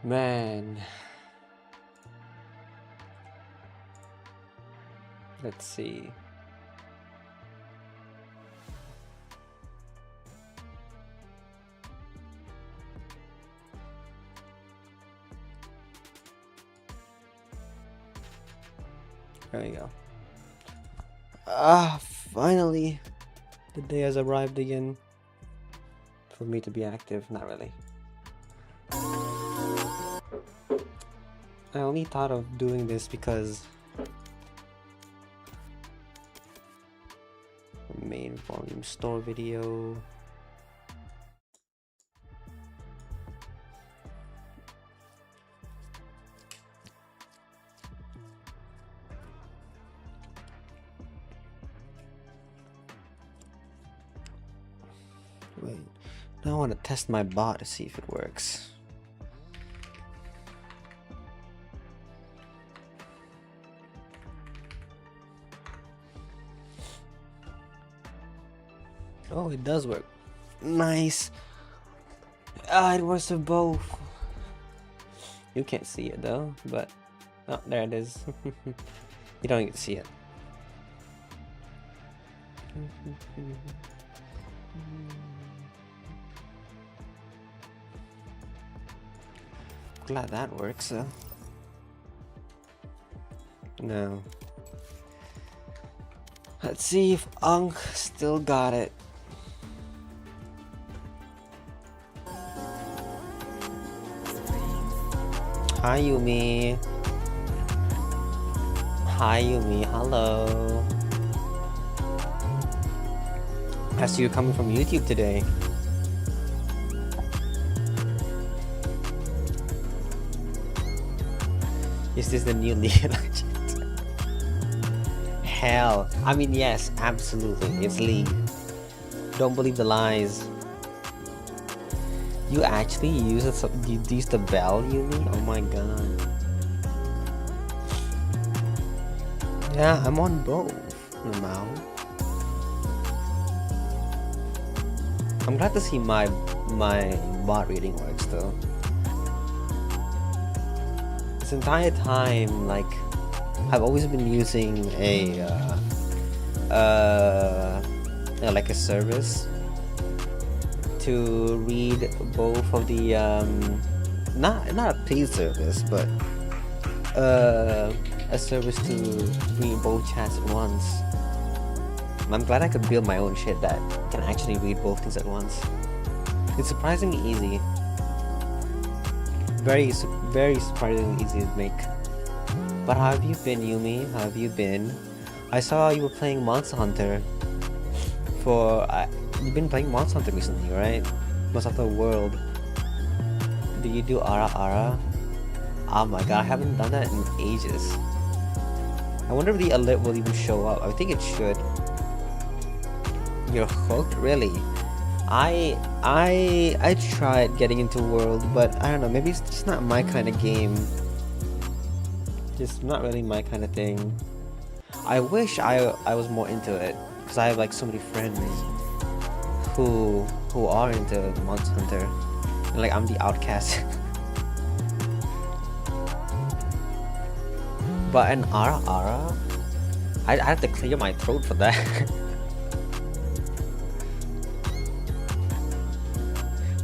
Man. Let's see. There we go. Finally. The day has arrived again. For me to be active, not really. I only thought of doing this because main volume store video. Wait, now I want to test my bot to see if it works. Oh, it does work. Nice. It works for both. You can't see it though, but oh, there it is. You don't get to see it. Glad that works. No. Let's see if Unk still got it. Hi Yumi. Hi Yumi, hello. I see you coming from YouTube today. Is this the new League of Legends? Hell, I mean yes, absolutely, it's League. Don't believe the lies. You actually use the bell, Yumi? Oh my god. Yeah, I'm on both now. I'm glad to see my bot reading works though. This entire time, like, I've always been using like a service to read both of the not a paid service, but a service to read both chats at once. I'm glad I could build my own shit that can actually read both things at once. It's surprisingly easy. Very surprisingly easy to make. But how have you been, Yumi? How have you been? I saw you were playing Monster Hunter. You've been playing Monster Hunter recently, right? Monster Hunter World. Do you do Ara Ara? Oh my god, I haven't done that in ages. I wonder if the alert will even show up. I think it should. You're hooked? Really? I tried getting into World, but I don't know, maybe it's just not my kind of game. Just not really my kind of thing. I wish I was more into it, because I have like so many friends who are into Monster Hunter, and like I'm the outcast. But an Ara Ara, I have to clear my throat for that.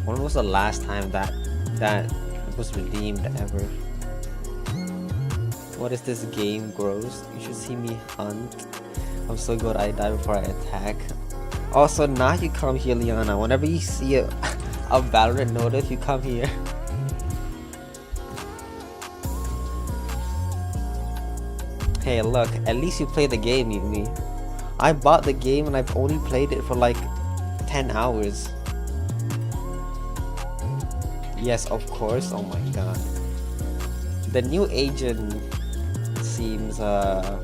When was the last time that was redeemed ever? What is this game, gross? You should see me hunt. I'm so good I die before I attack. Also, now you come here, Liana. Whenever you see a Valorant notice, you come here. Hey, look, at least you play the game, Yumi. I bought the game and I've only played it for like 10 hours. Yes, of course. Oh my god. The new agent seems, well,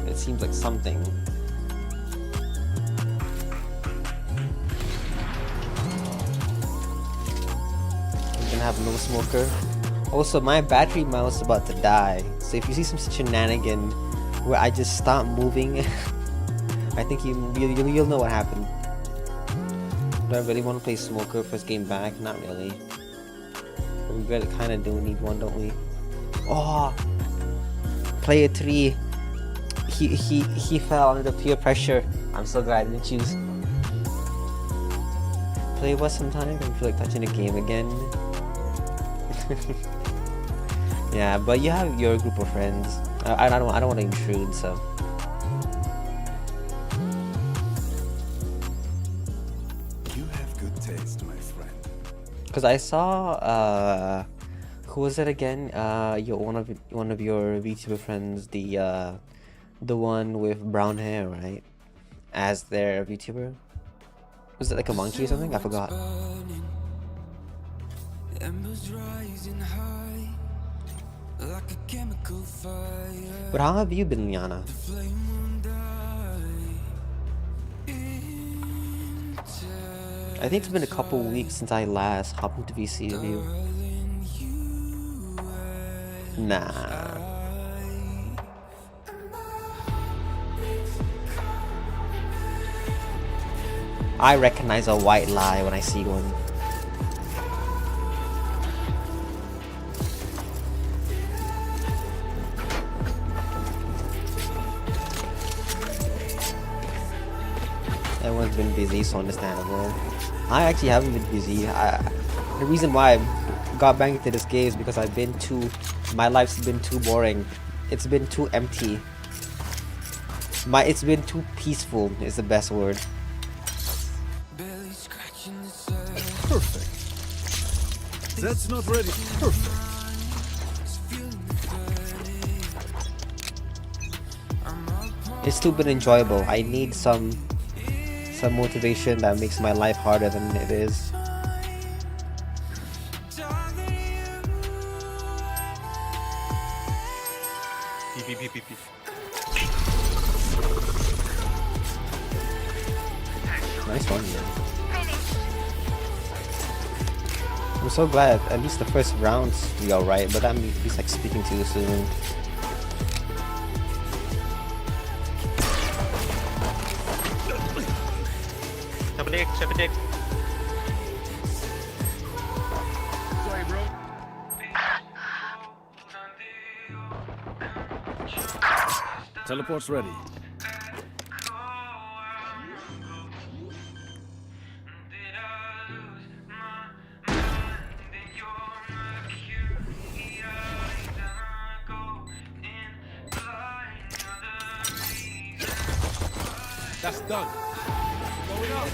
it seems like something. I'm gonna have no smoker. Also, my battery mouse is about to die. So if you see some shenanigan where I just stop moving, I think you'll know what happened. Do I really want to play Smoker first game back? Not really. we kind of do need one, don't we? Oh, player 3. He fell under the peer pressure. I'm so glad I didn't choose. Play with us sometime. I feel like touching the game again. Yeah, but you have your group of friends. I don't want to intrude, so. You have good taste, my friend. Cause I saw who was it again? One of your VTuber friends, the one with brown hair, right? As their VTuber. Was it like a monkey or something? I forgot. But how have you been, Liana? I think it's been a couple weeks since I last hopped into VC with you. Nah. I recognize a white lie when I see one. Everyone's been busy, so understandable. I actually haven't been busy. The reason why I got back into this game is because my life's been too boring. It's been too empty. It's been too peaceful is the best word. Perfect. That's not ready. Perfect. It's still been enjoyable. I need some motivation that makes my life harder than it is. Nice one, man. I'm so glad at least the first rounds we are right, but that means he's like speaking too soon. Sorry, bro. Teleport's ready. That's done. Going up.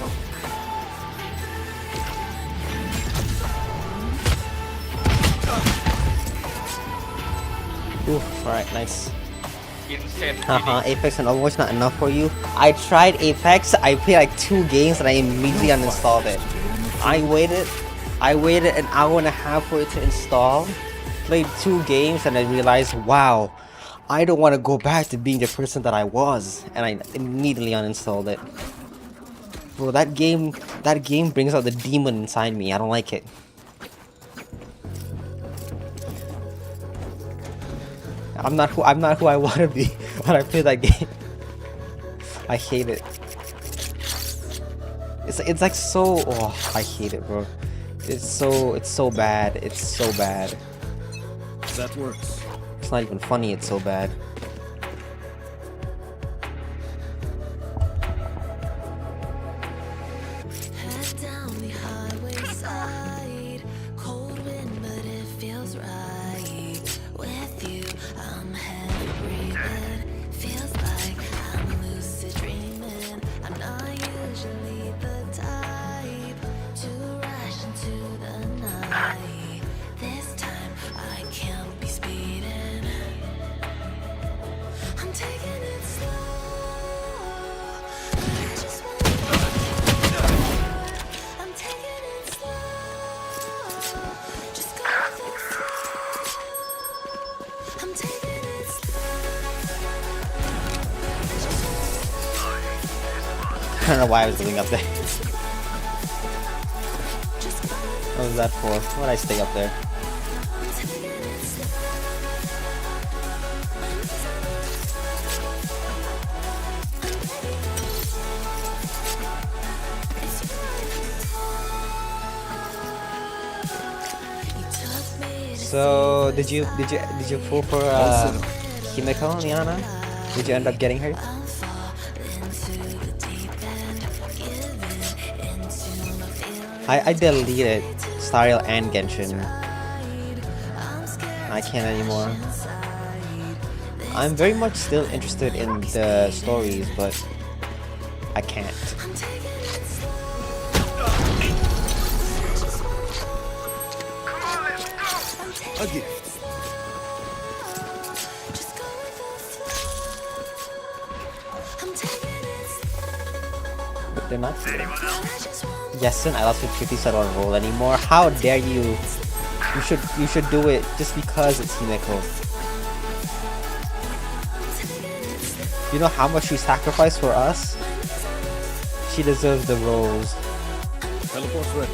Oof, alright, nice. Insane. Apex and Overwatch not enough for you? I tried Apex, I played like 2 games and I immediately uninstalled it. I waited an hour and a half for it to install, played 2 games and I realized, wow, I don't want to go back to being the person that I was, and I immediately uninstalled it. Bro, that game brings out the demon inside me. I don't like it. I'm not who I want to be when I play that game. I hate it. It's like so. Oh, I hate it, bro. It's so bad. It's so bad. That works. It's not even funny. It's so bad. Head down the highway side, cold wind, but it feels right. With you, I'm heavy breathing. Feels like I'm lucid dreaming. I'm not usually the type to rush into the night. This time I can't be speeding. I'm taking it slow. I just want I'm taking it slow. Just go with the flow. I'm taking it I don't know why I was living up there. What was that for? Why'd I stay up there? You took So did you pull for Himeko, Liana? Did you end up getting her? I'll fall into the deep end, giving into my feelings. I deleted Style and Genshin. I'm scared I can't anymore. inside. I'm very much still interested in the stories, but I can't. I'm taking it slow. A gift. Just go with the flow. I'm taking it slow. But they're not. I just want Yesin, I lost with 50 so I don't roll anymore. How dare you? You should do it just because it's Himeko. You know how much she sacrificed for us? She deserves the rose. Teleport's ready.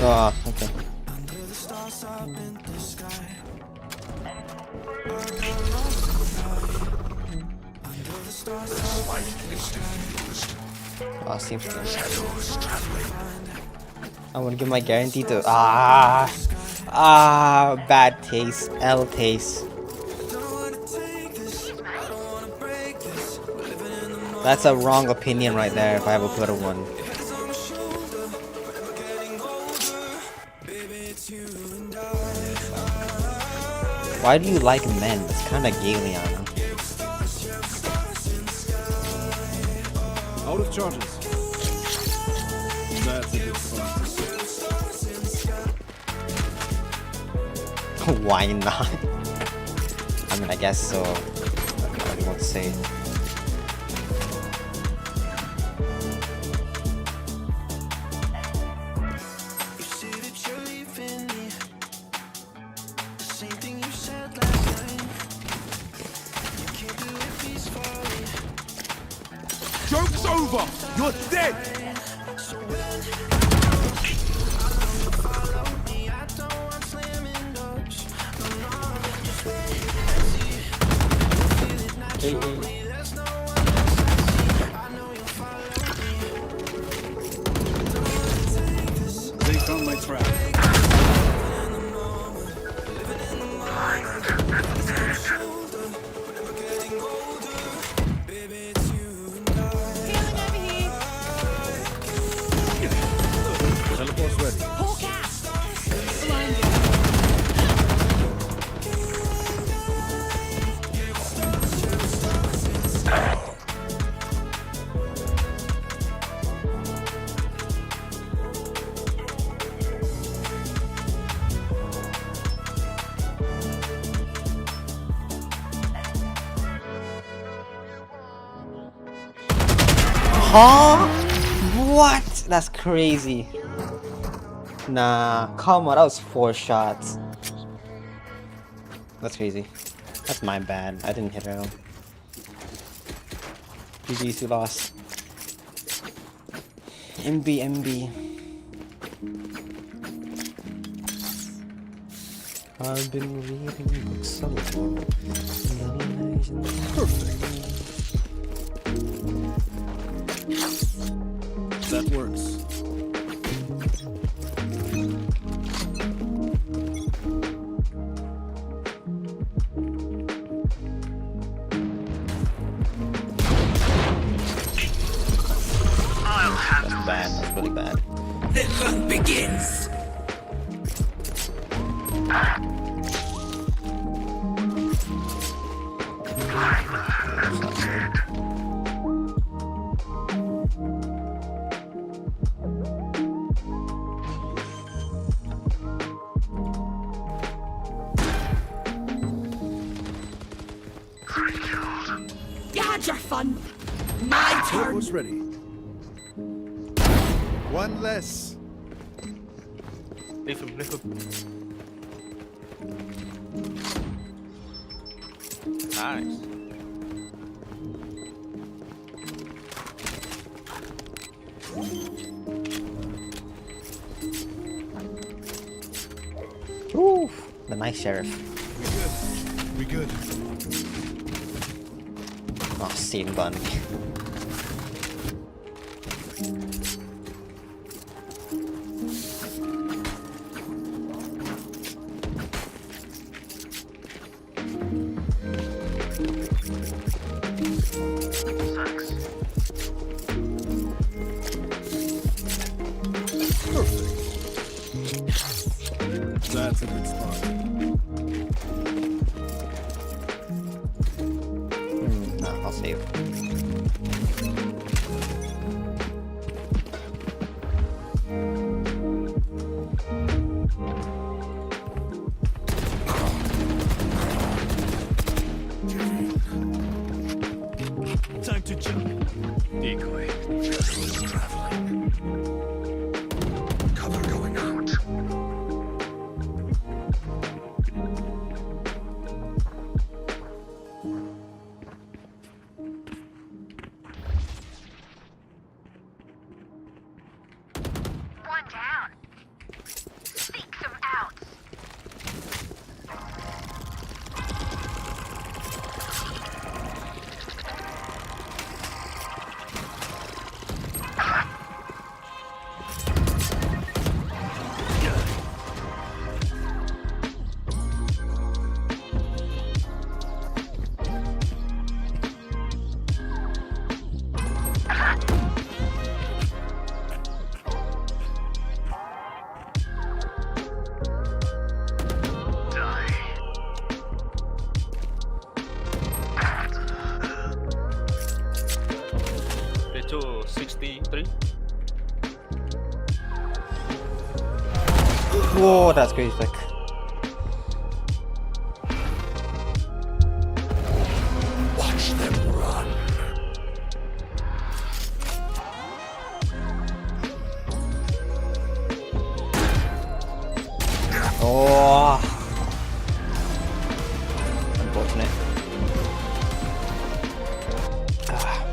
Oh, okay. Oh, seems to. I want to give my guarantee to. Bad taste. L taste. That's a wrong opinion right there if I have a better one. Why do you like men? It's kind of gay, Liana. Out of charges. That's a good spot. Why not? I mean, I guess so. I don't know what to say. Joke's over! You're dead! They found my trap. Teleport's ready. Huh? What? That's crazy. Nah, come on, that was 4 shots. That's crazy. That's my bad. I didn't hit her. GG's, we lost. MB. I've been reading books of Perfect. That works. That's bad. That's really bad. The hunt begins. your fun. My turn. Turbo's ready. One less. Leave him, leave him. Nice. Ooh, the nice sheriff. We good. Oh, scene gun. That's a good spot. No, I'll save. Time to jump. Decoy. Shadows traveling. Cover going out. One down. Seek some outs. Pecho 63. Whoa, that's crazy thick. Watch them run. Oh, unfortunate. Ah.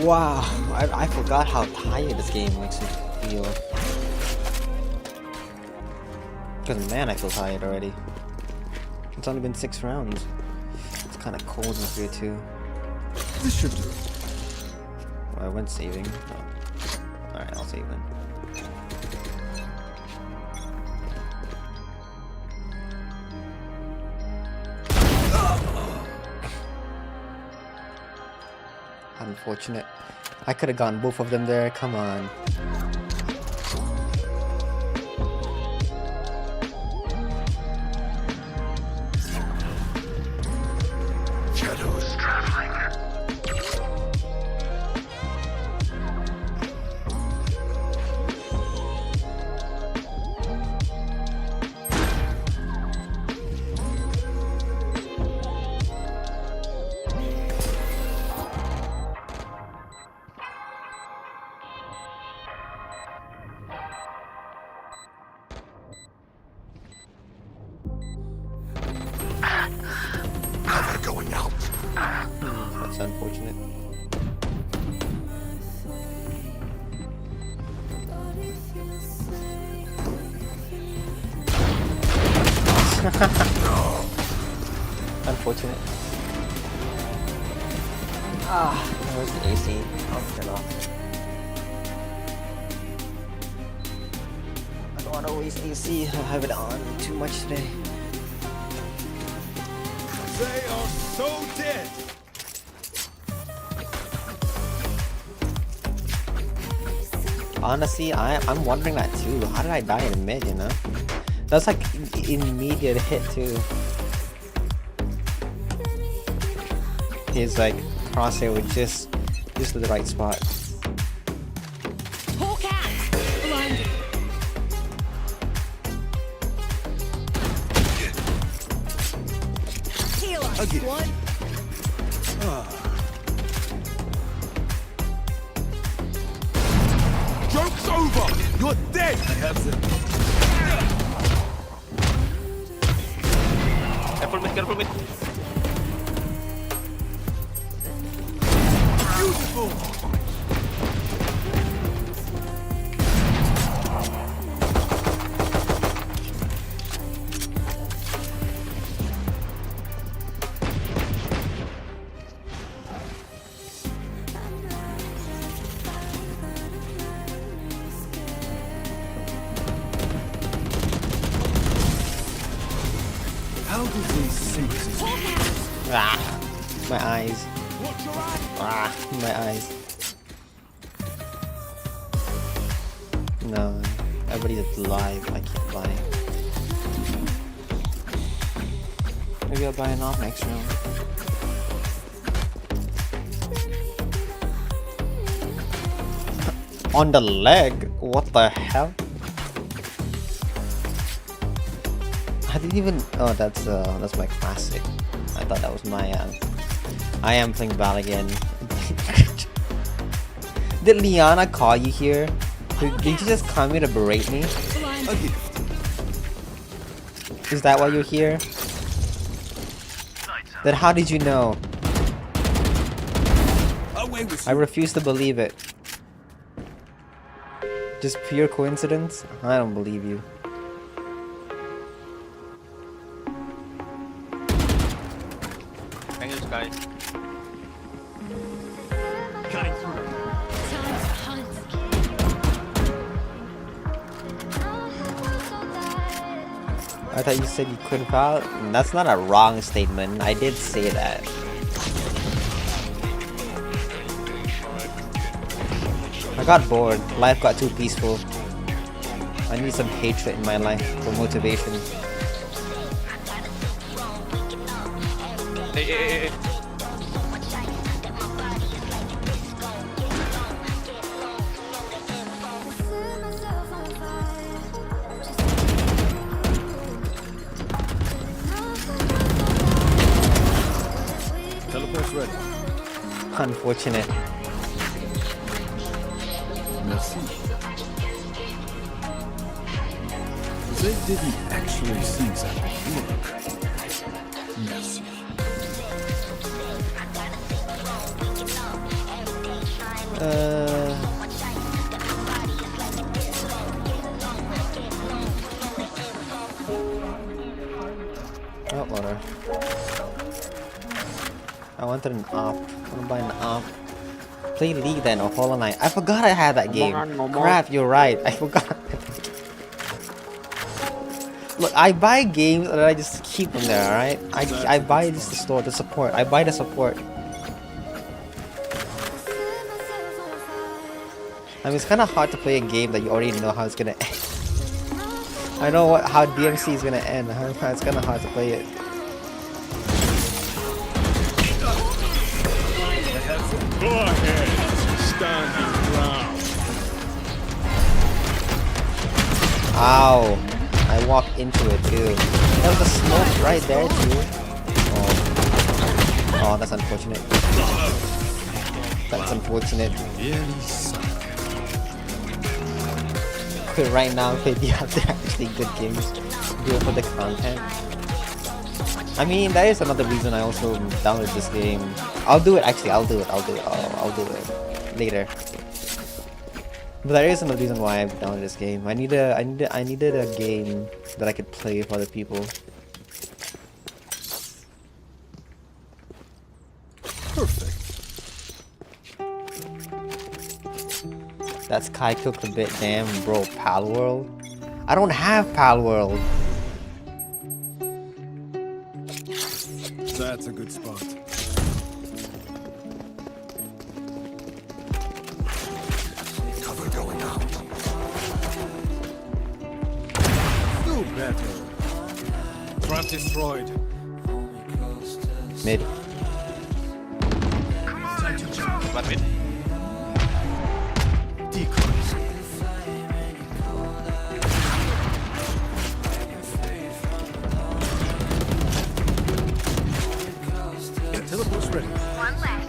Wow, I forgot how tired this game makes me feel. Because man, I feel tired already. It's only been 6 rounds. It's kind of cold in here too. This should do. Oh, I went saving. Oh. Alright, I'll save then. Unfortunate. I could have gone both of them there. Come on. Shadows traveling. Cover going out. That's unfortunate. Unfortunate. Ah, where's the AC? I'll turn it off. I don't want to waste AC. I'll have it on too much today. They are so dead. Honestly, I'm wondering that too. How did I die in mid, you know? That's like immediate hit too. His like crosshair was just to the right spot. Hawk out. Blinded. Not dead! I have them. Careful mid. Beautiful! How did they sink this? Ah, my eyes. Watch your eye! Ah, my eyes. No, everybody's alive. I can't buy. Maybe I'll buy an off next round. On the leg? What the hell? I didn't even. Oh, that's my classic. I thought that was my. I am playing Val again. Did Liana call you here? Did you just come here to berate me? A gift. Is that why you're here? Then how did you know? Away with I you. refuse to believe it. Just pure coincidence? I don't believe you. Thank you, Sky. Cutting through. I thought you said you couldn't foul. That's not a wrong statement. I did say that. I got bored. Life got too peaceful. I need some hatred in my life for motivation. Hey. Teleport's ready. Unfortunate. Merci. They didn't actually think that would work. Merci. Oh, water. I wanted an op. I'm gonna buy an op. Play League then, or Hollow Knight. I forgot I had that game. Crap, you're right. I forgot. Look, I buy games and I just keep them there, alright? I buy just the store, the support. I buy the support. I mean, it's kind of hard to play a game that you already know how it's gonna end. I know how DMC is gonna end. It's kind of hard to play it. Go ahead. Stand your ground. Ow. I walked into it too. There was a smoke right there too. Oh, that's unfortunate. That's unfortunate. Really suck. Quit right now, play the other actually good games. Do it for the content. I mean, that is another reason I also downloaded this game. I'll do it actually, I'll do it later. But there is another reason why I downloaded this game. I needed a game that I could play with other people. Perfect. That's Kai cooked a bit, damn bro. Pal World? I don't have Pal World. That's a good spot. Cover going out. Do better. Trap destroyed. Mid. One mid. Decoys. Teleport's ready. One less.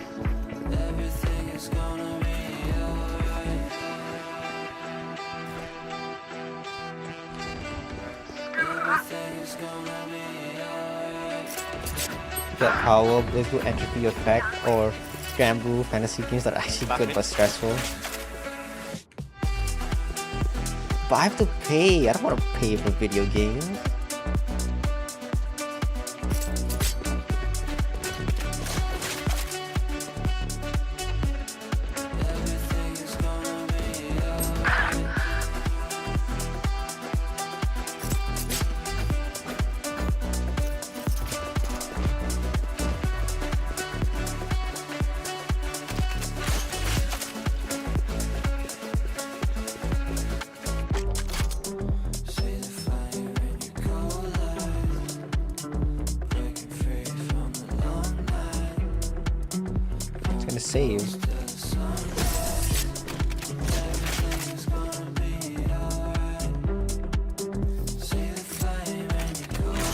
Get power, there's no entropy effect, or scramble fantasy games that are actually good but stressful. But I have to pay. I don't want to pay for video games. Gonna save.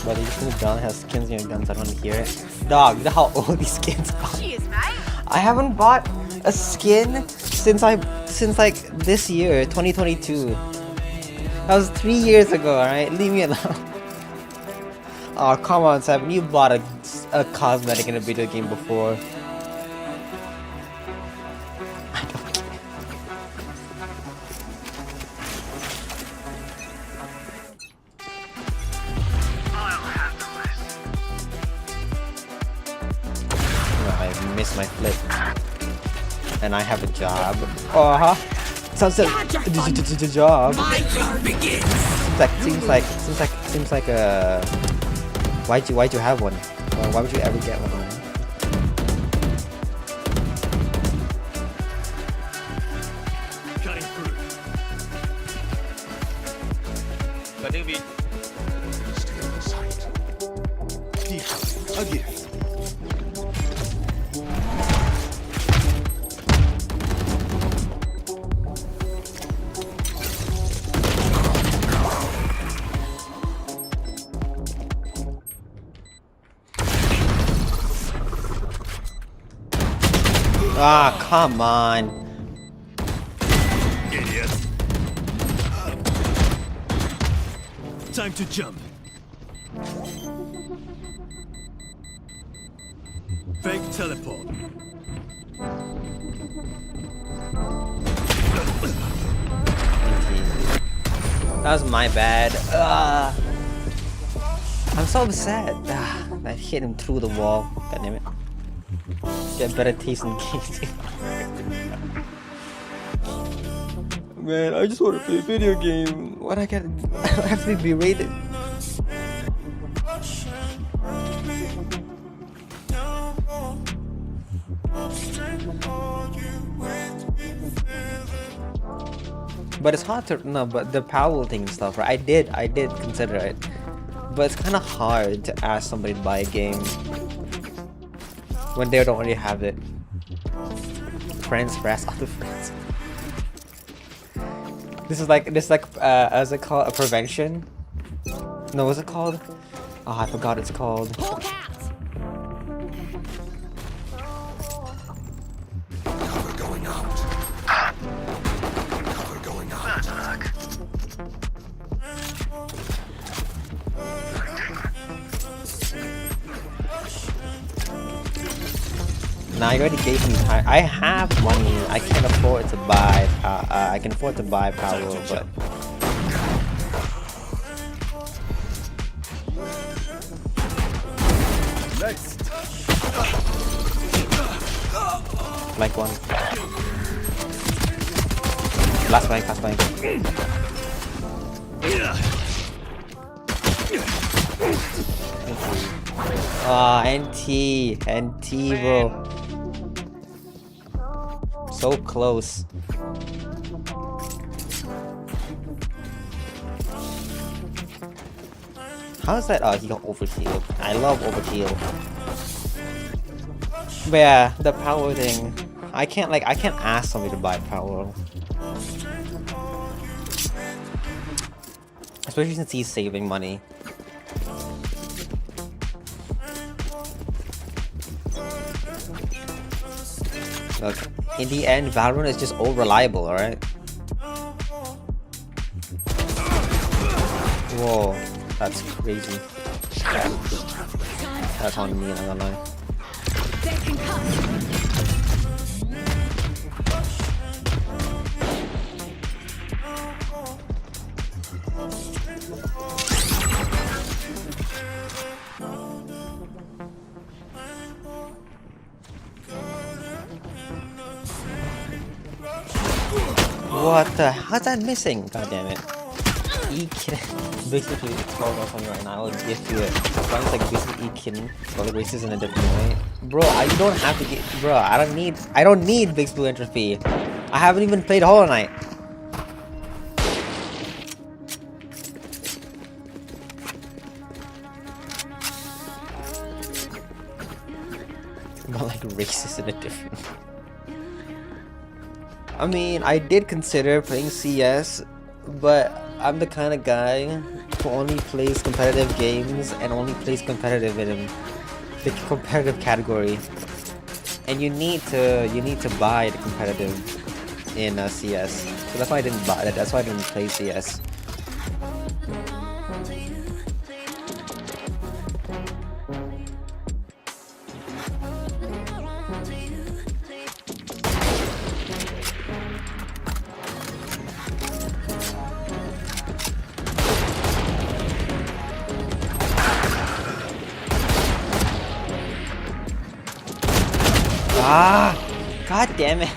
But you think John has skins in your guns? I don't want to hear it. Dog, you know how old these skins are? Cheers, mate. I haven't bought a skin since like this year, 2022. That was 3 years ago, alright? Leave me alone. Oh, come on, Seven. You bought a cosmetic in a video game before. I don't care. No, I missed my flip. And I have a job. Sounds like a job. Seems like a. Why'd you have one? Why would you ever get one? Cutting through. Cutting B. Stay in sight. A gift. Ah, come on. Idiot. Time to jump. Fake teleport. That was my bad. I'm so upset. I hit him through the wall. God damn it. Get better taste in games. Man, I just want to play a video game. What I get? I have to be berated. But it's hard to but the power thing and stuff, right? I did consider it, but it's kind of hard to ask somebody to buy a game when they don't already have it. Friends harass other friends. This is like is it called a prevention? No, what's it called? Oh, I forgot it's called. Cover going out. Cover going out. Nah, you already gave me time. I have money. I can afford to buy. I can afford to buy power, but Next. like one. Last bank, last bank. Ah, NT, bro. So close. How is that? Oh, he got overheal. I love overheal. But yeah, the power thing. I can't ask somebody to buy power. Especially since he's saving money. Look, in the end, Valorant is just all reliable, alright? Whoa. That's crazy. That's on me, I'm not gonna lie. What the? How's that missing? God damn it. Basically, it's called off on you right now. I'll give you it. Sounds like basically E-Kin. But the races in a different way. Bro, you don't have to get. Bro, I don't need Big Blue Entropy. I haven't even played Hollow Knight. But like races in a different. I mean, I did consider playing CS, but I'm the kind of guy who only plays competitive games and only plays competitive in the competitive category. And you need to buy the competitive in CS. So that's why I didn't buy that. That's why I didn't play CS. Ah! God damn it!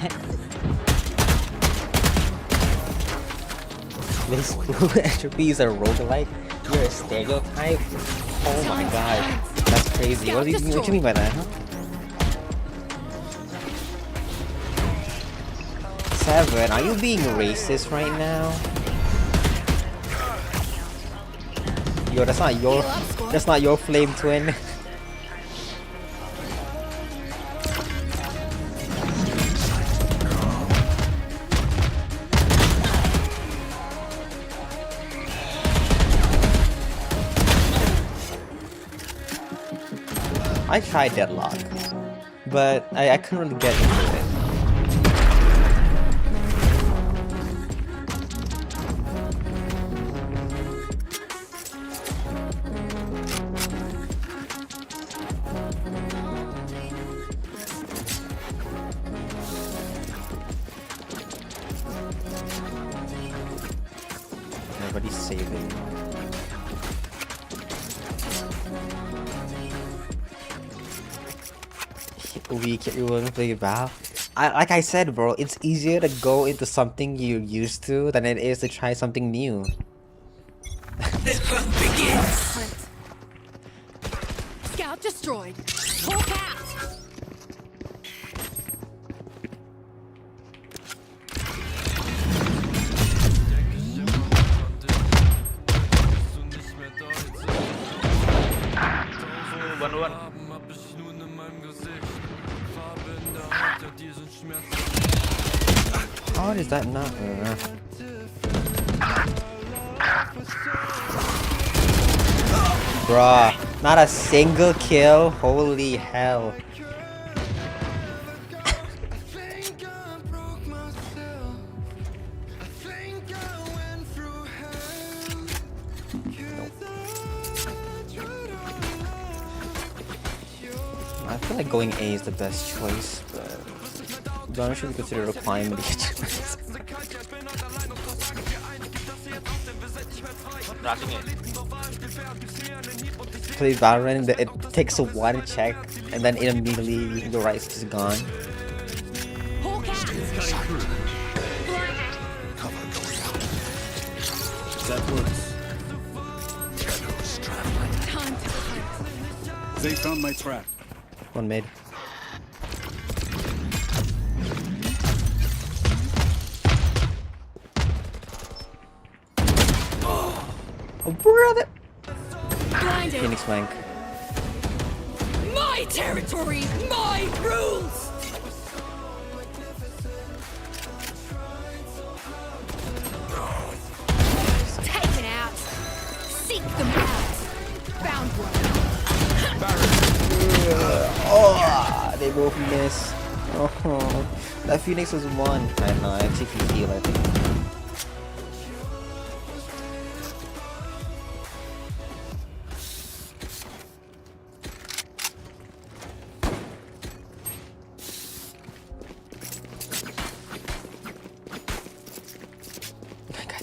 This Blue Entropy is a roguelike? You're a stereotype? Oh my god. That's crazy. What do you mean by that, huh? 7, are you being racist right now? Yo, that's not your flame twin. I tried Deadlock, but I couldn't really get into it. Nobody's saving. We want to play Val. Like I said, bro, it's easier to go into something you're used to than it is to try something new. The hunt begins. Scout destroyed. Hulk out. How is that not? Bruh, not a single kill. Holy hell. I feel like going A is the best choice, but Donner should be considered a climb. Play Valorant, it takes a one check and then immediately the Wright is gone. That works. They found my trap. One mid. Oh brother! Blinded. Phoenix flank. My territory, my rules. Taken out. Seek them out. Found one. Oh, they both miss. Oh, that Phoenix was one. I know, I actually feel I think.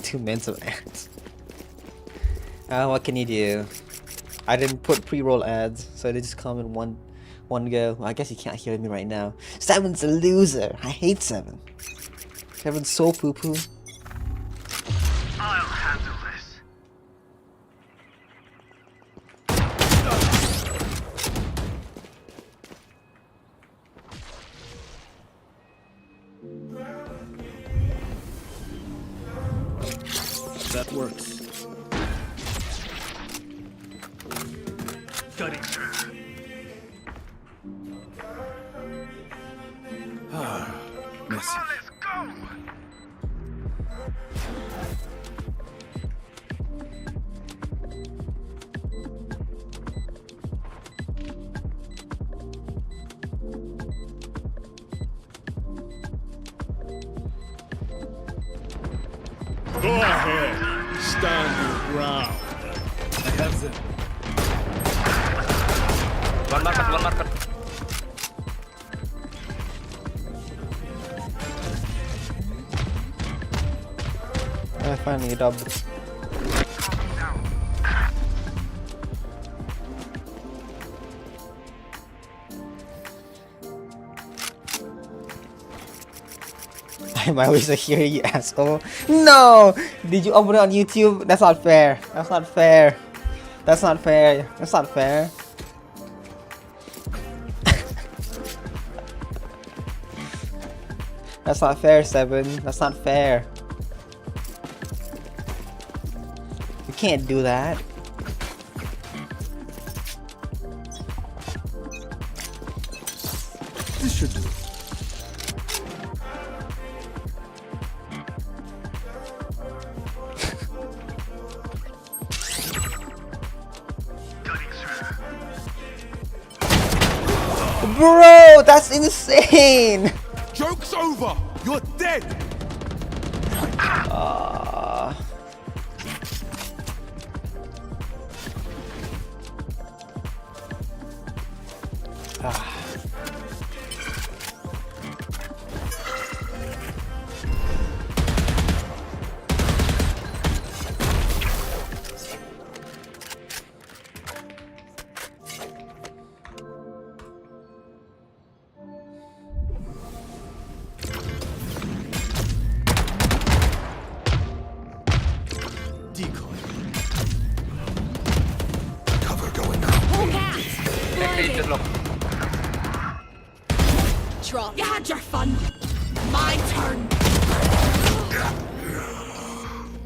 2 minutes of ads. What can you do? I didn't put pre-roll ads, so they just come in one go. Well, I guess you can't hear me right now. 7's a loser. I hate 7. 7's so poo-poo. I'll handle this. That works. Cutting through. Messy. Let's go. Go ahead. Stand your ground. I have them. One marker. I finally dubbed. I'm always here, you asshole. No! Did you open it on YouTube? That's not fair. That's not fair. That's not fair. That's not fair. That's not fair, 7. That's not fair. You can't do that. This should do it. Bro, that's insane! Joke's over! You're dead! Decoy. Cover going out. Hawk out! Take Blinded. look. Drop. You had your fun. My turn.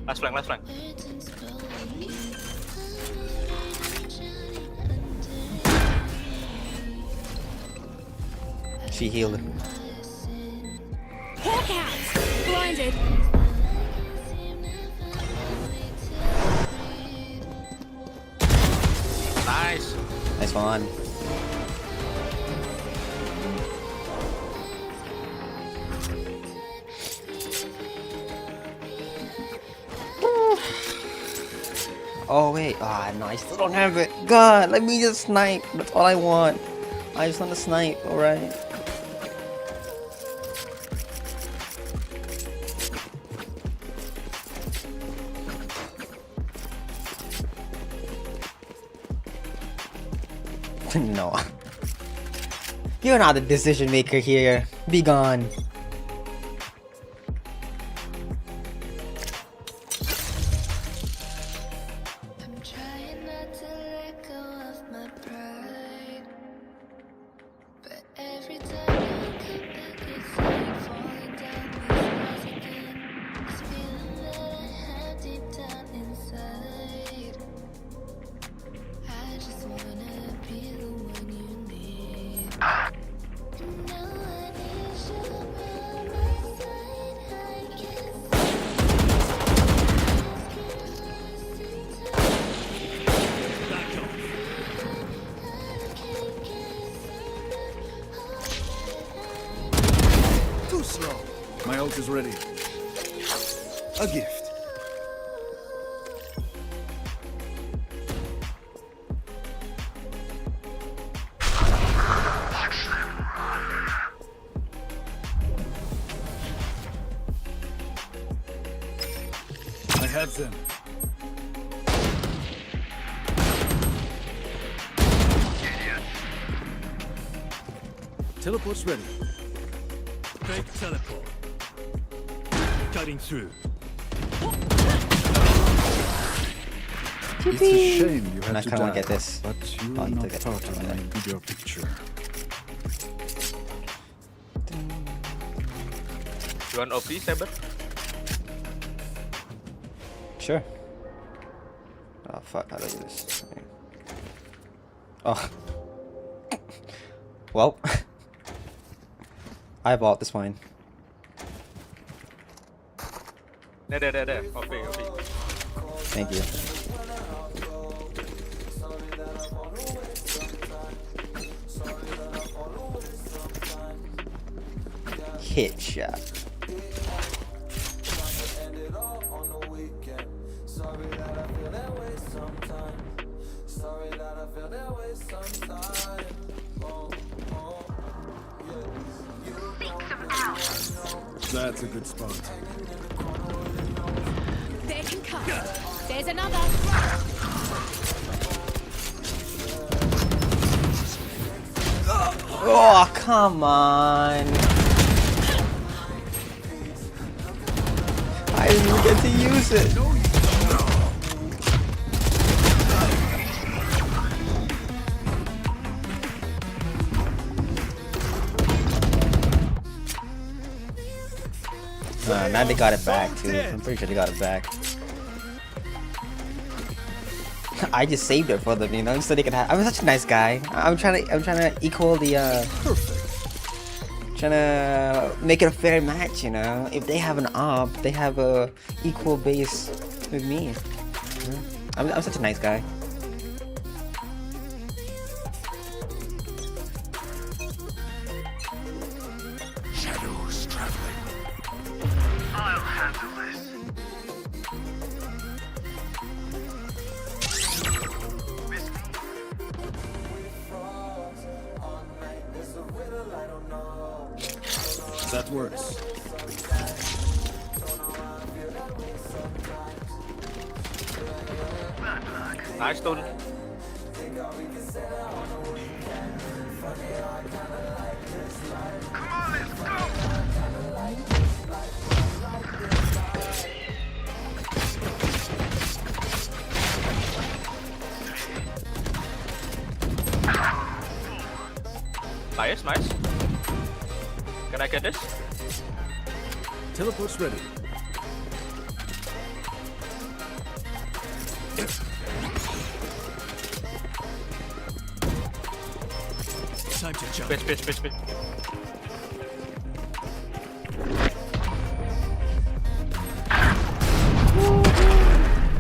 Last flank. She healed. Hawk out! Blinded. Nice. Nice one. Oh wait, no, I still don't have it. God, let me just snipe. That's all I want. I just want to snipe, alright? No. You're not the decision maker here. Be gone. I'm trying not to let go of my pride, but every time I come back, it's like falling down these walls again. This feeling that I have deep down inside. I just wanna be the one you need. And now I need you by my side. I guess Too slow. My ult is ready. A gift. have them. Teleport's ready. Fake teleport. Cutting through. It's a shame you And I had to kinda die, wanna get this. but you Oh, are you not took it. part of my video picture. You want OP, Saber? Sure. Oh fuck, how do I do this? Okay. Oh. Well. I bought this wine. There. OP. Thank you. Hit shot. That's a good spot. There can come. There's another. Oh, come on. I didn't even get to use it. Now they got it back too. I'm pretty sure they got it back. I just saved it for them, you know, so they can have. I'm such a nice guy. I'm trying to equal the. Trying to make it a fair match, you know. If they have an op, they have a equal base with me. You know? I'm such a nice guy. Shadows traveling. I'll handle this. Miss me. That works. Nice, Toon. Come on, let's go. Nice. Can I get this? Teleport's ready. Time to jump. Pitch.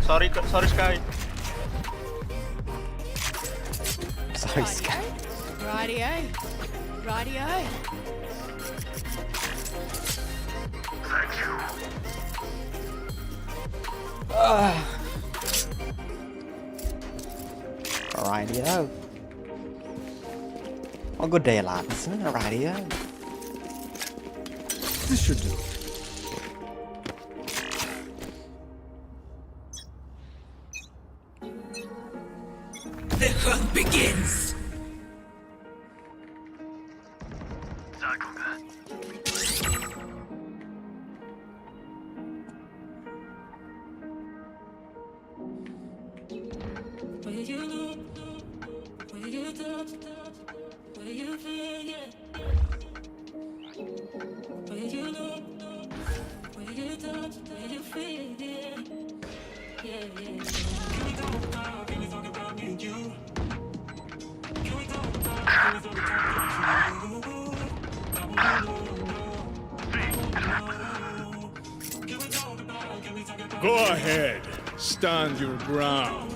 Sorry, Sky. Sorry, Sky. Rightio. Rightio. Well, good day, lads. Rightio. This should do. The hunt begins. Go ahead. Stand your ground.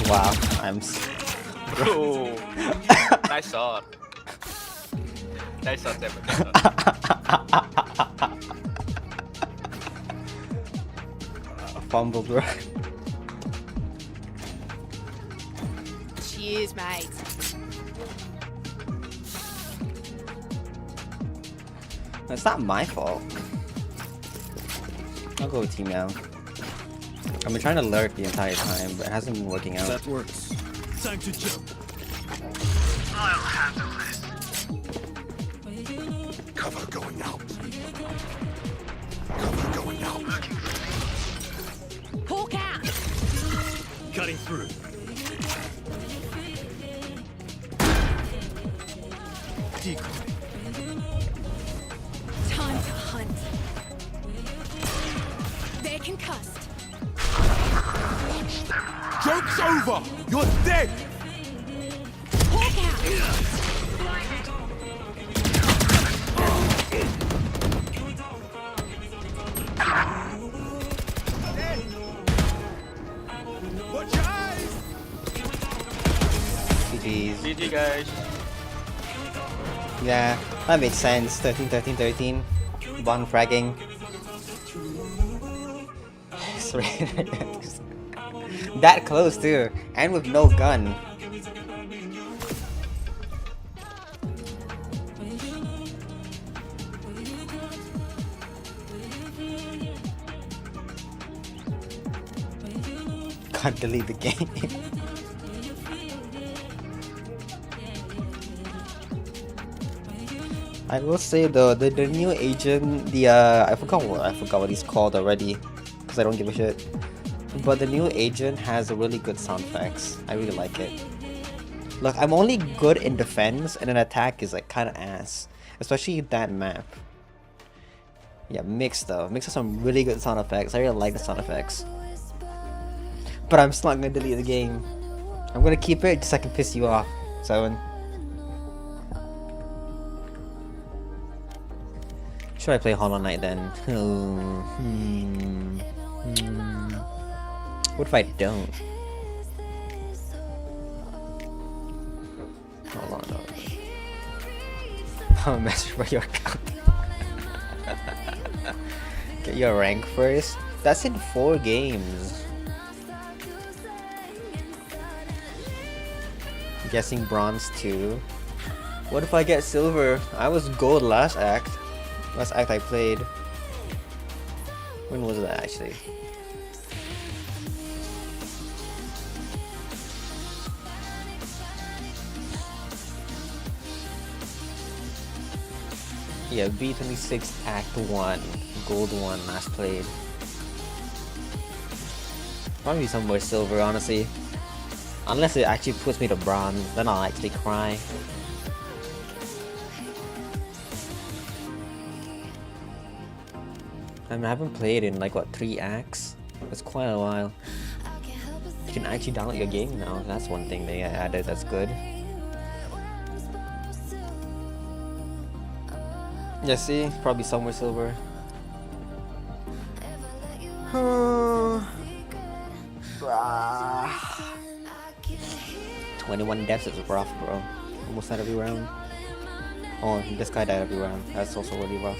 Wow, Oh, nice shot. Nice shot, Saber. fumbled, bro. Cheers, mate. It's not my fault. I'll go with team now. I've been trying to lurk the entire time, but it hasn't been working out. That works. Time to jump. I'll handle this. Cover going out. Cover going out. Hawk out. Cutting through. Decoy. Time to hunt. They're concussed. Joke's over! You're dead! Hawk out. Watch your eyes! GG's. GG guys. Yeah, that makes sense. 13, 13, 13. Bond fragging. Sorry. That close too, and with no gun. Can't delete the game. I will say though, the new agent, I forgot what he's called already, because I don't give a shit. But the new agent has really good sound effects. I really like it. Look, I'm only good in defense, and an attack is like kind of ass, especially that map. Yeah, Mix though. Mix has some really good sound effects. I really like the sound effects. But I'm still not gonna delete the game. I'm gonna keep it just so I can piss you off, Seven. Should I play Hollow Knight then? What if I don't? Hold on, no. I'm a message for your account. Get your rank first. That's in 4 games. I'm guessing bronze 2. What if I get silver? I was gold last act. Last act I played. When was that actually? Yeah, B26 Act 1, Gold 1 last played. Probably somewhere silver, honestly. Unless it actually puts me to bronze, then I'll actually cry. I mean, I haven't played in like, what, 3 acts? That's quite a while. You can actually download your game now, that's one thing they added, that's good. Yeah, see? Probably somewhere silver. 21 deaths is rough, bro. Almost died every round. Oh, this guy died every round. That's also really rough.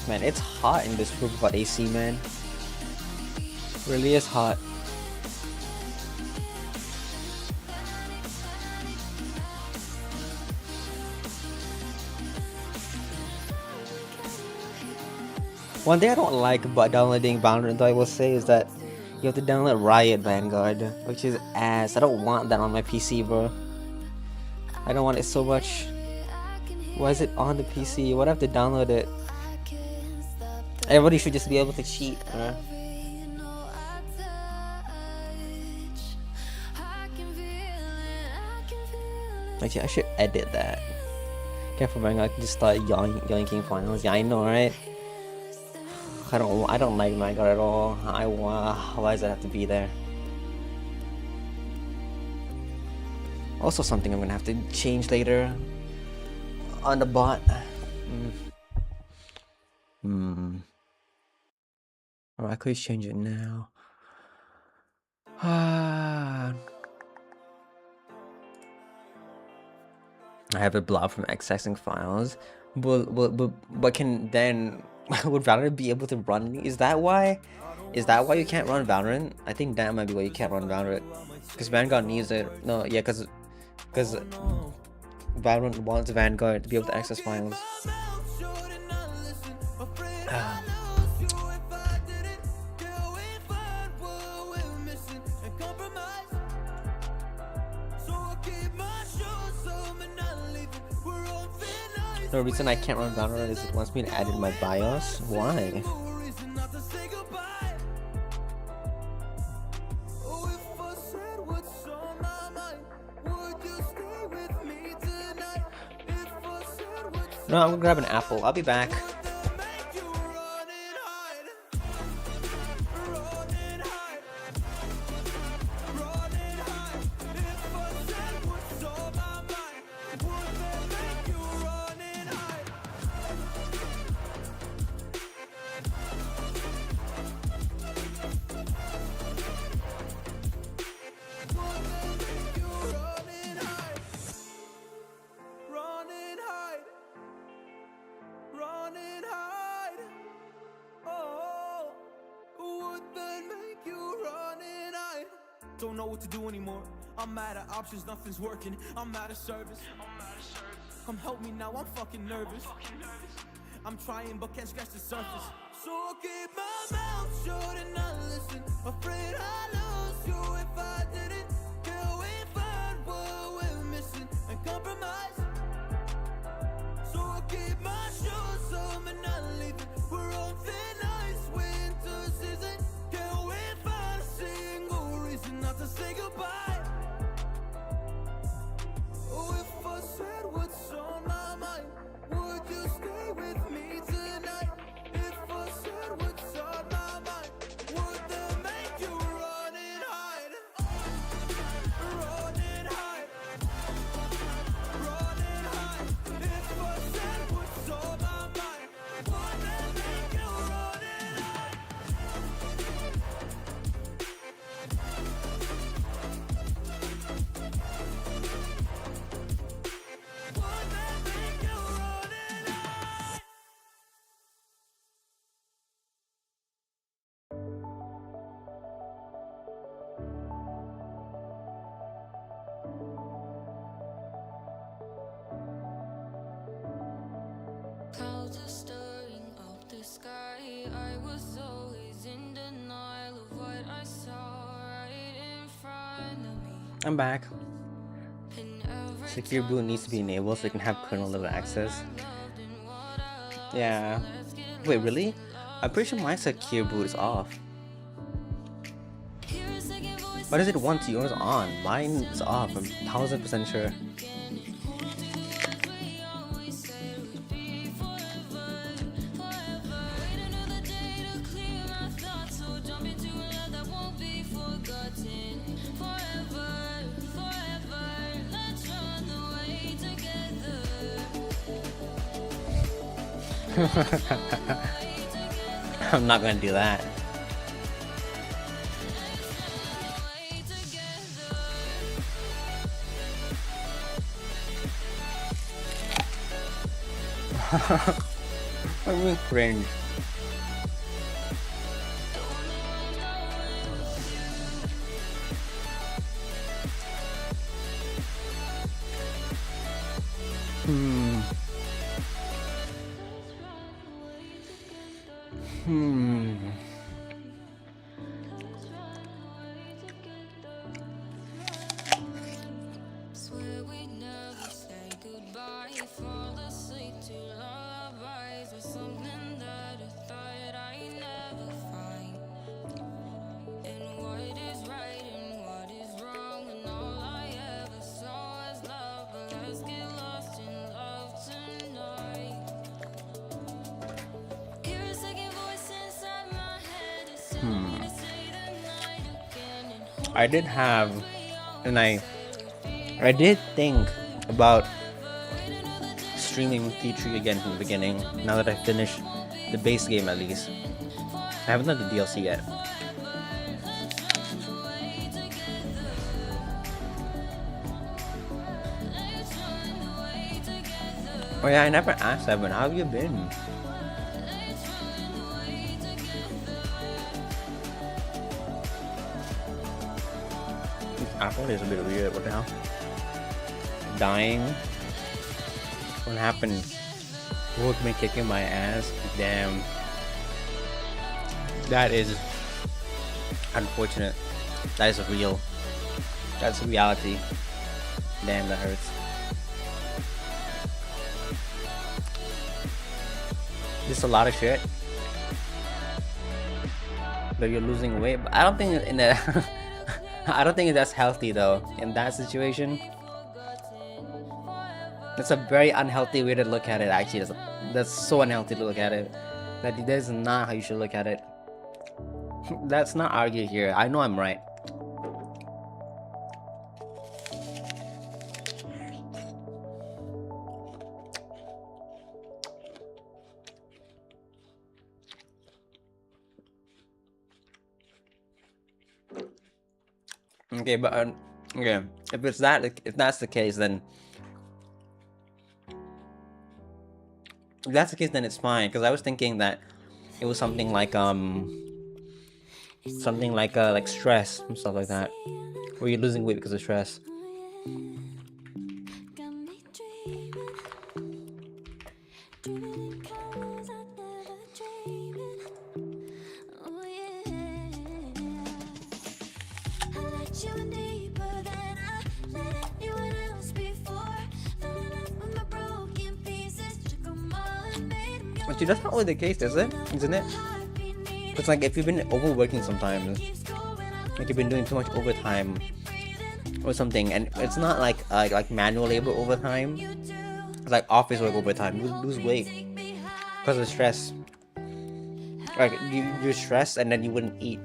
Man, it's hot in this room about AC, man. Really is hot. One thing I don't like about downloading Valorant, though, I will say, is that you have to download Riot Vanguard, which is ass. I don't want that on my PC, bro. I don't want it so much. Why is it on the PC? Why do I have to download it? Everybody should just be able to cheat, bro. Actually, I should edit that. Careful, man. I can just start yoinking finals. Yeah, I know, right? I don't like Vanguard at all. Why does it have to be there? Also, something I'm gonna have to change later on the bot. Or I could change it now. I have a blob from accessing files. But can then would Valorant be able to run? Is that why? Is that why you can't run Valorant? I think that might be why you can't run Valorant. Because Vanguard needs it. No, yeah, because Valorant wants Vanguard to be able to access files. The reason I can't run Valorant is it wants me to add in my BIOS. Why? No, I'm gonna grab an apple. I'll be back. Don't know what to do anymore. I'm mad at options, nothing's working. I'm mad at service. Come help me now, I'm fucking nervous. I'm trying but can't scratch the surface. So I'll keep my mouth shut and not listen. Afraid I lose you if I didn't. Till we find what we're missing and compromise. So I'll keep my shoes on and not leaving. We're on thin ice, winter season. Till we find a single reason not to say goodbye. Oh, if I said what's on my mind, would you stay with me tonight? If I said what's on my mind, would that make you run and hide? Run and hide. Run and hide. If I said what's on my mind, would that make you run and hide? Would that make you run and hide? Clouds are stirring up the sky. I was always in denial of what I saw right in front of me. I'm back. And every Secure boot needs to be enabled so you can have kernel level access. Yeah. Wait, really? I'm pretty sure my secure boot is off. Why does it want yours on? Mine is off. I'm 1000% sure. I'm not gonna do that. I mean, cringe. Swear we never say goodbye. Fall asleep to lullabies or something that I thought I never find. And what is right and what is wrong, and all I ever saw is love. But let's get lost in love tonight. Hear a second voice inside my head. It's telling me to say the night again. And I did have, and I did think about streaming T3 again from the beginning, now that I finished the base game at least. I haven't done the DLC yet. Oh yeah, I never asked Evan, how have you been? This apple is a bit weird, what the hell? Dying? What happened? Work me kicking my ass? Damn. That is unfortunate. That is real. That's reality. Damn, that hurts. Just a lot of shit. But you're losing weight. But I don't think in that I don't think that's healthy though. In that situation, that's a very unhealthy way to look at it. Actually, that's so unhealthy to look at it. That is not how you should look at it. Let's not argue here. I know I'm right. Okay, but okay, if that's the case, then it's fine. Because I was thinking that it was something like stress and stuff like that, where you're losing weight because of stress. Actually, that's not really the case, is it? Isn't it? It's like if you've been overworking sometimes, like you've been doing too much overtime or something, and it's not like manual labor overtime. It's like office work overtime. You lose weight because of stress. Like you're stressed and then you wouldn't eat.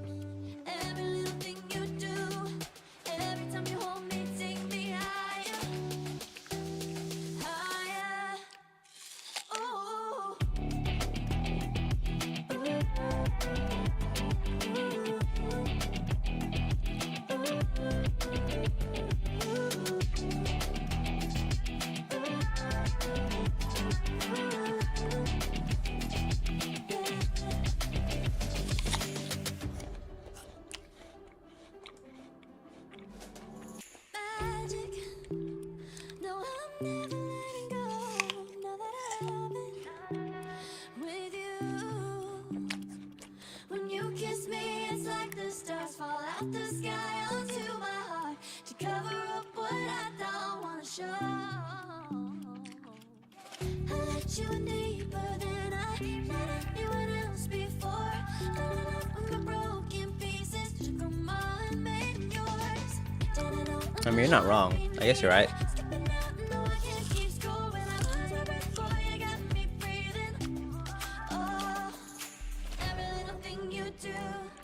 I mean, you're not wrong. I guess you're right.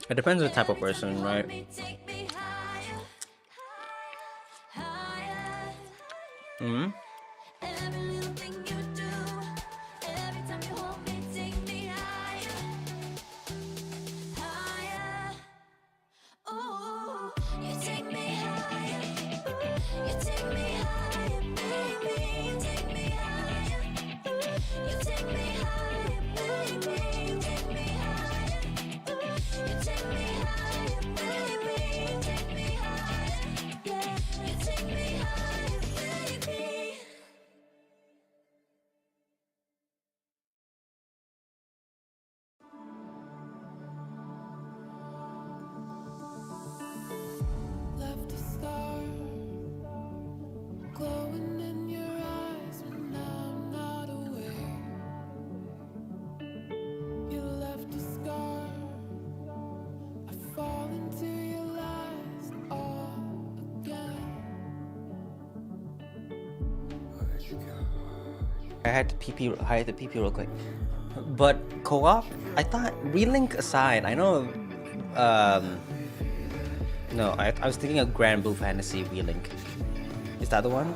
It depends on the type of person, right? Mm-hmm. I had to pee real quick. But co-op, I thought, relink aside, I know, no, I was thinking of Grand Blue Fantasy relink. Is that the one?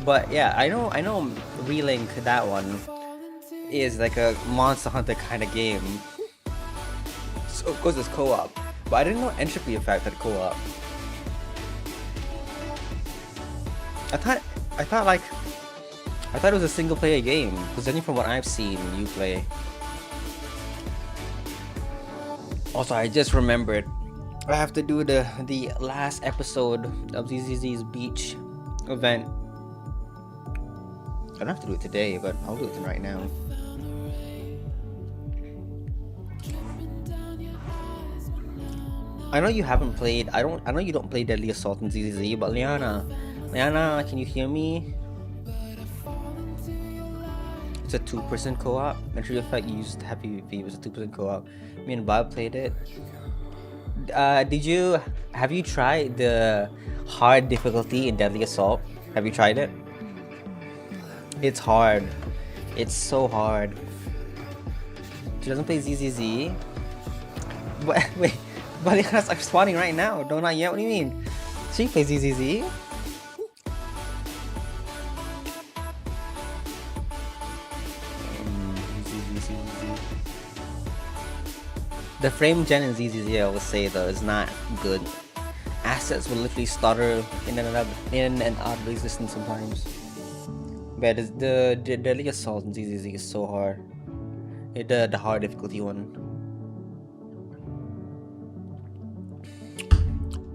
But yeah, I know relink, that one is like a Monster Hunter kind of game. So of course it's co-op, but I didn't know Entropy Effect had co-op. I thought like I thought it was a single player game, because only from what I've seen you play. Also, I just remembered I have to do the last episode of ZZZ's beach event. I don't have to do it today, but I'll do it right now. I know you haven't played. I know you don't play Deadly Assault in ZZZ, but Liana, can you hear me? It's a 2-person co-op. I'm sure if I used Happy V was a 2-person co-op. Me and Bob played it. Have you tried the hard difficulty in Deadly Assault? Have you tried it? It's hard. It's so hard. She doesn't play ZZZ. But wait, but I'm spawning right now. Don't not yet. What do you mean? She plays ZZZ. The frame gen in ZZZ, I would say though, is not good. Assets will literally stutter in and out of existence sometimes. But the Deadly Assault in ZZZ is so hard. The hard difficulty one.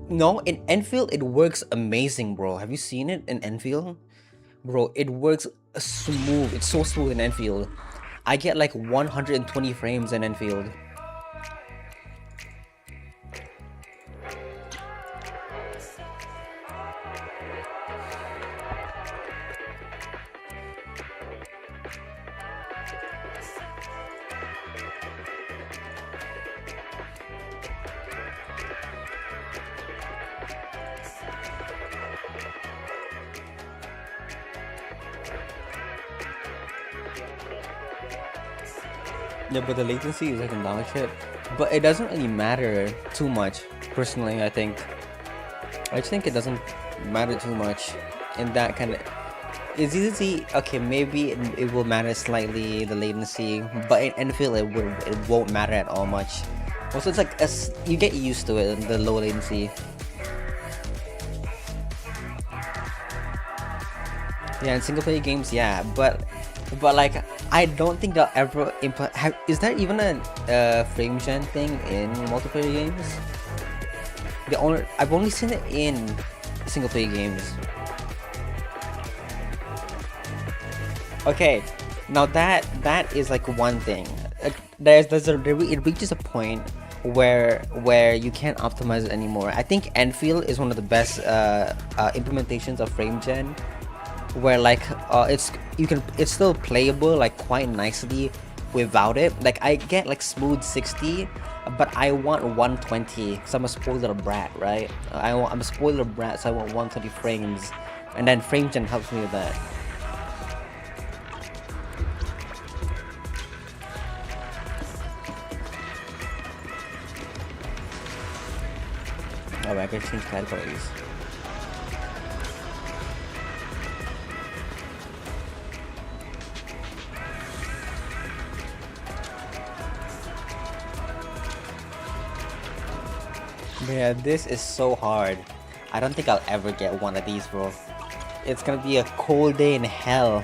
No, in Enfield it works amazing, bro. Have you seen it in Enfield? Bro, it works smooth. It's so smooth in Enfield. I get like 120 frames in Enfield. Yeah, but the latency is like a dog shit. But it doesn't really matter too much, personally, I think. I just think it doesn't matter too much in that kind of... It's easy, okay, maybe it will matter slightly, the latency, but in Enfield it won't matter at all much. Also, it's like, you get used to it, the low latency. Yeah, in single player games, yeah, but like, I don't think they'll ever is there even a frame gen thing in multiplayer games? I've only seen it in single player games. Okay, now that is like one thing. It reaches a point where you can't optimize it anymore. I think Enfield is one of the best implementations of frame gen, where like it's still playable like quite nicely without it. Like I get like smooth 60, but I want 120 because I'm a spoiler brat, right? I'm a spoiler brat, so I want 120 frames, and then frame gen helps me with that. Oh, I gotta change categories. Yeah, this is so hard. I don't think I'll ever get one of these, bro. It's gonna be a cold day in hell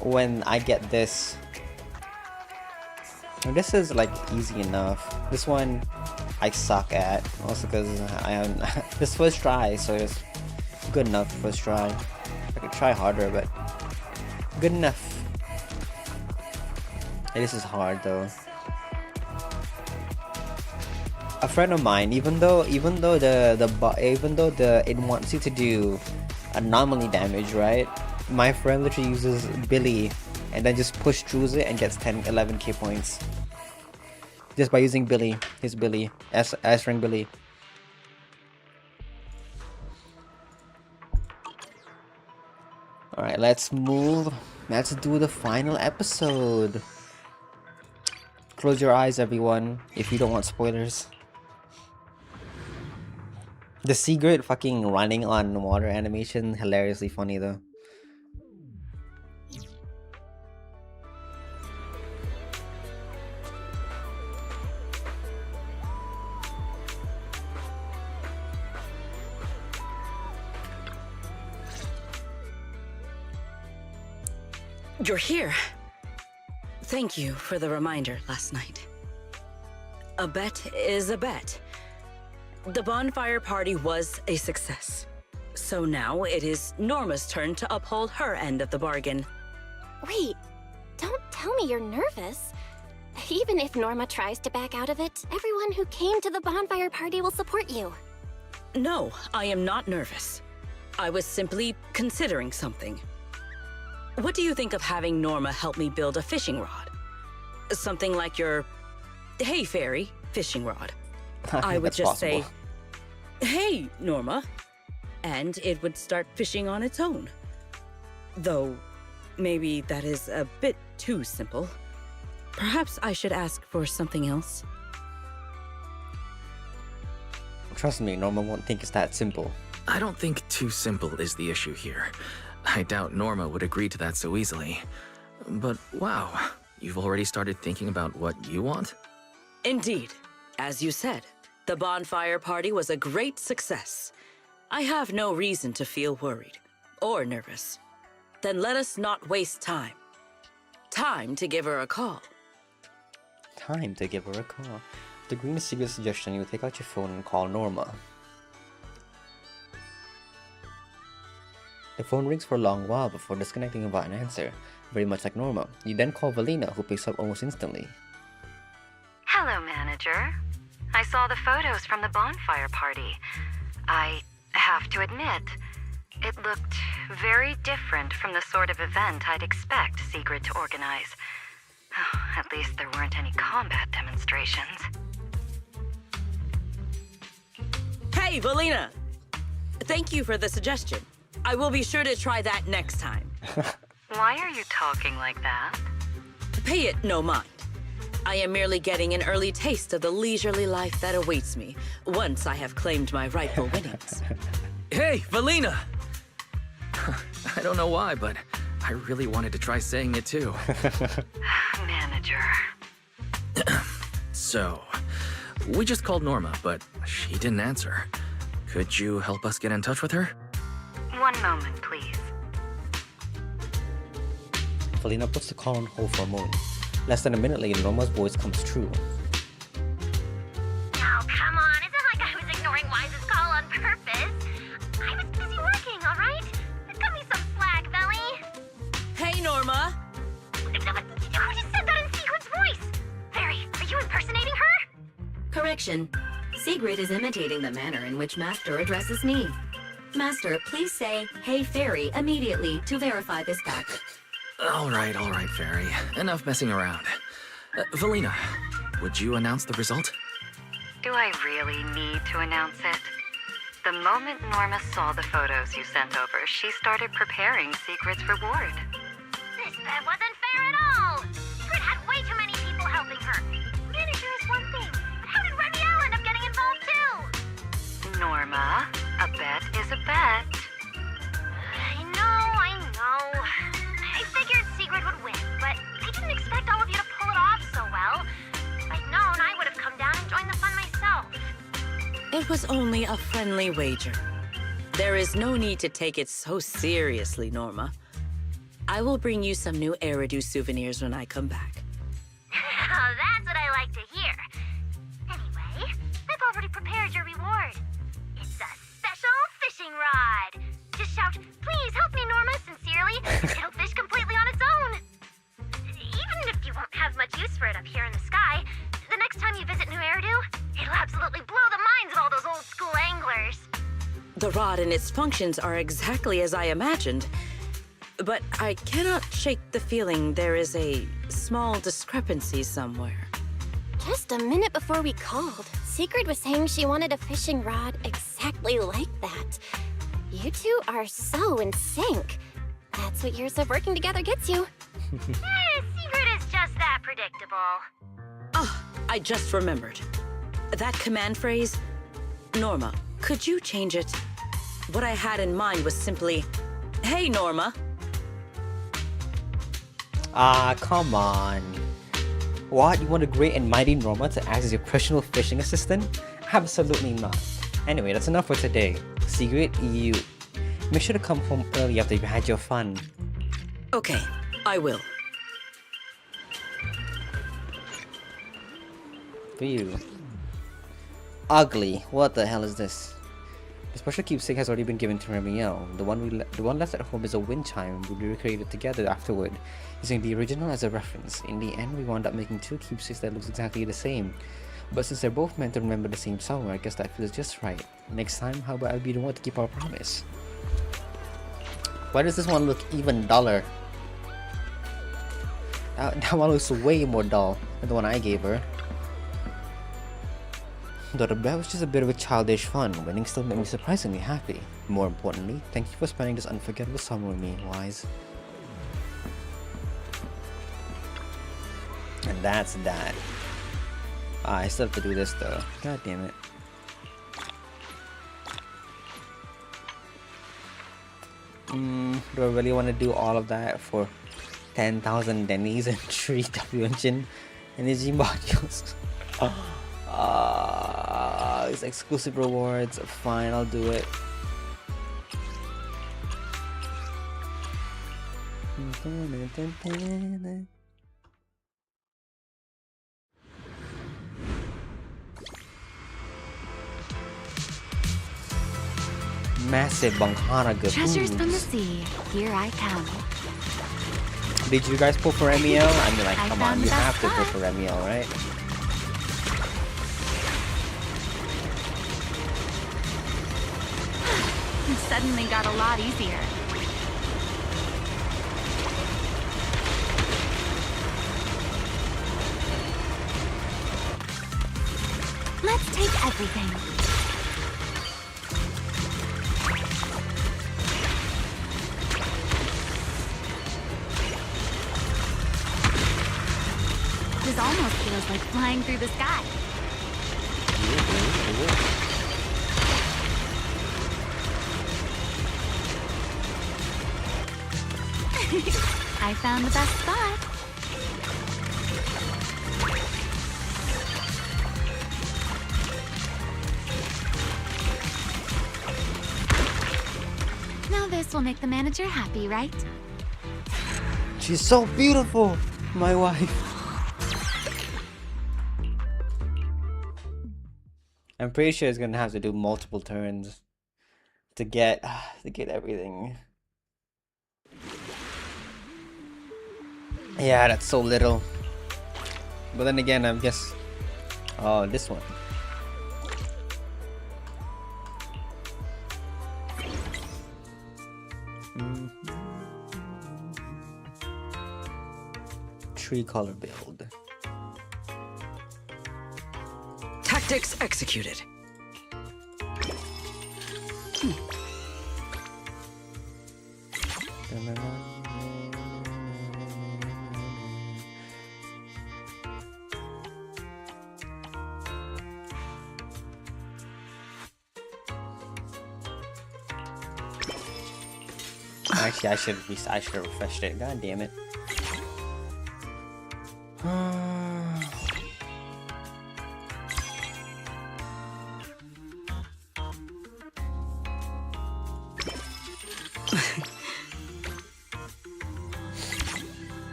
when I get this. And this is like easy enough. This one I suck at, also because I am this first try, so it's good enough first try. I could try harder, but good enough. And this is hard though. A friend of mine, even though it wants you to do anomaly damage, right? My friend literally uses Billy and then just push through it and gets 11k points just by using Billy, his Billy, S rank Billy. All right, let's move. Let's do the final episode. Close your eyes, everyone, if you don't want spoilers. The Sigurd fucking running on water animation, hilariously funny though. You're here. Thank you for the reminder last night. A bet is a bet. The bonfire party was a success. So now it is Norma's turn to uphold her end of the bargain. Wait, don't tell me you're nervous. Even if Norma tries to back out of it, everyone who came to the bonfire party will support you. No, I am not nervous. I was simply considering something. What do you think of having Norma help me build a fishing rod? Something like your Hey Fairy fishing rod. I would just say, hey, Norma, and it would start fishing on its own. Though, maybe that is a bit too simple. Perhaps I should ask for something else. Trust me, Norma won't think it's that simple. I don't think too simple is the issue here. I doubt Norma would agree to that so easily. But wow, you've already started thinking about what you want? Indeed. As you said, the bonfire party was a great success. I have no reason to feel worried or nervous. Then let us not waste time. Time to give her a call. Time to give her a call. The green secret suggestion, you take out your phone and call Norma. The phone rings for a long while before disconnecting without an answer, very much like Norma. You then call Valina, who picks up almost instantly. Hello, manager. I saw the photos from the bonfire party. I have to admit, it looked very different from the sort of event I'd expect Sigrid to organize. Oh, at least there weren't any combat demonstrations. Hey, Valina! Thank you for the suggestion. I will be sure to try that next time. Why are you talking like that? Pay it no mind. I am merely getting an early taste of the leisurely life that awaits me once I have claimed my rightful winnings. Hey, Valina! I don't know why, but I really wanted to try saying it too. Manager. So, we just called Norma, but she didn't answer. Could you help us get in touch with her? One moment, please. Valina puts the call on hold for a moment. Less than a minute later, Norma's voice comes true. Oh, come on. It's not like I was ignoring Wise's call on purpose. I was busy working, all right? Cut me some slack, Belly. Hey, Norma! Who just said that in Sigrid's voice? Fairy, are you impersonating her? Correction. Sigrid is imitating the manner in which Master addresses me. Master, please say, hey, Fairy, immediately to verify this back. All right, Fairy. Enough messing around. Valina, would you announce the result? Do I really need to announce it? The moment Norma saw the photos you sent over, she started preparing Sigrid's reward. This bet wasn't fair at all. Sigrid had way too many people helping her. Manager is one thing, but how did Remy end up getting involved too? Norma, a bet is a bet. I know. I figured Sigrid would win, but I didn't expect all of you to pull it off so well. If I'd known, I would have come down and joined the fun myself. It was only a friendly wager. There is no need to take it so seriously, Norma. I will bring you some new Eridu souvenirs when I come back. That's what I like to hear. Anyway, I've already prepared your reward. It's a special fishing rod. Just shout, please help me, Norma, sincerely. It'll fish completely on its own. Even if you won't have much use for it up here in the sky, the next time you visit New Eridu, it'll absolutely blow the minds of all those old school anglers. The rod and its functions are exactly as I imagined. But I cannot shake the feeling there is a small discrepancy somewhere. Just a minute before we called, Sigrid was saying she wanted a fishing rod exactly like that. You two are so in sync. That's what years of working together gets you. Sigrid is just that predictable. Ah, I just remembered. That command phrase, Norma, could you change it? What I had in mind was simply, hey, Norma. Ah, come on. What? You want a great and mighty Norma to act as your personal fishing assistant? Absolutely not. Anyway, that's enough for today. Sigrid, you make sure to come home early after you've had your fun. Okay, I will. Ew. Ugly. What the hell is this? The special keepsake has already been given to Remiel. The one left at home is a wind chime we recreated together afterward, using the original as a reference. In the end, we wound up making two keepsakes that looks exactly the same. But since they're both meant to remember the same summer, I guess that feels just right. Next time, how about I be the one to keep our promise? Why does this one look even duller? That one looks way more dull than the one I gave her. Though the bet was just a bit of a childish fun, winning still made me surprisingly happy. More importantly, thank you for spending this unforgettable summer with me, Wise. And that's that. I still have to do this though. God damn it. Do I really want to do all of that for 10,000 Denny's and 3 W engine energy modules? It's exclusive rewards. Fine, I'll do it. Massive Banghanaga. Treasures from the sea. Here I come. Did you guys pull for Remiel? I mean, like, come on, you have to pull for Remiel, right? It suddenly got a lot easier. Let's take everything. This almost feels like flying through the sky. I found the best spot. Now this will make the manager happy, right? She's so beautiful, my wife. I'm pretty sure it's gonna have to do multiple turns to get everything. Yeah, that's so little. But then again, I guess. Oh, this one. Tree color build. Tactics executed. Actually, I should have refreshed it. God damn it.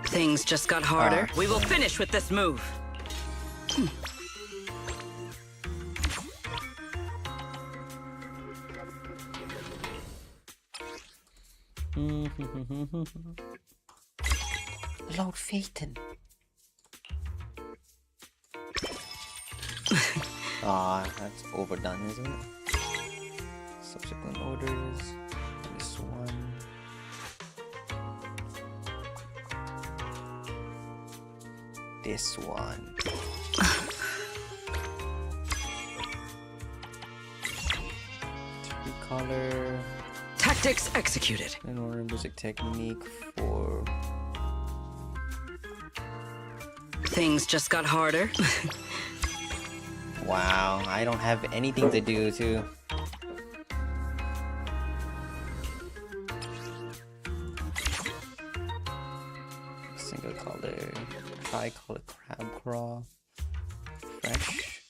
Things just got harder. We will finish with this move. Lord Phaeton. That's overdone, isn't it? Subsequent orders. This one. This one. Color. Tactics executed. And order music technique for. Things just got harder. Wow, I don't have anything to do too. Single color, tri-color crab crawl, fresh.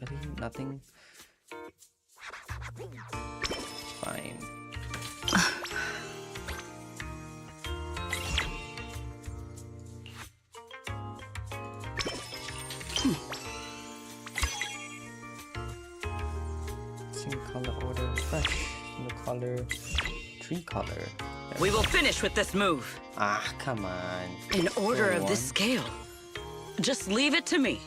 Really, nothing. fine. Single color order fresh. Single color tree color. We will finish with this move. Ah, come on. In order Go of this on. scale. Just leave it to me.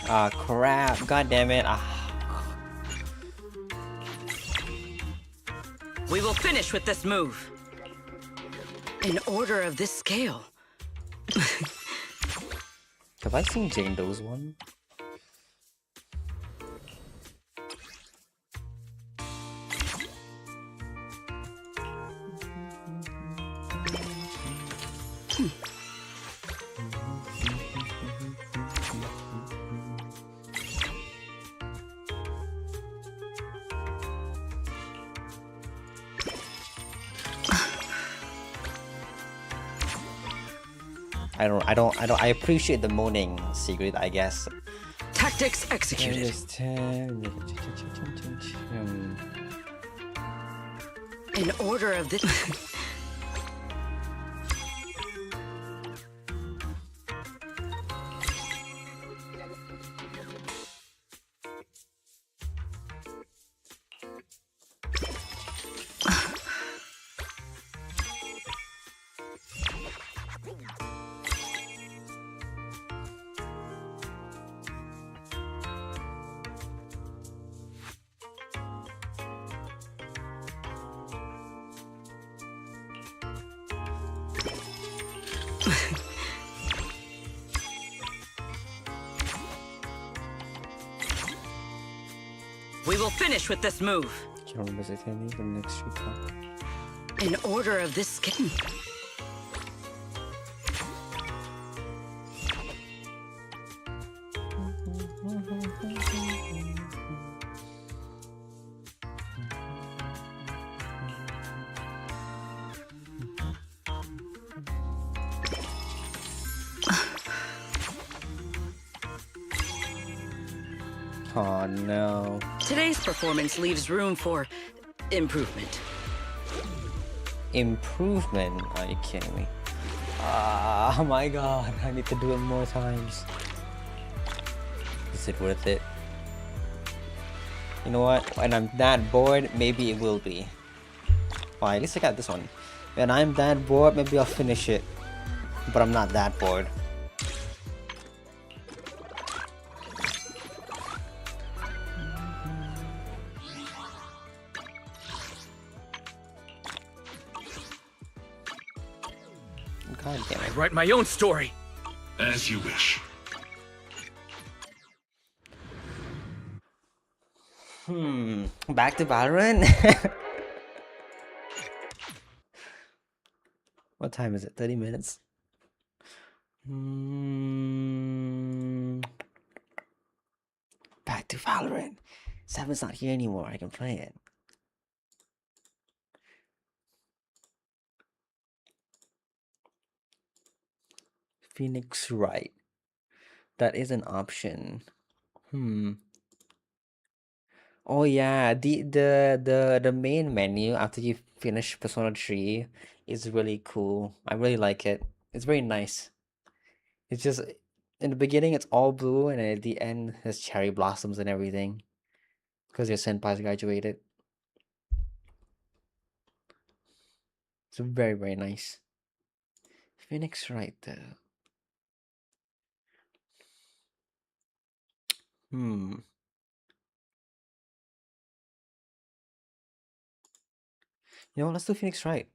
Ah, crap. God damn it. Ah. We will finish with this move. In order of this scale. Have I seen Jane Doe's one? I appreciate the moaning, Sigrid, I guess. Tactics executed. In order of this. We will finish with this move. Can't remember his name, the next street call. In order of this skin. Oh no. Today's performance leaves room for improvement. Improvement? Are you kidding me? Ah, oh my god, I need to do it more times. Is it worth it? You know what? When I'm that bored, maybe it will be. Well, at least I got this one. When I'm that bored, maybe I'll finish it. But I'm not that bored. God damn it. I write my own story. As you wish. Back to Valorant? What time is it? 30 minutes? Back to Valorant. Seven's not here anymore. I can play it. Pheonix Wright. That is an option. Oh yeah, the main menu after you finish Persona 3 is really cool. I really like it. It's very nice. It's just in the beginning it's all blue and at the end there's cherry blossoms and everything. Because your senpai's graduated. It's very, very nice. Pheonix Wright though. You know what, let's do Pheonix Wright.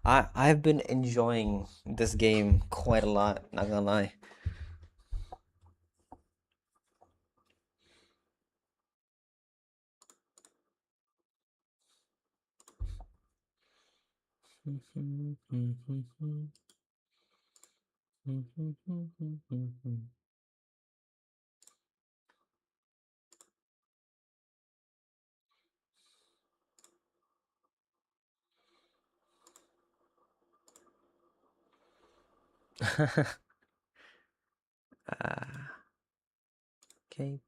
I've been enjoying this game quite a lot, not gonna lie. Kate.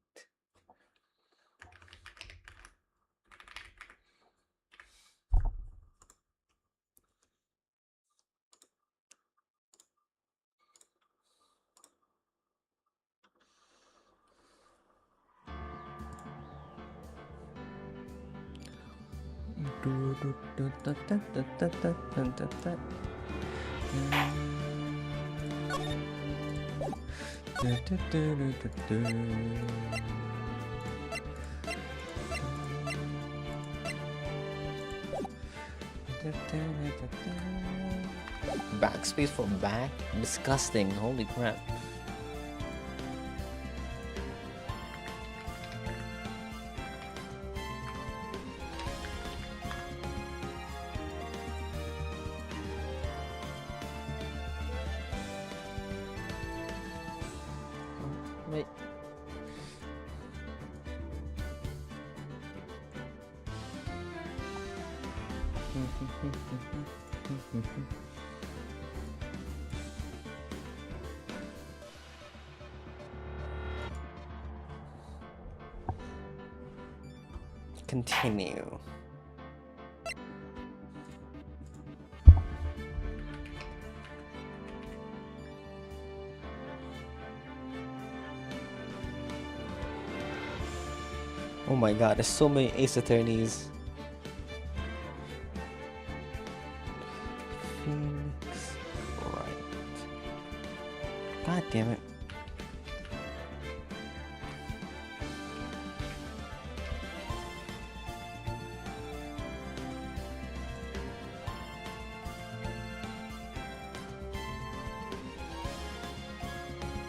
Backspace for back? Disgusting, holy crap. Wait. Continue. Oh my god, there's so many ace attorneys. Pheonix, Wright. God damn it.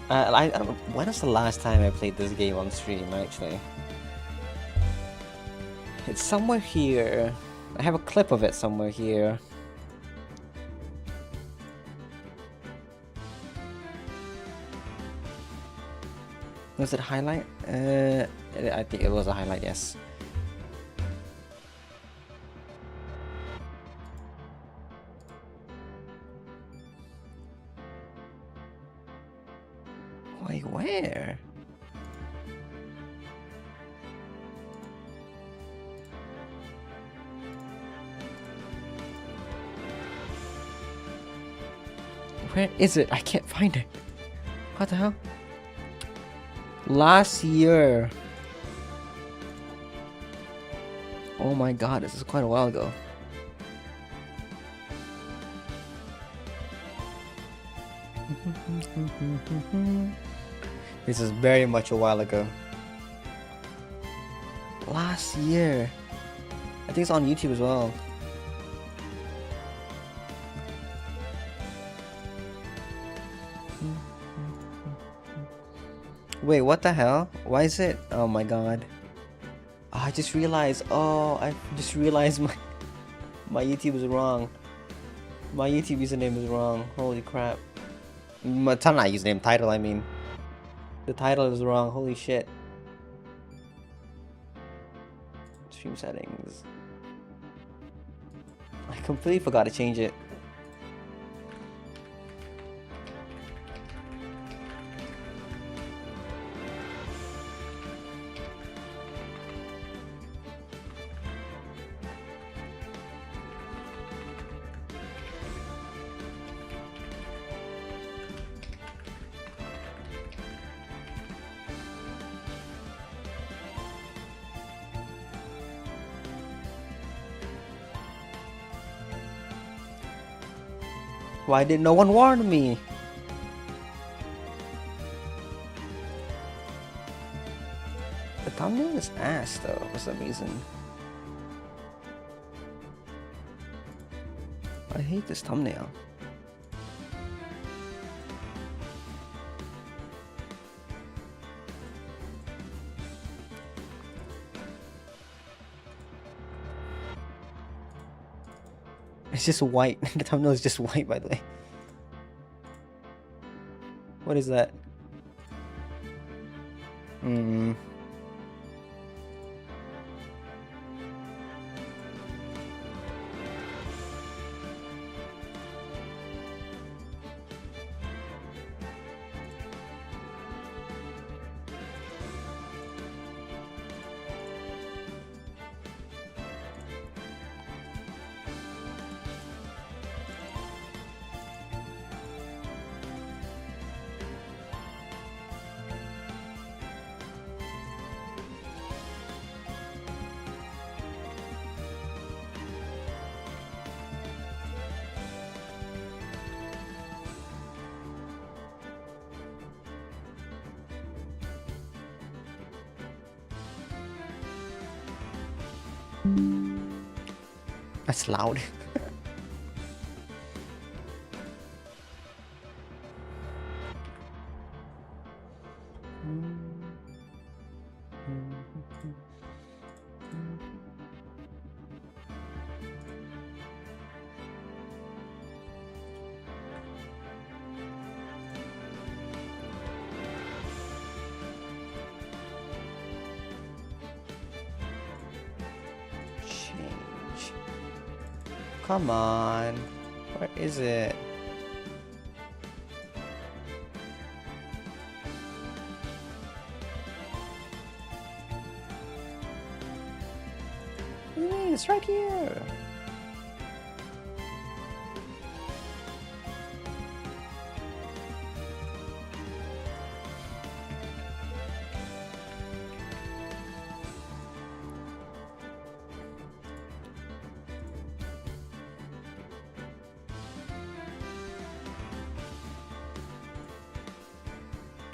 I don't know, when was the last time I played this game on stream, actually? It's somewhere here. I have a clip of it somewhere here. Was it highlight? I think it was a highlight, yes. Wait, where? Where is it? I can't find it. What the hell? Last year. Oh my god, this is quite a while ago. This is very much a while ago. Last year. I think it's on YouTube as well. Wait, what the hell? Why is it? Oh my god. Oh, I just realized. Oh, I just realized my YouTube is wrong. My YouTube username is wrong. Holy crap. Not username, title, I mean. The title is wrong. Holy shit. Stream settings. I completely forgot to change it. Why did no one warn me? The thumbnail is ass though, for some reason. I hate this thumbnail. It's just white. The thumbnail is just white, by the way. What is that? That's loud. Come on. Where is it? What do you mean? It's right here.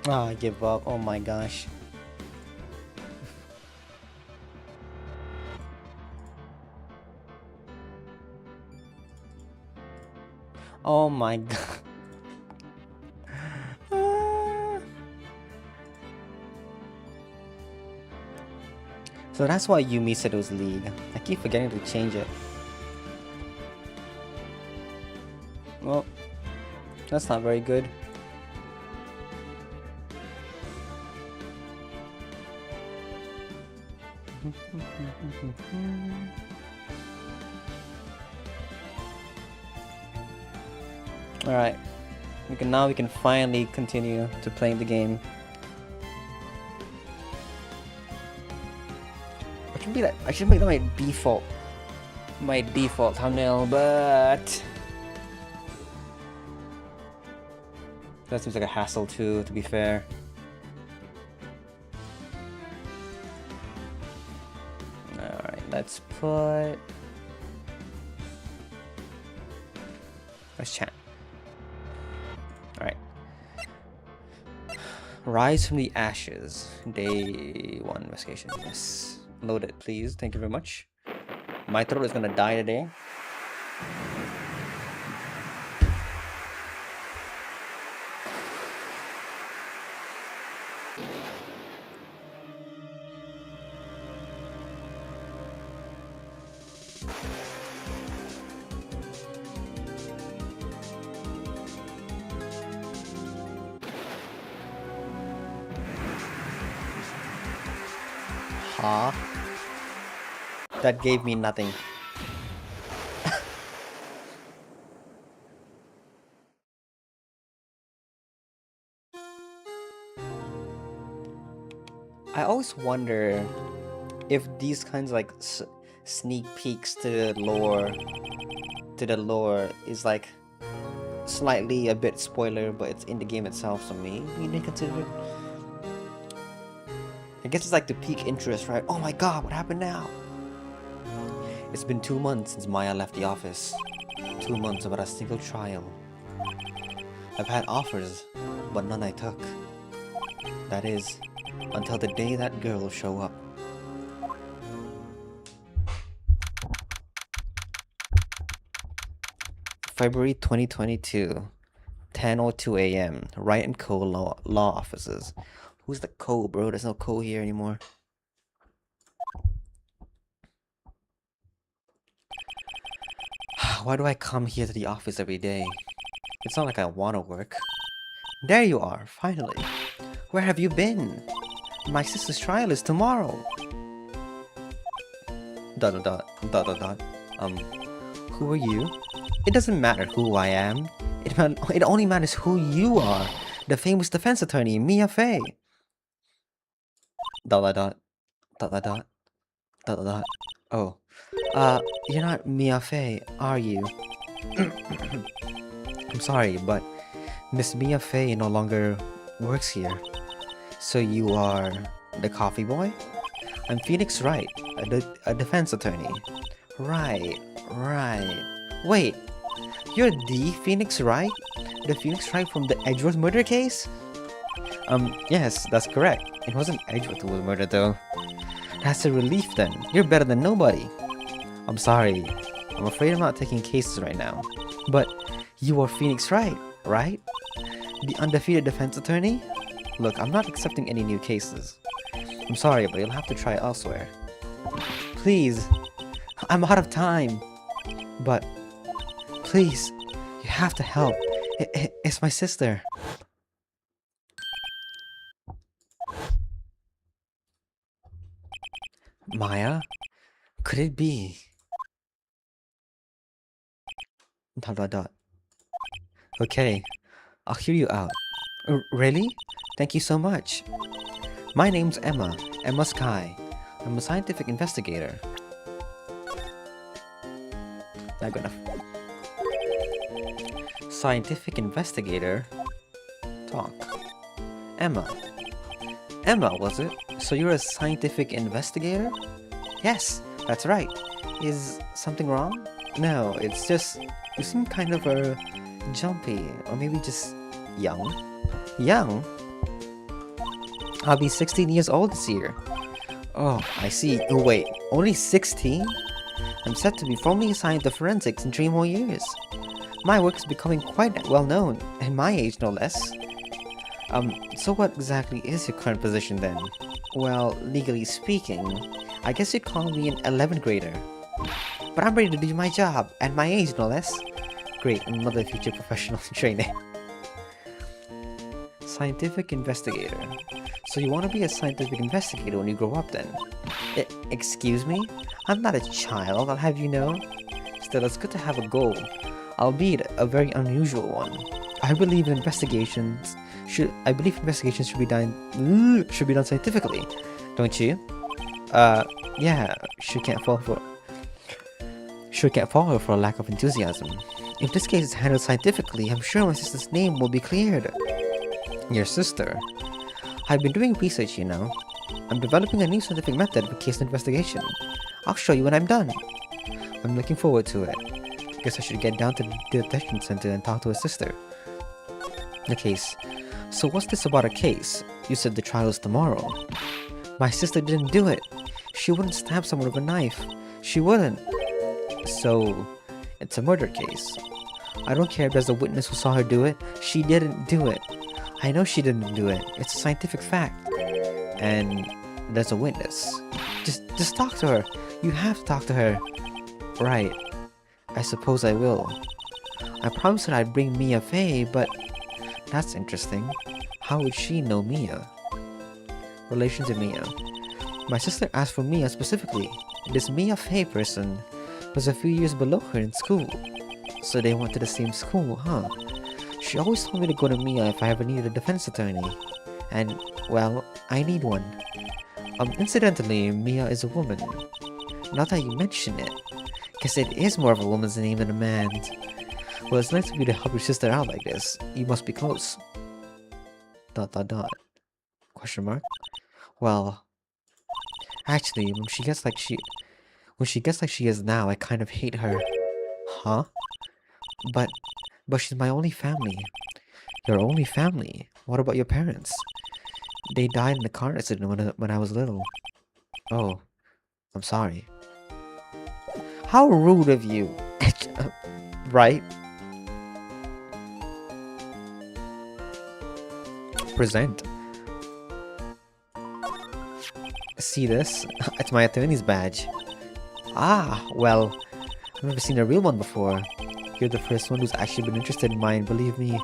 Ah, I give up. Oh my gosh. Oh my god. So that's why Yumi said it was lead. I keep forgetting to change it. Well, that's not very good. Alright. Now we can finally continue to playing the game. I should make that my default thumbnail, but that seems like a hassle too, to be fair. Alright, let's put... Let's chat. Alright. Rise from the Ashes. Day 1 investigation. Yes. Load it, please. Thank you very much. My throat is gonna die today. Huh? That gave me nothing. I always wonder if these kinds of like sneak peeks to the lore is like slightly a bit spoiler, but it's in the game itself, so maybe they consider it. I guess it's like to pique interest, right? Oh my god, what happened now? It's been 2 months since Maya left the office. 2 months without a single trial. I've had offers, but none I took. That is, until the day that girl show up. February 2022, 10:02 a.m. Wright and Co. law offices. Who's the Co, bro? There's no Co here anymore. Why do I come here to the office every day? It's not like I want to work. There you are, finally. Where have you been? My sister's trial is tomorrow. ... Who are you? It doesn't matter who I am. It only matters who you are. The famous defense attorney, Mia Fey. ... Oh. You're not Mia Fey, are you? I'm sorry, but Miss Mia Fey no longer works here. So you are the coffee boy? I'm Pheonix Wright, a defense attorney. Right. Wait, you're the Pheonix Wright? The Pheonix Wright from the Edgeworth murder case? Yes, that's correct. It wasn't Edgeworth who was murdered though. That's a relief then. You're better than nobody. I'm sorry. I'm afraid I'm not taking cases right now. But you are Pheonix Wright, right? The undefeated defense attorney? Look, I'm not accepting any new cases. I'm sorry, but you'll have to try elsewhere. Please, I'm out of time. But, please, you have to help. It's my sister. Maya? Could it be? ... Okay, I'll hear you out. Really? Thank you so much. My name's Emma Sky. I'm a scientific investigator. Not good enough. Scientific investigator? Talk. Emma, was it? So you're a scientific investigator? Yes, that's right. Is something wrong? No, it's just you seem kind of jumpy, or maybe just young. Young? I'll be 16 years old this year. Oh, I see. Oh, wait, only 16? I'm set to be formally assigned to forensics in 3 more years. My work is becoming quite well known, at my age no less. So what exactly is your current position then? Well, legally speaking, I guess you'd call me an 11th grader. But I'm ready to do my job, at my age no less. Great, another future professional training. Scientific investigator. So you want to be a scientific investigator when you grow up then? Excuse me? I'm not a child, I'll have you know. Still, it's good to have a goal, albeit a very unusual one. I believe investigations should be done scientifically, don't you? Yeah, sure can't fall for a lack of enthusiasm. If this case is handled scientifically, I'm sure my sister's name will be cleared. Your sister? I've been doing research, you know. I'm developing a new scientific method for case investigation. I'll show you when I'm done. I'm looking forward to it. Guess I should get down to the detention center and talk to her sister. The case. So what's this about a case? You said the trial is tomorrow. My sister didn't do it. She wouldn't stab someone with a knife. She wouldn't. So, it's a murder case. I don't care if there's a witness who saw her do it. She didn't do it. I know she didn't do it. It's a scientific fact. And there's a witness. Just talk to her. You have to talk to her. Right. I suppose I will. I promised that I'd bring Mia Fey, but that's interesting. How would she know Mia? Relation to Mia. My sister asked for Mia specifically. This Mia Fey person was a few years below her in school. So they went to the same school, huh? She always told me to go to Mia if I ever needed a defense attorney. And, well, I need one. Incidentally, Mia is a woman. Not that you mention it. Guess it is more of a woman's name than a man's. Well, it's nice of you to help your sister out like this. You must be close. ... Question mark? Well, actually, when she gets like she is now, I kind of hate her. Huh? But she's my only family. Your only family? What about your parents? They died in a car accident when I was little. Oh, I'm sorry. How rude of you. Right? Present. See this? It's my attorney's badge. Ah, well, I've never seen a real one before. You're the first one who's actually been interested in mine, believe me.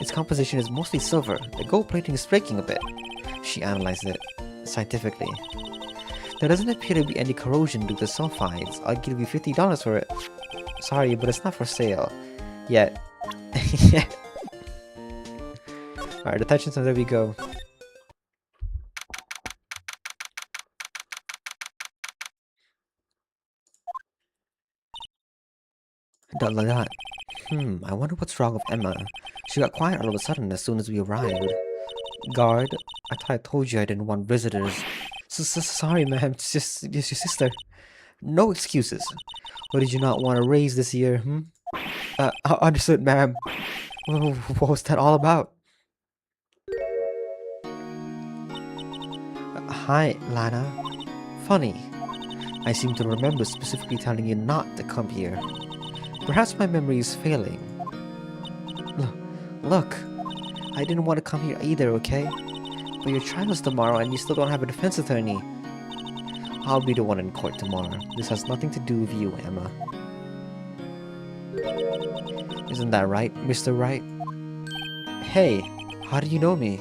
Its composition is mostly silver. The gold plating is flaking a bit. She analyzed it scientifically. There doesn't appear to be any corrosion due to sulfides. I'll give you $50 for it. Sorry, but it's not for sale. Yet. Alright, detention center we go. Dot. I wonder what's wrong with Emma. She got quiet all of a sudden as soon as we arrived. Guard, I thought I told you I didn't want visitors. Sorry, ma'am. It's just your sister. No excuses. What did you not want to raise this year, Understood, ma'am. What was that all about? Hi, Lana. Funny. I seem to remember specifically telling you not to come here. Perhaps my memory is failing. Look, I didn't want to come here either, okay? But your trial's tomorrow and you still don't have a defense attorney. I'll be the one in court tomorrow. This has nothing to do with you, Emma. Isn't that right, Mr. Wright? Hey, how do you know me?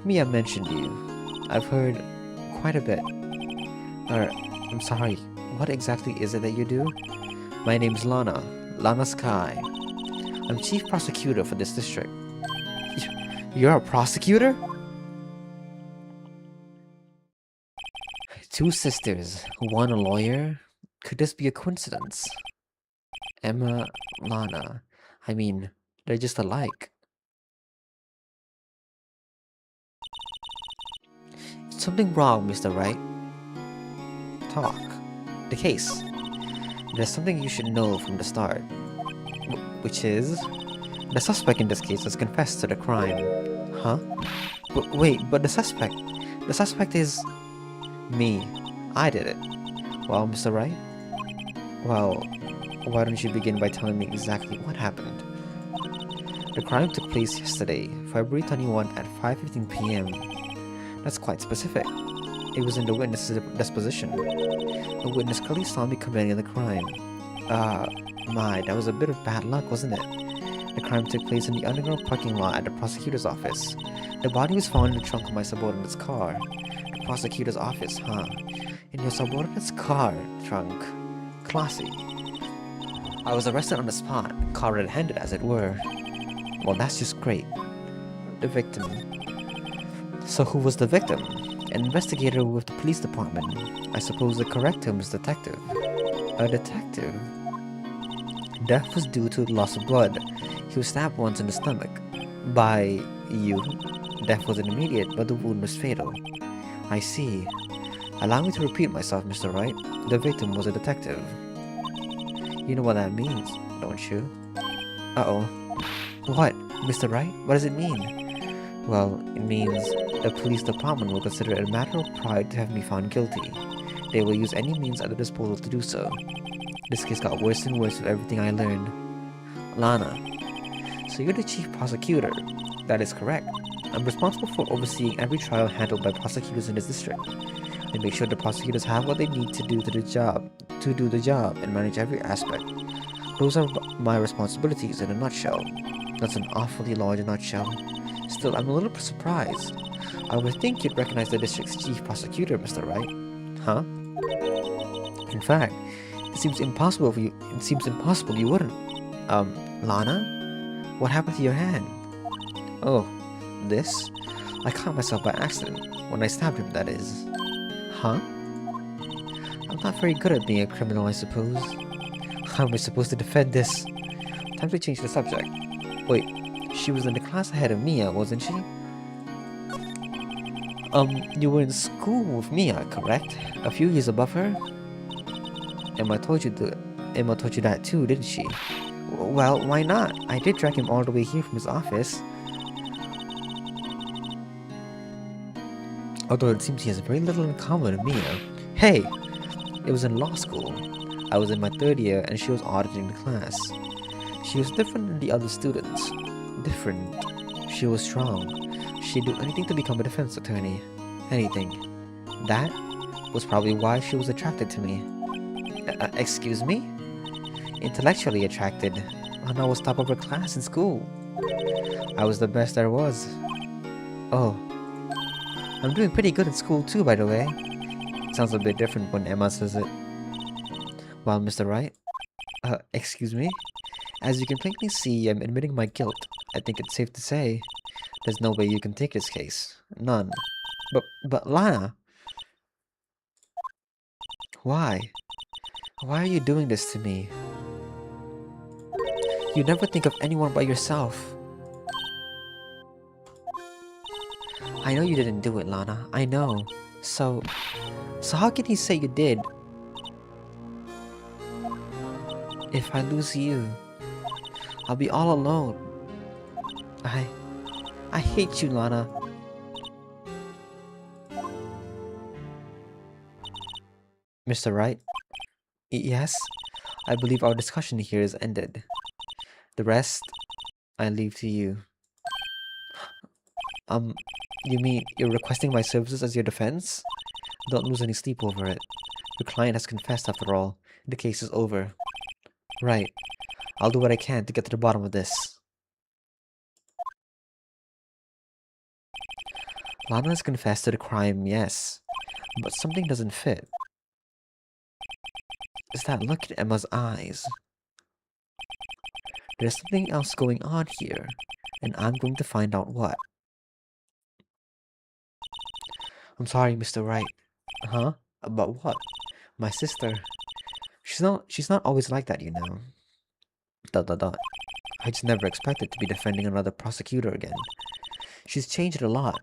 Mia mentioned you. I've heard quite a bit. I'm sorry, what exactly is it that you do? My name's Lana Sky. I'm chief prosecutor for this district. You're a prosecutor? Two sisters, one a lawyer? Could this be a coincidence? Emma, Lana. I mean, they're just alike. Is something wrong, Mr. Wright? Talk. The case. There's something you should know from the start. Which is... The suspect in this case has confessed to the crime. Huh? Wait, but the suspect... The suspect is... me. I did it. Well, Mr. Wright? Well, why don't you begin by telling me exactly what happened? The crime took place yesterday, February 21 at 5:15 p.m. That's quite specific. It was in the witness's disposition. The witness clearly saw me committing the crime. That was a bit of bad luck, wasn't it? The crime took place in the underground parking lot at the prosecutor's office. The body was found in the trunk of my subordinate's car. The prosecutor's office, huh? In your subordinate's car trunk. Classy. I was arrested on the spot, caught red-handed as it were. Well, that's just great. The victim. So who was the victim? An investigator with the police department. I suppose the correct term is detective. A detective? Death was due to loss of blood. He was stabbed once in the stomach. By you. Death wasn't immediate, but the wound was fatal. I see. Allow me to repeat myself, Mr. Wright. The victim was a detective. You know what that means, don't you? Uh-oh. What? Mr. Wright? What does it mean? Well, it means the police department will consider it a matter of pride to have me found guilty. They will use any means at their disposal to do so. This case got worse and worse with everything I learned. Lana. So you're the chief prosecutor. That is correct. I'm responsible for overseeing every trial handled by prosecutors in this district. I make sure the prosecutors have what they need to do the job and manage every aspect. Those are my responsibilities in a nutshell. That's an awfully large nutshell. Still, I'm a little surprised. I would think you'd recognize the district's chief prosecutor, Mr. Wright. Huh? In fact, it seems impossible you wouldn't. Lana? What happened to your hand? Oh, this? I caught myself by accident. When I stabbed him, that is. Huh? I'm not very good at being a criminal, I suppose. How am I supposed to defend this? Time to change the subject. Wait, she was in the class ahead of Mia, wasn't she? You were in school with Mia, correct? A few years above her? Emma told you that too, didn't she? Well, why not? I did drag him all the way here from his office. Although it seems he has very little in common with Mia. Hey! It was in law school. I was in my 3rd year and she was auditing the class. She was different than the other students. Different. She was strong. She'd do anything to become a defense attorney. Anything. That was probably why she was attracted to me. Excuse me? intellectually attracted. And I was top of her class in school. I was the best there was. Oh, I'm doing pretty good in school too, by the way. Sounds a bit different when Emma says it. Well, Mr. Wright? Excuse me? As you can plainly see, I'm admitting my guilt. I think it's safe to say there's no way you can take this case. None. But Lana! Why? Why are you doing this to me? You never think of anyone but yourself. I know you didn't do it, Lana. I know. So how can you say you did? If I lose you, I'll be all alone. I hate you, Lana. Mr. Wright? Yes? I believe our discussion here is ended. The rest, I leave to you. You mean you're requesting my services as your defense? Don't lose any sleep over it. Your client has confessed after all. The case is over. Right. I'll do what I can to get to the bottom of this. Lana has confessed to the crime, yes. But something doesn't fit. Is that look at Emma's eyes. There's something else going on here, and I'm going to find out what. I'm sorry, Mr. Wright. Huh? About what? My sister. She's not always like that, you know. ... I just never expected to be defending another prosecutor again. She's changed a lot.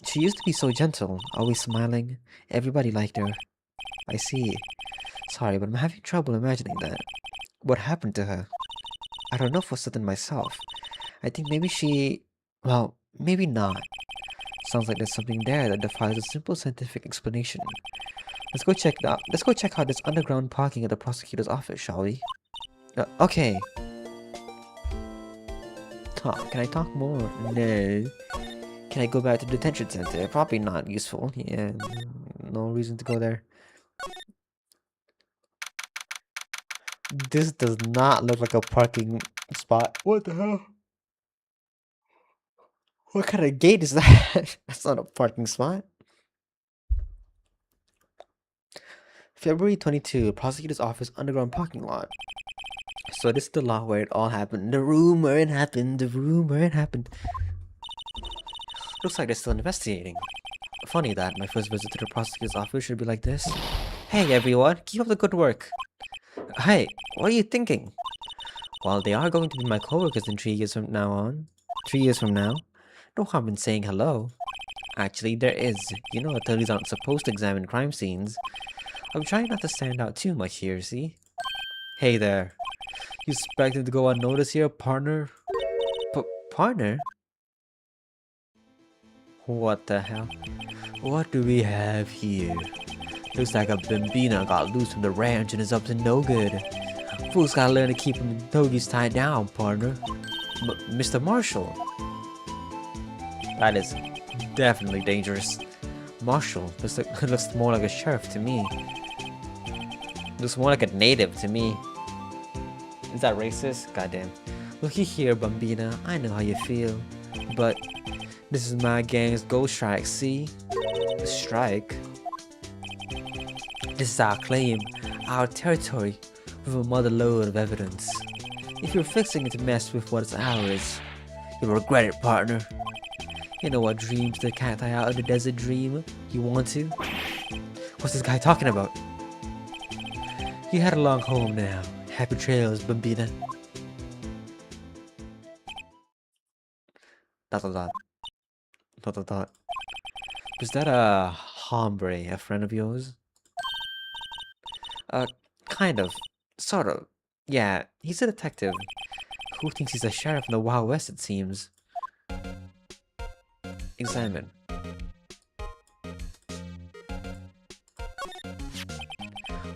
She used to be so gentle, always smiling. Everybody liked her. I see. Sorry, but I'm having trouble imagining that. What happened to her? I don't know for certain myself. I think maybe she... well, maybe not. Sounds like there's something there that defies a simple scientific explanation. Let's go check out this underground parking at the prosecutor's office, shall we? Okay. Can I talk more? No. Can I go back to the detention center? Probably not useful. Yeah, no reason to go there. This does not look like a parking spot. What the hell? What kind of gate is that? That's not a parking spot. February 22, prosecutor's office underground parking lot. So this is the lot where it all happened. The room where it happened. The room where it happened. Looks like they're still investigating. Funny that my first visit to the prosecutor's office should be like this. Hey everyone, keep up the good work. Hey, what are you thinking? Well, they are going to be my co-workers in 3 years from now on. 3 years from now. No harm in saying hello. Actually, there is. You know attorneys aren't supposed to examine crime scenes. I'm trying not to stand out too much here, see? Hey there. You expecting to go unnoticed here, partner? Partner? What the hell? What do we have here? Looks like a bambina got loose from the ranch and is up to no good. Fools gotta learn to keep them togies tied down, partner. Mr. Marshall? That is definitely dangerous. Marshall, this looks more like a sheriff to me. Looks more like a native to me. Is that racist? Goddamn. Looky here, Bambina. I know how you feel. But this is my gang's Gold Strike, see? Strike? This is our claim, our territory, with a mother load of evidence. If you're fixing to mess with what's ours, you'll regret it, partner. You know what dreams the cacti out of the desert dream? You want to? What's this guy talking about? You head along home now. Happy trails, Bambina. Was that a hombre, a friend of yours? Kind of. Sort of. Yeah, he's a detective. Who thinks he's a sheriff in the Wild West, it seems. Examine.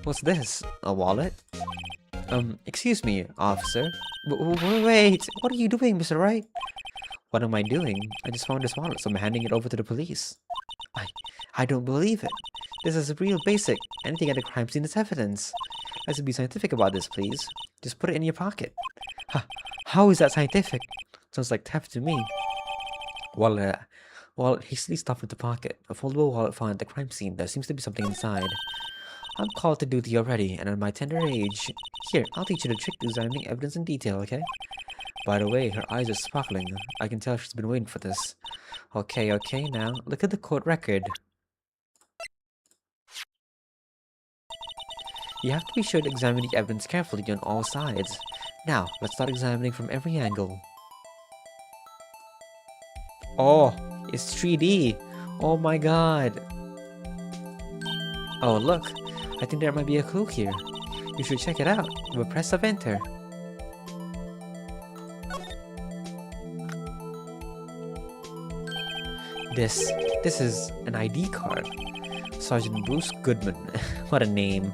What's this? A wallet? Excuse me, officer. Wait, what are you doing, Mr. Wright? What am I doing? I just found this wallet, so I'm handing it over to the police. I don't believe it. This is real basic. Anything at the crime scene is evidence. Let's be scientific about this, please. Just put it in your pocket. How is that scientific? Sounds like theft to me. Wallet hastily stuffed into the pocket. A foldable wallet found at the crime scene. There seems to be something inside. I'm called to duty already, and at my tender age... Here, I'll teach you the trick to examining evidence in detail, okay? By the way, her eyes are sparkling. I can tell she's been waiting for this. Okay, now, look at the court record. You have to be sure to examine the evidence carefully on all sides. Now, let's start examining from every angle. Oh, it's 3D. Oh my god. Oh, look. I think there might be a clue here. You should check it out. With press of enter. This is an ID card. Sergeant Bruce Goodman. What a name.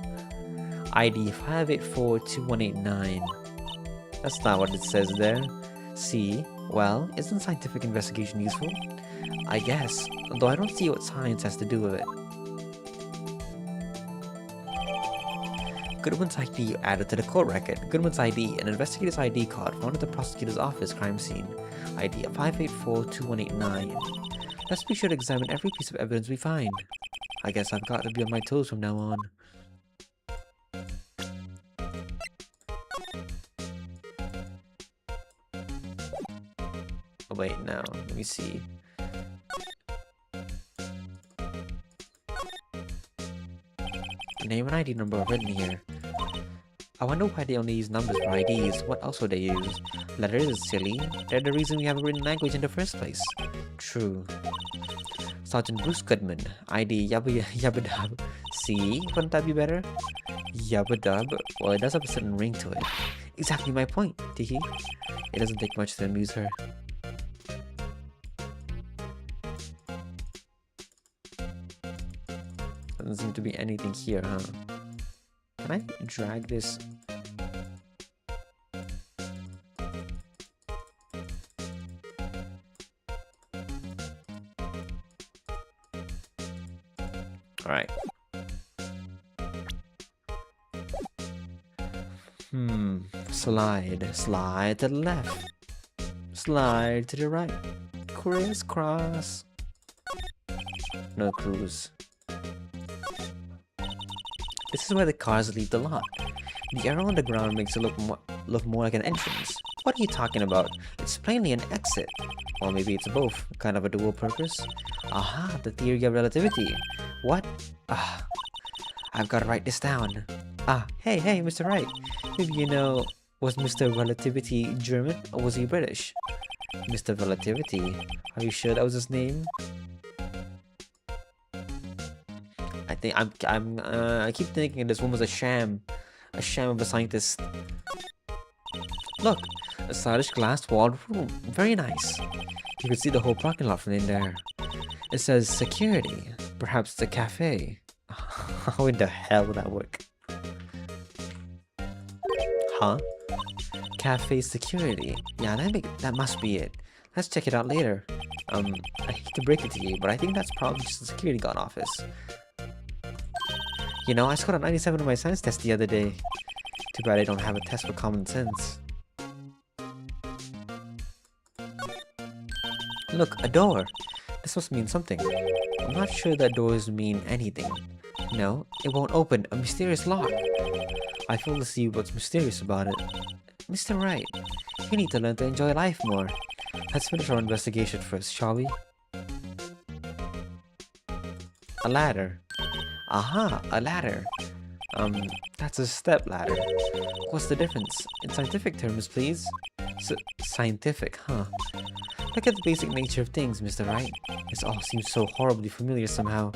ID 5842189. That's not what it says there. See? Well, isn't scientific investigation useful? I guess, though I don't see what science has to do with it. Goodman's ID added to the court record. Goodman's ID, an investigator's ID card found at the prosecutor's office crime scene. ID 5842189. Let's be sure to examine every piece of evidence we find. I guess I've got to be on my toes from now on. Oh wait, now, let me see. Name and ID number are written here. I wonder why they only use numbers for IDs. What else would they use? Letters is silly. They're the reason we have a written language in the first place. True. Sergeant Bruce Goodman. ID Yabba Dub. See? Wouldn't that be better? Yabba Dub. Well, it does have a certain ring to it. Exactly my point, Tiki. It doesn't take much to amuse her. Doesn't seem to be anything here, huh? Can I drag this? Alright. Slide to the left. Slide to the right. Crisscross. No clues. This is where the cars leave the lot. The arrow on the ground makes it look more like an entrance. What are you talking about? It's plainly an exit. Or maybe it's both, kind of a dual purpose. Aha, the theory of relativity. What? I've got to write this down. Hey, Mr. Wright. Maybe you know, was Mr. Relativity German or was he British? Mr. Relativity? Are you sure that was his name? I think I keep thinking this one was a sham of a scientist. Look, a stylish glass-walled room, very nice. You can see the whole parking lot from in there. It says security, perhaps the cafe. How in the hell would that work? Huh? Cafe security. Yeah, that must be it. Let's check it out later. I hate to break it to you, but I think that's probably just the security guard office. You know, I scored a 97 on my science test the other day. Too bad I don't have a test for common sense. Look, a door. This must mean something. I'm not sure that doors mean anything. No, it won't open. A mysterious lock. I fail to see what's mysterious about it. Mr. Wright, you need to learn to enjoy life more. Let's finish our investigation first, shall we? A ladder. Aha, a ladder. That's a step ladder. What's the difference? In scientific terms, please. Scientific, huh? Look at the basic nature of things, Mr. Wright. This all seems so horribly familiar somehow.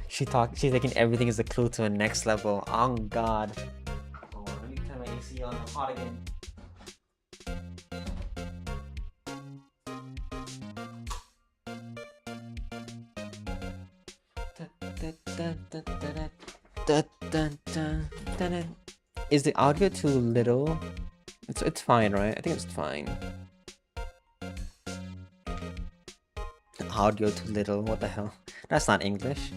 She's taking everything as a clue to a next level. Oh god. Hold on, let me turn my AC on. I'm hot again. Is the audio too little? It's fine, right? I think it's fine. Audio too little, what the hell? That's not English.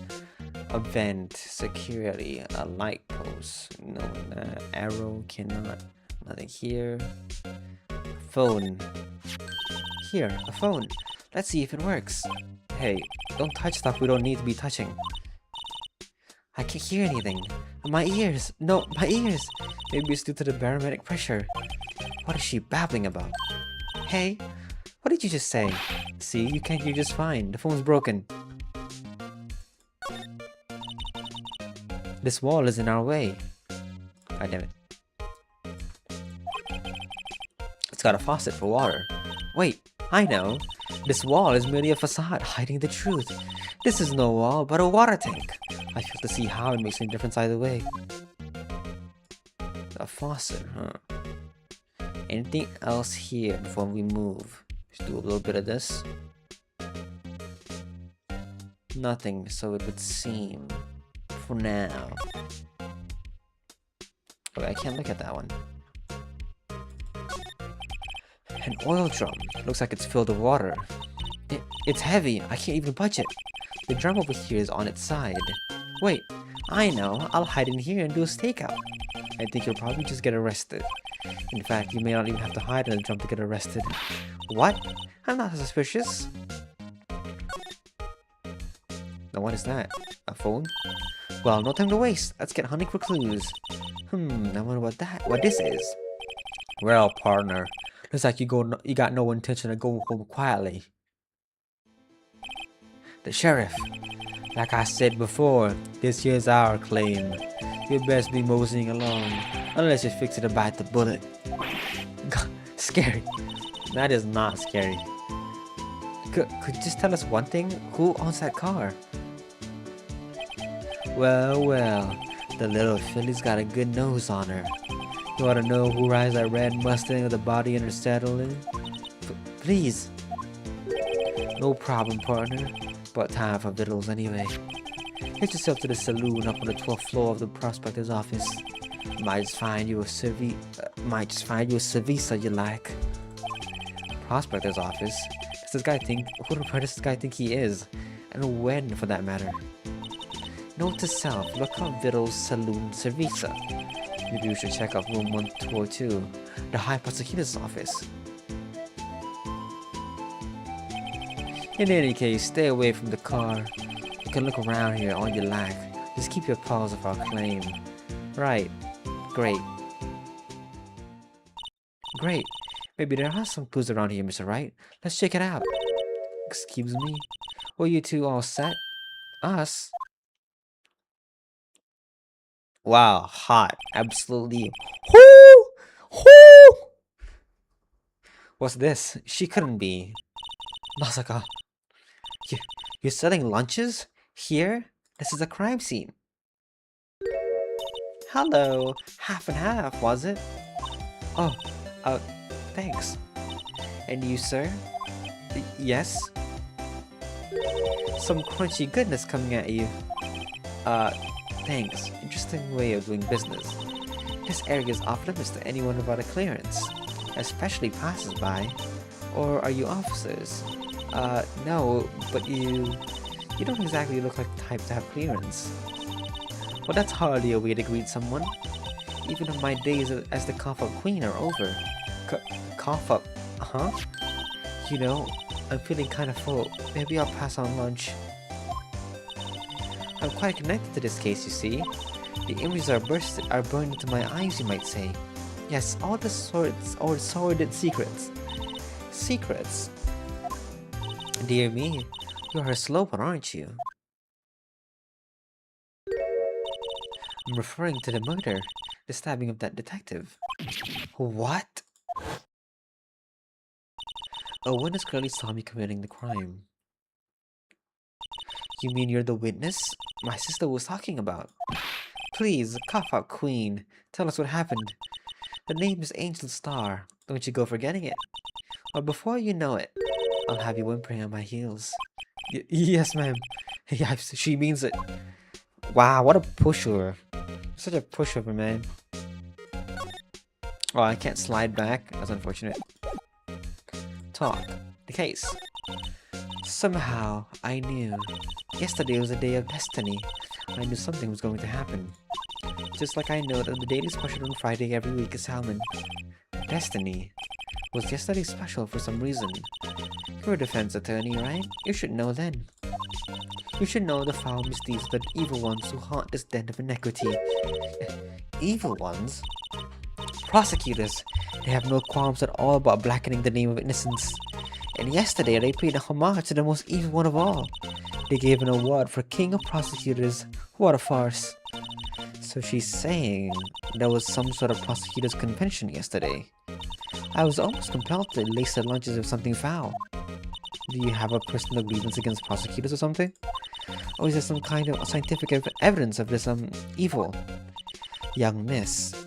A vent, security, a light post. No, arrow cannot. Nothing here. Phone. Here, a phone. Let's see if it works. Hey, don't touch stuff we don't need to be touching. I can't hear anything. My ears! No, my ears! Maybe it's due to the barometric pressure. What is she babbling about? Hey, what did you just say? See, you can't hear just fine. The phone's broken. This wall is in our way. God damn it. It's got a faucet for water. Wait, I know. This wall is merely a facade hiding the truth. This is no wall, but a water tank. I fail to see how it makes any difference either way. A faucet, huh? Anything else here before we move? Let's do a little bit of this. Nothing, so it would seem. For now. Okay, I can't look at that one. An oil drum. Looks like it's filled with water. It's heavy. I can't even budge it. The drum over here is on its side. Wait, I know. I'll hide in here and do a stakeout. I think you'll probably just get arrested. In fact, you may not even have to hide in the drum to get arrested. What? I'm not suspicious. Now what is that? A phone? Well, no time to waste. Let's get hunting for clues. I wonder what this is. Well, partner, looks like you got no intention of going home quietly. The sheriff. Like I said before, this here's our claim. You best be moseying along, unless you're fixing to bite the bullet. God, scary. That is not scary. Could you just tell us one thing? Who owns that car? Well, the little filly's got a good nose on her. You want to know who rides that red Mustang with the body in her saddle in? Please. No problem, partner. But time for victuals anyway. Get yourself to the saloon up on the 12th floor of the prospector's office. Might just find you a cerveza you like. Prospector's office? Does this guy think? Who does this guy think he is? And when, for that matter? Note to self: look up Vittle's Saloon Cerveza. Maybe we should check out room 1202, the High Prosecutor's office. In any case, stay away from the car. You can look around here all you like. Just keep your paws off our claim. Right. Great. Great. Maybe there are some clues around here, Mr. Wright. Let's check it out. Excuse me? Were you two all set? Us? Wow, hot. Absolutely. Whoo! Whoo! What's this? She couldn't be. Masaka. You're selling lunches? Here? This is a crime scene. Hello. Half and half, was it? Oh, thanks. And you, sir? Yes? Some crunchy goodness coming at you. Thanks. Interesting way of doing business. This area is off limits to anyone without a clearance, especially passers-by. Or are you officers? No, but you don't exactly look like the type to have clearance. Well, that's hardly a way to greet someone. Even if my days as the cough-up queen are over. Cough-up? Huh? You know, I'm feeling kind of full. Maybe I'll pass on lunch. I'm quite connected to this case, you see. The images are burned into my eyes, you might say. Yes, all the sordid secrets. Secrets? Dear me, you're a slow one, aren't you? I'm referring to the murder, the stabbing of that detective. What? A witness clearly saw me committing the crime. You mean you're the witness my sister was talking about? Please, cough out, Queen. Tell us what happened. The name is Angel Star. Don't you go forgetting it. Or before you know it, I'll have you whimpering on my heels. Yes, ma'am. Yeah, she means it. Wow, what a pushover. Such a pushover, man. Oh, I can't slide back. That's unfortunate. Talk. The case. Somehow, I knew. Yesterday was a day of destiny. I knew something was going to happen. Just like I know that the daily special on Friday every week is salmon. Destiny. Was yesterday special for some reason? You're a defense attorney, right? You should know then. You should know the foul misdeeds of the evil ones who haunt this den of iniquity. Evil ones? Prosecutors. They have no qualms at all about blackening the name of innocence. And yesterday they paid a homage to the most evil one of all. They gave an award for King of Prosecutors. What a farce. So she's saying there was some sort of prosecutors convention yesterday. I was almost compelled to lace their lunches with something foul. Do you have a personal grievance against prosecutors or something? Or is there some kind of scientific evidence of this evil? Young miss,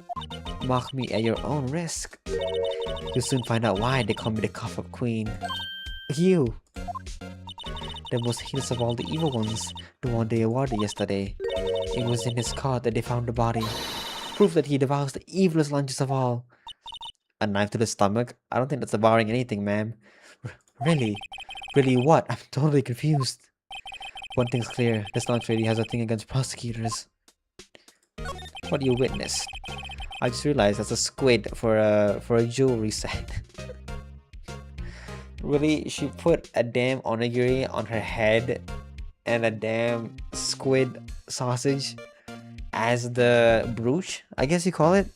mock me at your own risk. You'll soon find out why they call me the cough-up queen. You! The most heinous of all the evil ones, the one they awarded yesterday. It was in his cart that they found the body. Proof that he devours the evilest lunches of all. A knife to the stomach? I don't think that's devouring anything, ma'am. Really? Really what? I'm totally confused. One thing's clear, this lunch lady has a thing against prosecutors. What do you witness? I just realized that's a squid for a jewelry set. Really? She put a damn onigiri on her head and a damn squid sausage as the brooch, I guess you call it?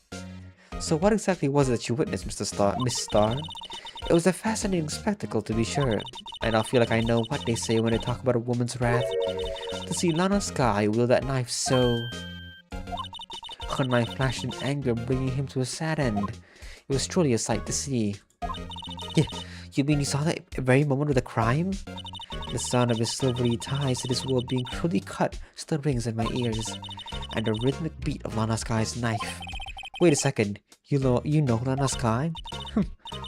So what exactly was it that you witnessed, Miss Star? It was a fascinating spectacle, to be sure, and I feel like I know what they say when they talk about a woman's wrath. To see Lana Sky wield that knife so... Her knife flashed in anger, bringing him to a sad end. It was truly a sight to see. Yeah, you mean you saw that very moment of the crime? The sound of his silvery ties to this world being cruelly cut still rings in my ears, and the rhythmic beat of Lana Sky's knife. Wait a second, you know Lana Sky?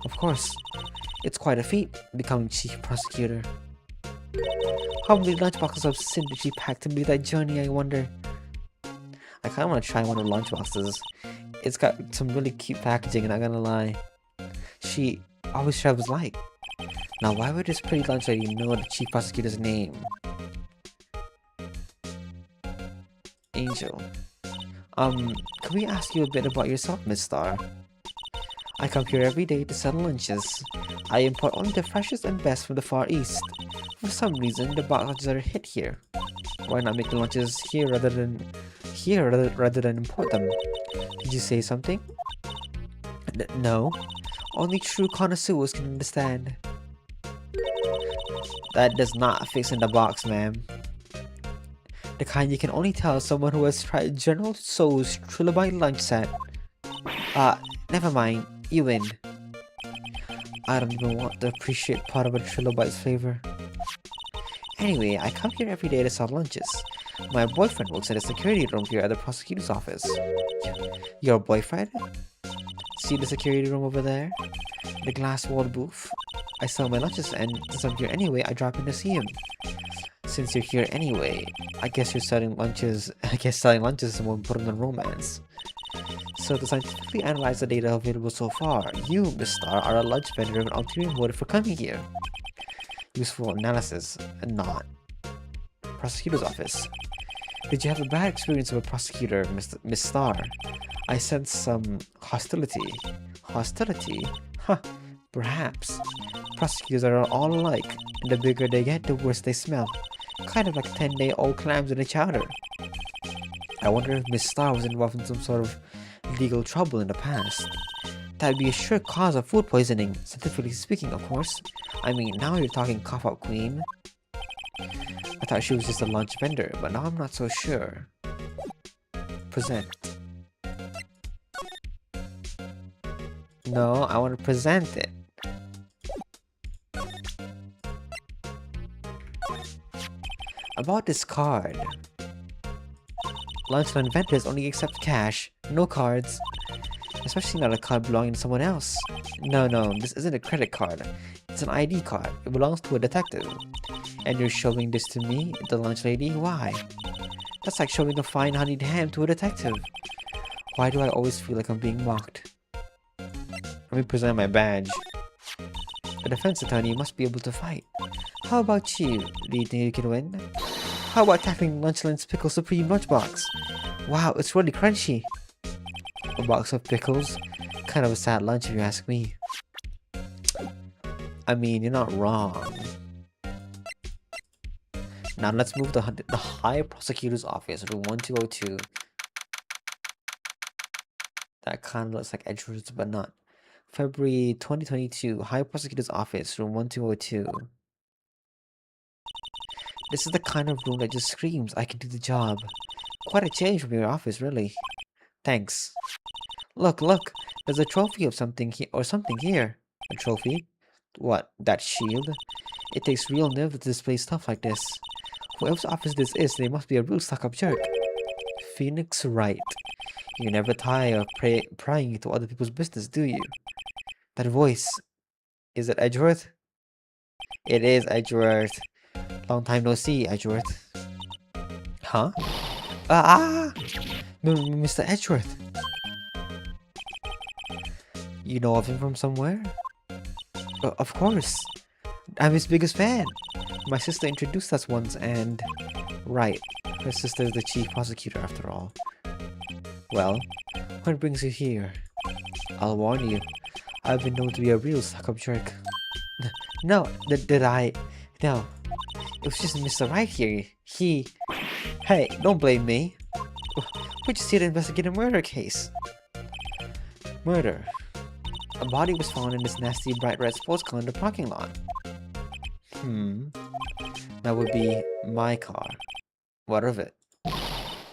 Of course. It's quite a feat, becoming chief prosecutor. How many lunchboxes of sin did she pack to make that journey, I wonder? I kinda wanna try one of the lunchboxes. It's got some really cute packaging, not gonna lie. She always travels light. Now why would this pretty lunch lady know the chief prosecutor's name? Angel. Can we ask you a bit about yourself, Miss Star? I come here every day to sell lunches. I import only the freshest and best from the Far East. For some reason, the boxes are hit here. Why not make the lunches here rather than import them? Did you say something? No. Only true connoisseurs can understand. That does not fix in the box, ma'am. The kind you can only tell someone who has tried General Tso's Trilobite lunch set. Never mind. You win. I don't even want to appreciate part of a Trilobite's flavor. Anyway, I come here every day to sell lunches. My boyfriend works at a security room here at the prosecutor's office. Your boyfriend? See the security room over there? The glass-walled booth? I sell my lunches, and since I'm here anyway, I drop in to see him. Since you're here anyway, I guess selling lunches is more important than romance. So to scientifically analyze the data available so far, you, Miss Star, are a lunch vendor with an ulterior motive for coming here. Useful analysis, and not. Prosecutor's office. Did you have a bad experience with a prosecutor, Miss Star? I sense some hostility. Hostility? Huh, perhaps. Prosecutors are all alike, and the bigger they get, the worse they smell. Kind of like 10-day-old clams in a chowder. I wonder if Miss Star was involved in some sort of legal trouble in the past. That'd be a sure cause of food poisoning, scientifically speaking, of course. I mean, now you're talking cough-out queen. I thought she was just a lunch vendor, but now I'm not so sure. Present. No, I want to present it. About this card. Lunchline vendors only accept cash, no cards. Especially not a card belonging to someone else. No, this isn't a credit card. It's an ID card. It belongs to a detective. And you're showing this to me, the lunch lady? Why? That's like showing a fine honeyed ham to a detective. Why do I always feel like I'm being mocked? Let me present my badge. A defense attorney must be able to fight. How about you? Do you think you can win? How about tackling Lunchland's Pickle Supreme Lunchbox? Wow, it's really crunchy. A box of pickles? Kind of a sad lunch if you ask me. I mean, you're not wrong. Now let's move to the High Prosecutor's Office, room 1202. That kind of looks like Edgeworth's, but not. February 2022, High Prosecutor's Office, room 1202. This is the kind of room that just screams, I can do the job. Quite a change from your office, really. Thanks. Look, there's a trophy of something here. A trophy? What, that shield? It takes real nerve to display stuff like this. Whoever's office this is, they must be a real stuck-up jerk. Pheonix Wright. You never tire of prying into other people's business, do you? That voice. Is it Edgeworth? It is Edgeworth. Long time no see, Edgeworth. Huh? Mr. Edgeworth. You know of him from somewhere? Of course. I'm his biggest fan. My sister introduced us once and... Right. Her sister is the chief prosecutor after all. Well, what brings you here? I'll warn you. I've been known to be a real stuck-up jerk. No, did I? No. It was just Mr. Wright here. Hey, don't blame me. We're just here to investigate a murder case. Murder. A body was found in this nasty bright red sports car in the parking lot. That would be my car. What of it?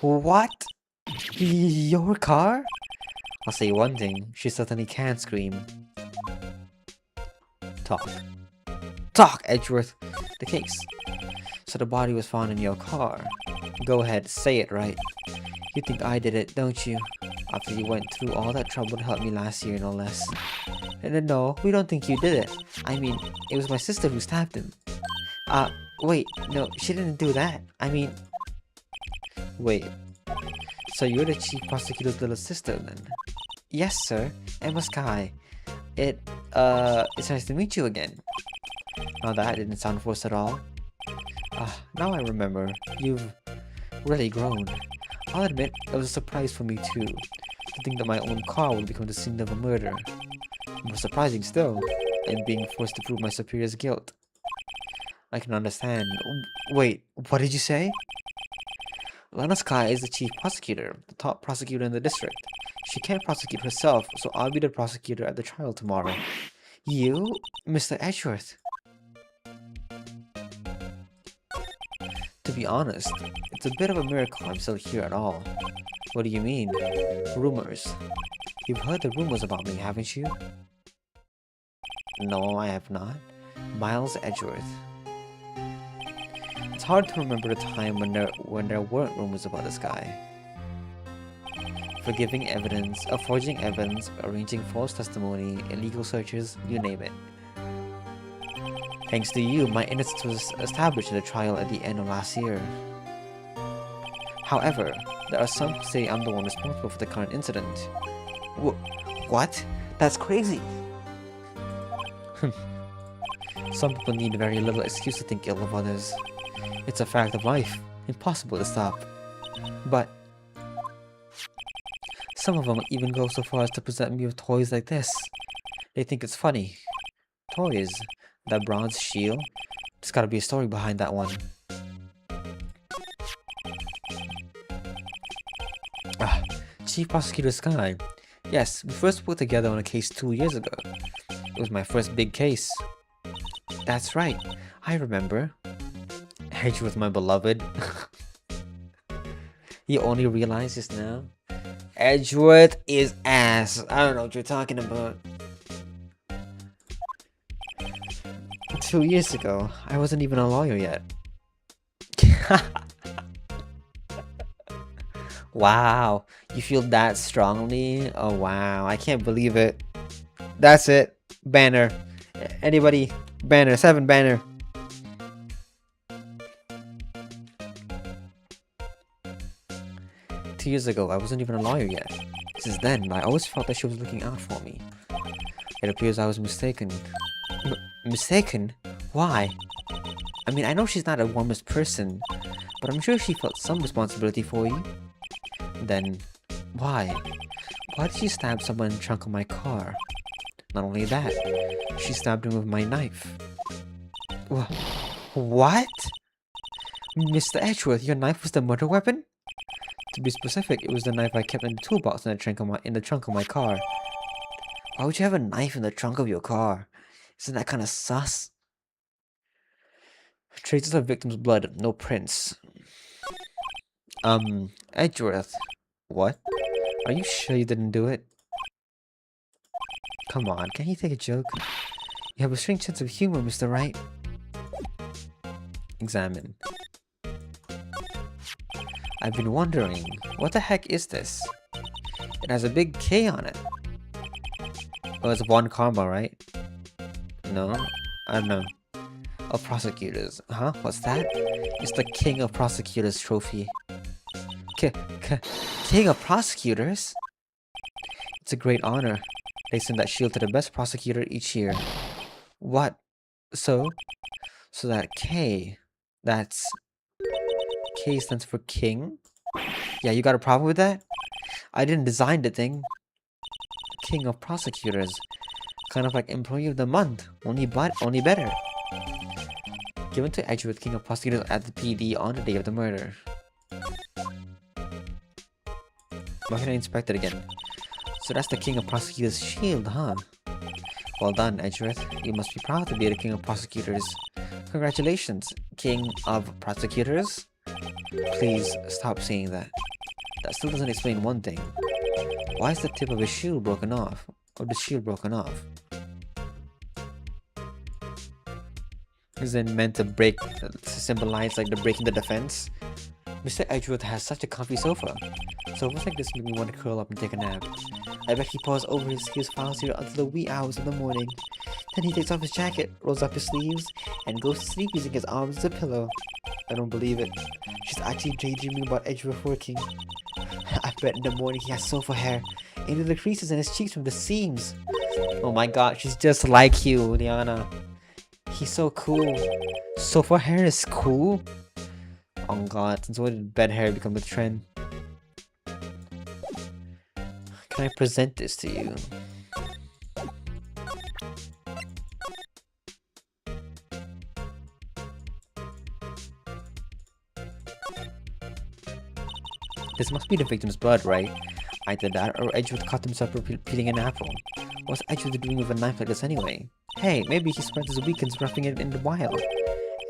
What? Your car? I'll say one thing, she certainly can scream. Talk, Edgeworth. The case. So the body was found in your car. Go ahead, say it right. You think I did it, don't you? After you went through all that trouble to help me last year, no less. No, we don't think you did it. I mean, it was my sister who stabbed him. Wait, no, she didn't do that. I mean... Wait. So you're the chief prosecutor's little sister, then? Yes, sir. Emma Sky. It's nice to meet you again. Now that didn't sound forced at all. Now I remember. You've really grown. I'll admit, it was a surprise for me too, to think that my own car would become the scene of a murder. More surprising still, I'm being forced to prove my superior's guilt. I can understand. Wait, what did you say? Lana Sky is the chief prosecutor, the top prosecutor in the district. She can't prosecute herself, so I'll be the prosecutor at the trial tomorrow. You? Mr. Edgeworth? To be honest, it's a bit of a miracle I'm still here at all. What do you mean? Rumors. You've heard the rumors about me, haven't you? No, I have not. Miles Edgeworth. It's hard to remember a time when there weren't rumors about this guy. Forgiving evidence, forging evidence, arranging false testimony, illegal searches, you name it. Thanks to you, my innocence was established in the trial at the end of last year. However, there are some who say I'm the one responsible for the current incident. What? That's crazy! Some people need very little excuse to think ill of others. It's a fact of life, impossible to stop. But some of them even go so far as to present me with toys like this. They think it's funny. Toys? That bronze shield? There's gotta be a story behind that one. Chief Prosecutor Sky. Yes, we first worked together on a case 2 years ago. It was my first big case. That's right, I remember. Edgeworth, my beloved. You only realize this now? Edgeworth is ass. I don't know what you're talking about. 2 years ago, I wasn't even a lawyer yet. Wow, you feel that strongly? Oh wow, I can't believe it. That's it. Banner. Anybody? Banner. 7 banner. Two years ago, I wasn't even a lawyer yet. Since then, I always felt that she was looking out for me. It appears I was mistaken. Mistaken? Why? I mean, I know she's not a warmest person, but I'm sure she felt some responsibility for you. Then, why? Why did she stab someone in the trunk of my car? Not only that, she stabbed him with my knife. What? Mr. Edgeworth, your knife was the murder weapon? To be specific, it was the knife I kept in the toolbox in the trunk of my car. Why would you have a knife in the trunk of your car? Isn't that kind of sus? Traces of victim's blood, no prints. Edgeworth. What? Are you sure you didn't do it? Come on, can you take a joke? You have a strange sense of humor, Mr. Wright. Examine. I've been wondering, what the heck is this? It has a big K on it. Oh, it's one karma, right? No? I don't know. Of prosecutors. Huh? What's that? It's the King of Prosecutors trophy. King of Prosecutors? It's a great honor. They send that shield to the best prosecutor each year. What? So that K, that's... K stands for King? Yeah, you got a problem with that? I didn't design the thing. King of Prosecutors. Kind of like Employee of the Month, only better. Given to Edgeworth, King of Prosecutors at the PD on the day of the murder. Why can I inspect it again? So that's the King of Prosecutors shield, huh? Well done, Edgeworth. You must be proud to be the King of Prosecutors. Congratulations, King of Prosecutors. Please stop saying that. That still doesn't explain one thing. Why is the tip of his shield broken off? Or the shield broken off? Is it meant to break, to symbolize like the breaking the defense? Mr. Edgeworth has such a comfy sofa. Sofas like this make me want to curl up and take a nap. I bet he paws over his files here until the wee hours of the morning. Then he takes off his jacket, rolls up his sleeves, and goes to sleep using his arms as a pillow. I don't believe it. She's actually daydreaming about Edgeworth working. I bet in the morning he has sofa hair, into the creases in his cheeks from the seams. Oh my god, she's just like you, Liana. He's so cool. Sofa hair is cool? Oh god, since when did bed hair become the trend? Can I present this to you? This must be the victim's blood, right? Either that or Edgeworth caught himself peeling an apple. What's Edgeworth doing with a knife like this anyway? Hey, maybe he spent his weekends roughing it in the wild.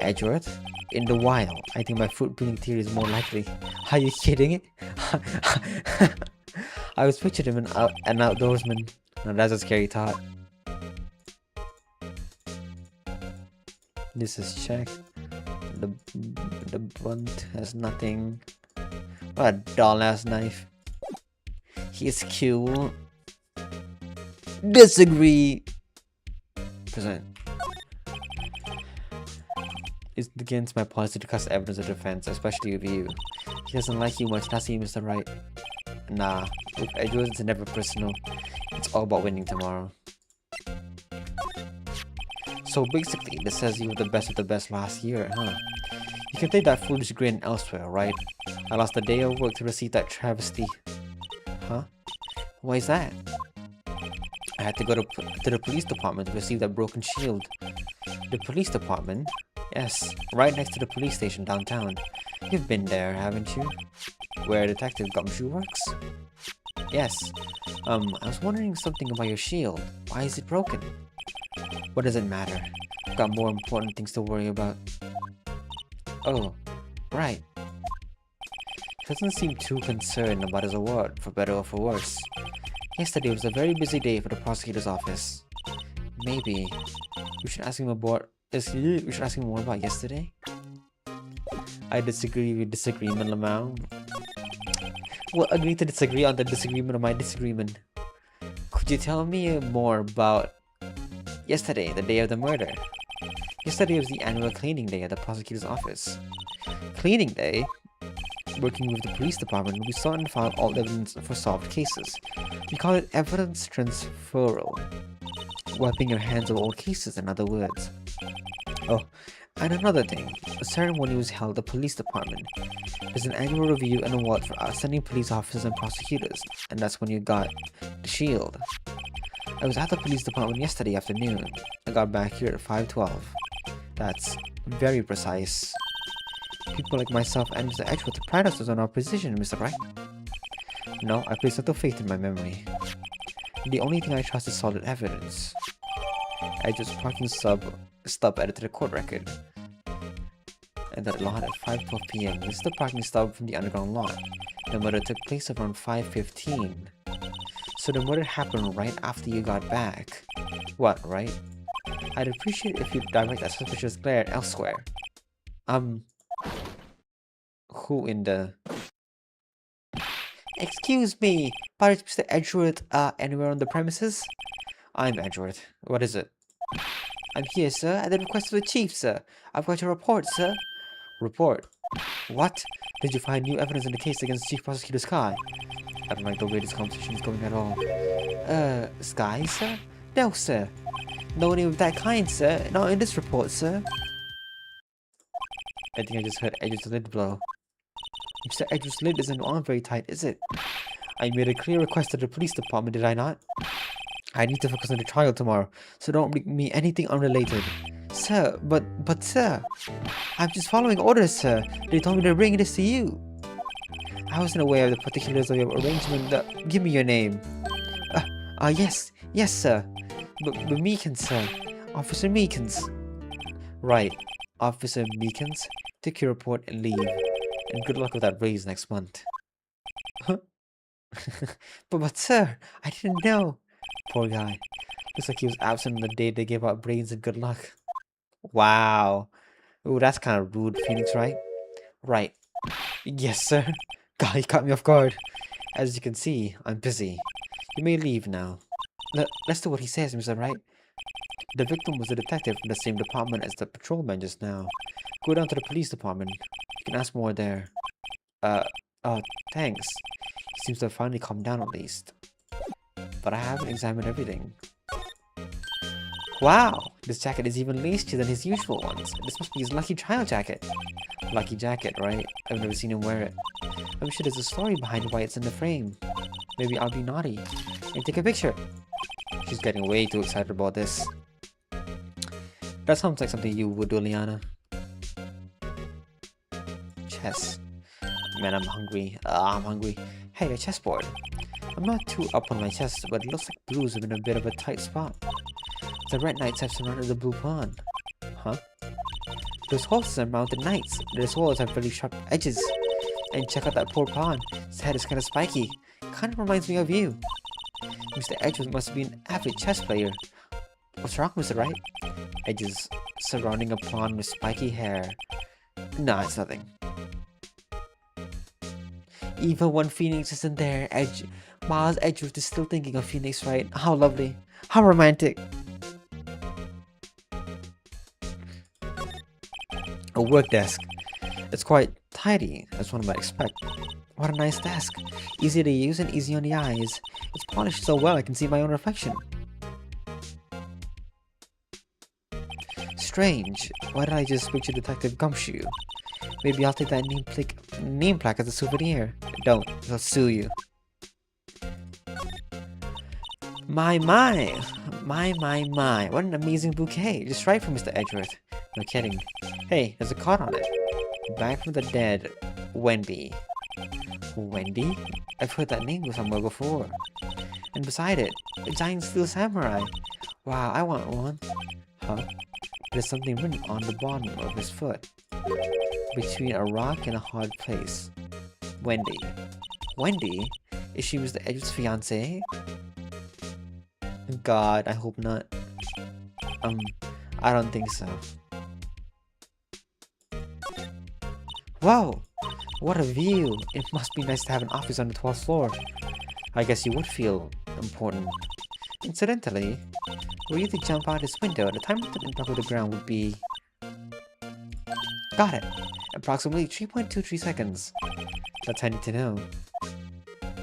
Edgeworth? In the wild. I think my fruit peeling theory is more likely. Are you kidding it? I was picturing him an outdoorsman. Now that's a scary thought. This is checked. The blunt has nothing. What a doll ass knife. He's cute. Disagree. Present. It's against my policy to cast evidence of defense, especially with you. He doesn't like you much, that's he, Mr. Wright. Nah, with Edgeworth it's never personal. It's all about winning tomorrow. So basically, this says you were the best of the best last year, huh? You can take that foolish grin elsewhere, right? I lost a day of work to receive that travesty. Huh? Why is that? I had to go to the police department to receive that broken shield. The police department? Yes, right next to the police station downtown. You've been there, haven't you? Where Detective Gumshoe works? Yes. I was wondering something about your shield. Why is it broken? What does it matter? I've got more important things to worry about. Oh, right. He doesn't seem too concerned about his award, for better or for worse. Yesterday was a very busy day for the prosecutor's office. Maybe we should ask him about. We should ask him more about yesterday. I disagree with disagreement, Lamau. We'll agree to disagree on the disagreement of my disagreement. Could you tell me more about yesterday, the day of the murder? Yesterday was the annual cleaning day at the prosecutor's office. Cleaning day? Working with the police department, we sought and found all evidence for solved cases. We call it evidence transferal. Wiping your hands of old cases, in other words. Oh, And another thing, a ceremony was held at the police department. There's an annual review and award for outstanding police officers and prosecutors, and that's when you got the shield. I was at the police department yesterday afternoon. I got back here at 5:12. That's very precise. People like myself and Mr. Edgeworth pride ourselves on our precision, Mr. Wright. No, I place little faith in my memory. The only thing I trust is solid evidence. Edgeworth's parking stub edited a court record. And that lot at 5:12 p.m. This is the parking stub from the underground lot. The murder took place around 5:15. So the murder happened right after you got back. What, right? I'd appreciate if you'd direct that suspicious glare elsewhere. Who in the... Excuse me, but is Mr. Edgeworth anywhere on the premises? I'm Edgeworth. What is it? I'm here, sir, at the request of the chief, sir. I've got your report, sir. Report? What? Did you find new evidence in the case against Chief Prosecutor Sky? I don't like the way this conversation is going at all. Sky, sir? No, sir. No name of that kind, sir. Not in this report, sir. I think I just heard Edgeworth's lid blow. Mr. Edgeworth's lid isn't on very tight, is it? I made a clear request to the police department, did I not? I need to focus on the trial tomorrow, so don't bring me anything unrelated. Sir, but sir, I'm just following orders, sir. They told me to bring this to you. I wasn't aware of the particulars of your arrangement. Give me your name. Yes, sir. But Meekins, sir. Officer Meekins. Right, Officer Meekins. Take your report and leave. And good luck with that raise next month. Huh? but sir, I didn't know. Poor guy. Looks like he was absent on the day they gave out brains and good luck. Wow. Ooh, that's kind of rude, Pheonix, right? Right. Yes, sir. God, you caught me off guard. As you can see, I'm busy. You may leave now. Let's do what he says, Mr. Wright. The victim was a detective from the same department as the patrolman just now. Go down to the police department. You can ask more there. Oh, thanks. He seems to have finally calmed down at least. But I haven't examined everything. Wow! This jacket is even lacier than his usual ones. This must be his lucky trial jacket. Lucky jacket, right? I've never seen him wear it. I'm sure there's a story behind why it's in the frame. Maybe I'll be naughty and take a picture. She's getting way too excited about this. That sounds like something you would do, Liana. Chess. Man, I'm hungry. I'm hungry. Hey, a chessboard. I'm not too up on my chess, but it looks like blues have been a bit of a tight spot. The red knights have surrounded the blue pawn. Huh? Those horses are mounted knights. Their swords have very sharp edges. And check out that poor pawn. His head is kind of spiky. Kind of reminds me of you. Mr. Edgeworth must be an avid chess player. What's wrong, Mr. Wright? Edges surrounding a pawn with spiky hair. Nah, it's nothing. Even when Pheonix isn't there, Miles Edgeworth is still thinking of Pheonix, right? How lovely. How romantic. A work desk. It's quite tidy, as one might expect. What a nice desk. Easy to use and easy on the eyes. It's polished so well I can see my own reflection. Strange. Why did I just picture Detective Gumshoe? Maybe I'll take that name plaque as a souvenir. Don't. He'll sue you. My. What an amazing bouquet. Just right for Mr. Edgeworth. No kidding. Hey, there's a card on it. Back from the dead, Wendy. Wendy? I've heard that name somewhere before. And beside it, a giant steel samurai. Wow, I want one. Huh? There's something written on the bottom of his foot. Between a rock and a hard place. Wendy. Wendy? Is she Mr. Edgeworth's fiancée? God, I hope not. I don't think so. Wow! What a view! It must be nice to have an office on the 12th floor. I guess you would feel important. Incidentally, were you to jump out this window, the time to impact with the ground would be... Got it! Approximately 3.23 seconds. That's handy to know.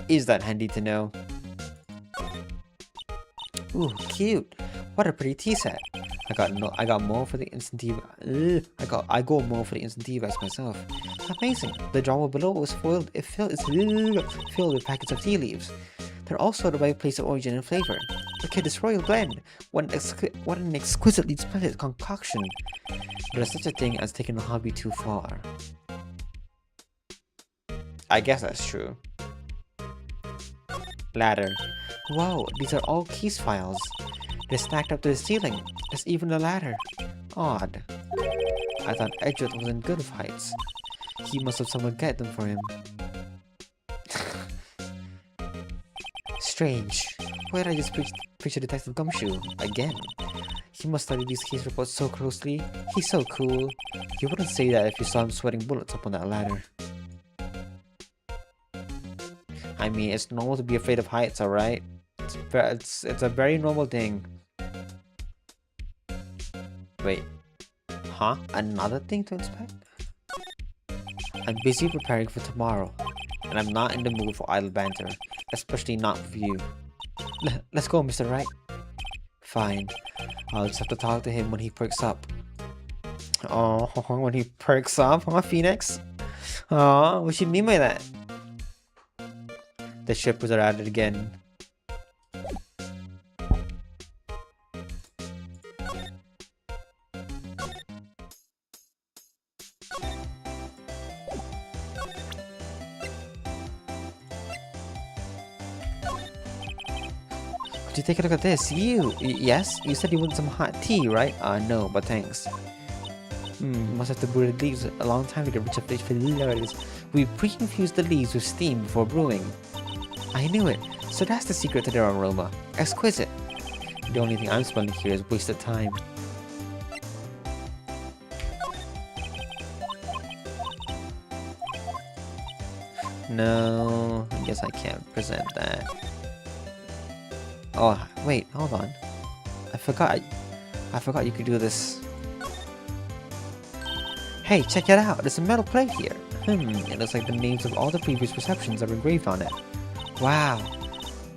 Is that handy to know? Ooh, cute! What a pretty tea set. I got more for the instant tea. I go more for the instant tea bags myself. Amazing. The drawer below was filled with packets of tea leaves. They're all sorted by place of origin and flavor. Look at this royal blend. What an exquisitely splendid concoction. There's such a thing as taking a hobby too far. I guess that's true. Ladder. Wow, these are all keys files. They're stacked up to the ceiling. There's even a ladder. Odd. I thought Edgeworth was in good fights. He must have someone get them for him. Strange. Why did I just picture Detective Gumshoe? Again. He must study these case reports so closely. He's so cool. You wouldn't say that if you saw him sweating bullets up on that ladder. I mean, it's normal to be afraid of heights, alright? It's a very normal thing. Wait. Huh? Another thing to inspect? I'm busy preparing for tomorrow, and I'm not in the mood for idle banter, especially not with you. Let's go, Mr. Wright. Fine. I'll just have to talk to him when he perks up. Oh, when he perks up, huh, Pheonix? Oh, what you mean by that? The shippers are at it again. Could you take a look at this? Yes? You said you wanted some hot tea, right? No, but thanks. Must have to brew the leaves a long time to get rich of fish flavors. We pre-infused the leaves with steam before brewing. I knew it. So that's the secret to their aroma. Exquisite. The only thing I'm smelling here is wasted time. No, I guess I can't present that. Oh, wait, hold on. I forgot you could do this. Hey, check it out. There's a metal plate here. It looks like the names of all the previous receptions are engraved on it. Wow.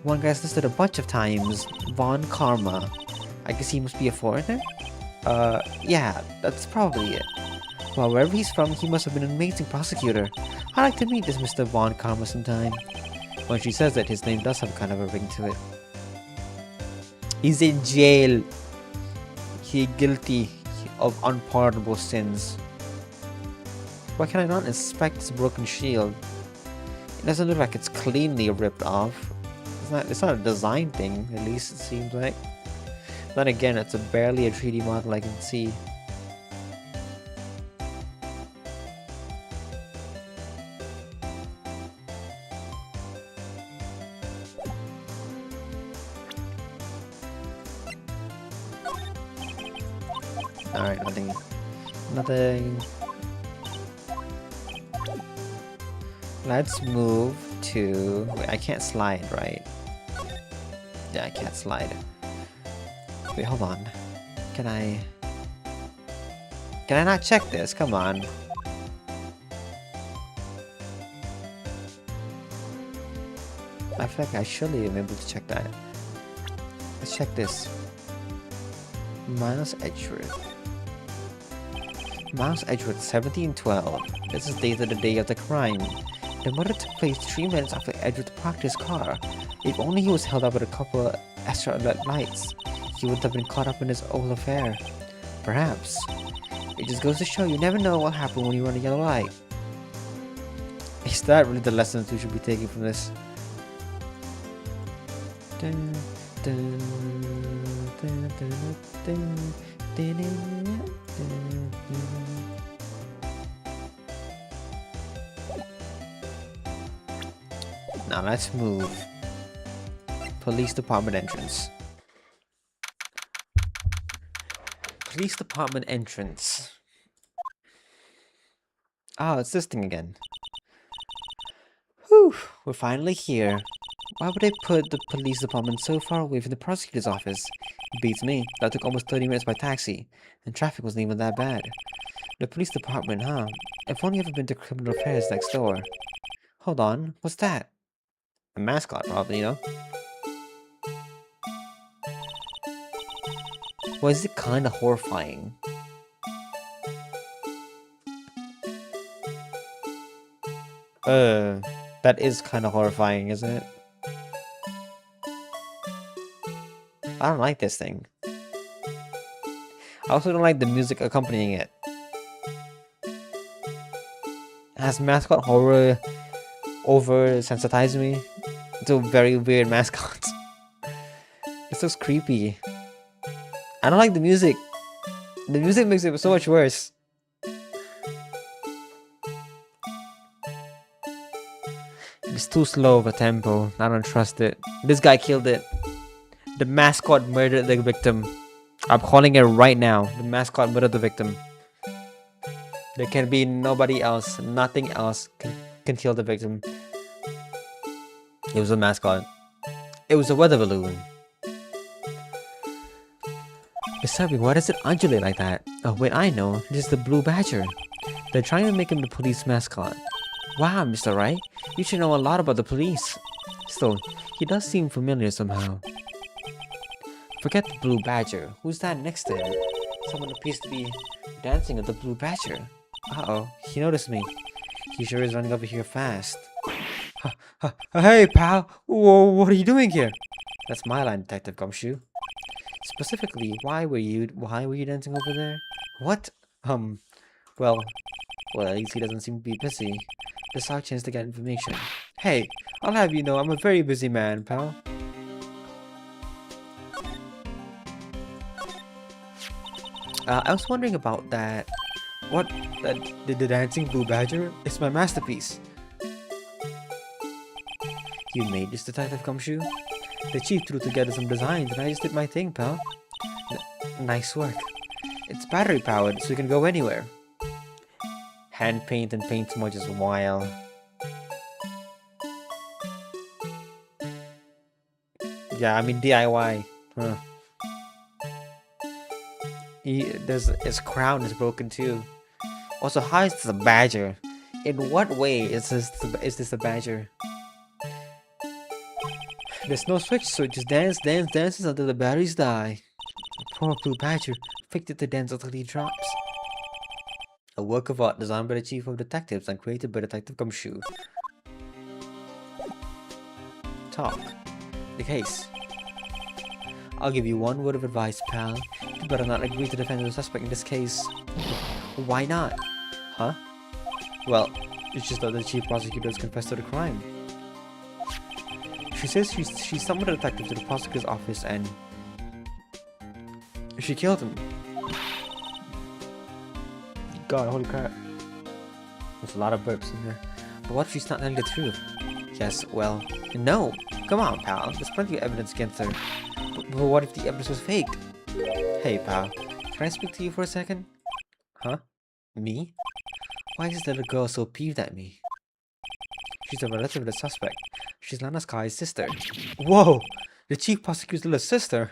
One guy's listed a bunch of times. Von Karma. I guess he must be a foreigner? Yeah, that's probably it. Well, wherever he's from, he must have been an amazing prosecutor. I'd like to meet this Mr. Von Karma sometime. When she says that, his name does have kind of a ring to it. He's in jail. He's guilty of unpardonable sins. Why can I not inspect this broken shield? It doesn't look like it's cleanly ripped off. It's not a design thing, at least it seems like. Then again, it's barely a 3D model I can see. Alright, nothing. Let's move to... Wait, I can't slide, right? Yeah, I can't slide. Wait, hold on. Can I not check this? Come on. I feel like I surely am able to check that. Let's check this. Miles Edgeworth. Miles Edgeworth, 1712. This is dated the day of the crime. The murder took place 3 minutes after Edgeworth parked his car. If only he was held up with a couple of extra alert lights, he wouldn't have been caught up in this whole affair. Perhaps. It just goes to show you never know what happened when you run a yellow light. Is that really the lessons we should be taking from this? Dun, dun, dun, dun, dun, dun, dun, dun, dun. Now let's move. Police department entrance. Police department entrance. Oh, it's this thing again. Whew, we're finally here. Why would they put the police department so far away from the prosecutor's office? It beats me. That took almost 30 minutes by taxi, and traffic wasn't even that bad. The police department, huh? If only I've ever been to criminal affairs next door. Hold on, what's that? A mascot, probably, you know? Well, is it kind of horrifying? That is kind of horrifying, isn't it? I don't like this thing. I also don't like the music accompanying it. Has mascot horror over sensitized me to very weird mascots. It's just creepy. I don't like the music. The music makes it so much worse. It's too slow of a tempo. I don't trust it. This guy killed it. The mascot murdered the victim. I'm calling it right now. The mascot murdered the victim. There can be nobody else. Nothing else can kill the victim. It was a mascot. It was a weather balloon. Besides, why does it undulate like that? Oh wait, I know. This is the blue badger. They're trying to make him the police mascot. Wow, Mr. Wright. You should know a lot about the police. Still, he does seem familiar somehow. Forget the blue badger. Who's that next to him? Someone appears to be dancing with the blue badger. Uh-oh, he noticed me. He sure is running over here fast. Hey, pal! What are you doing here? That's my line, Detective Gumshoe. Specifically, why were you dancing over there? What? Well, at least he doesn't seem to be busy. This is our chance to get information. Hey, I'll have you know I'm a very busy man, pal. I was wondering about that. What? The dancing blue badger? It's my masterpiece. You made this, Detective Gumshoe? The chief threw together some designs and I just did my thing, pal. Nice work. It's battery powered, so you can go anywhere. Hand paint and paint smudge is wild. Yeah, I mean DIY. Huh. His crown is broken too. Also, how is this a badger? In what way is this a badger? There's no switch, so it just dances until the batteries die. Poor blue badger, faked it to dance until he drops. A work of art designed by the chief of detectives and created by Detective Gumshoe. Talk. The case. I'll give you one word of advice, pal. You better not agree to defend the suspect in this case. Why not? Huh? Well, it's just that the chief prosecutor has confessed to the crime. She says she summoned a detective to the prosecutor's office and she killed him. God, holy crap. There's a lot of burps in here. But what if she's not telling the truth? Yes, well, no. Come on, pal. There's plenty of evidence against her. But what if the evidence was faked? Hey, pal. Can I speak to you for a second? Huh? Me? Why is this little girl so peeved at me? She's a relative of the suspect. She's Lana Sky's sister. Whoa! The chief prosecutor's little sister?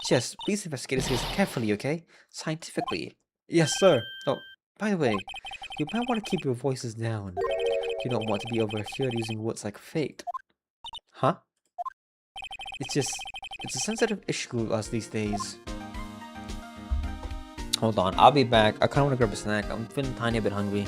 Yes, please investigate this case carefully, okay? Scientifically. Yes, sir. Oh, by the way, you might want to keep your voices down. You don't want to be overheard using words like faked. Huh? It's a sensitive issue us these days. Hold on, I'll be back. I kinda wanna grab a snack. I'm feeling a tiny bit hungry.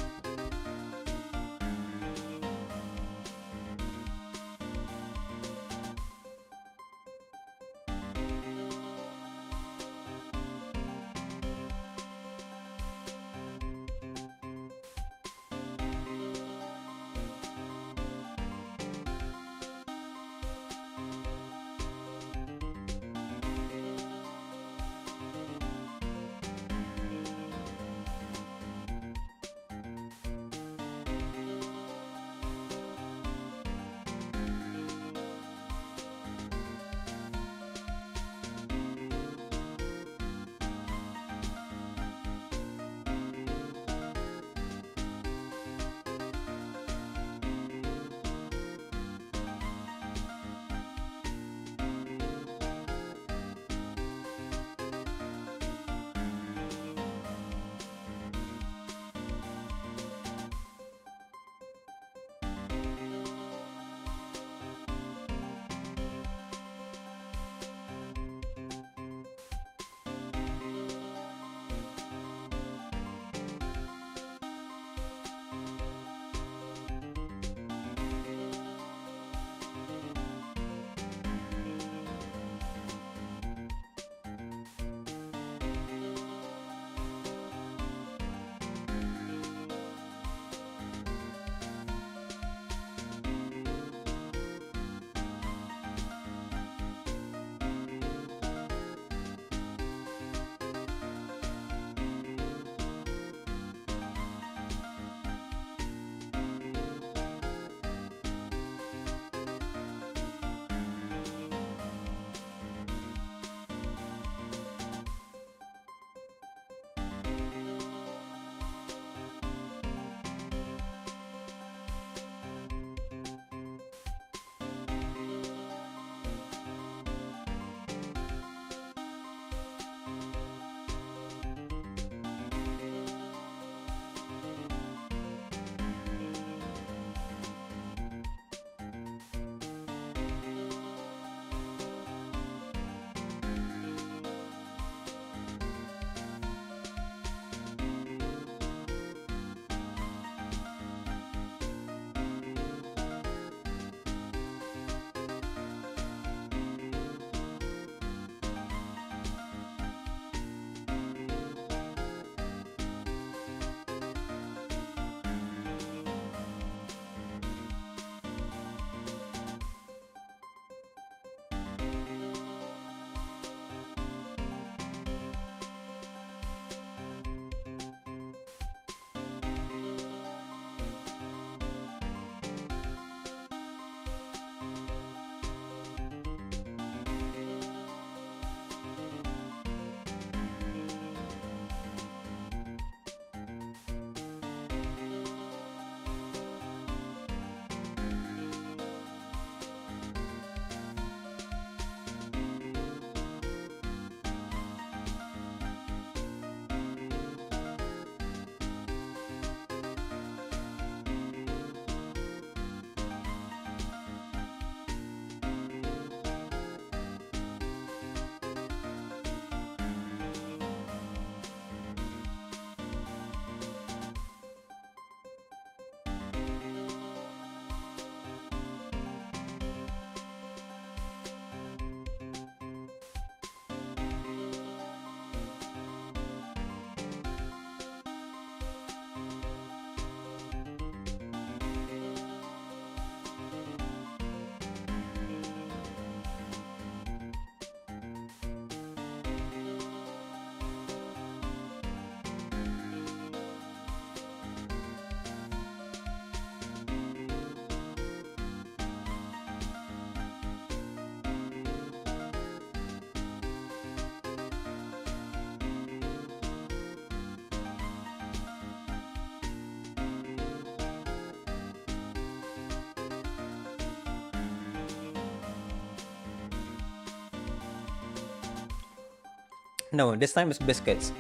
No, this time it's biscuits.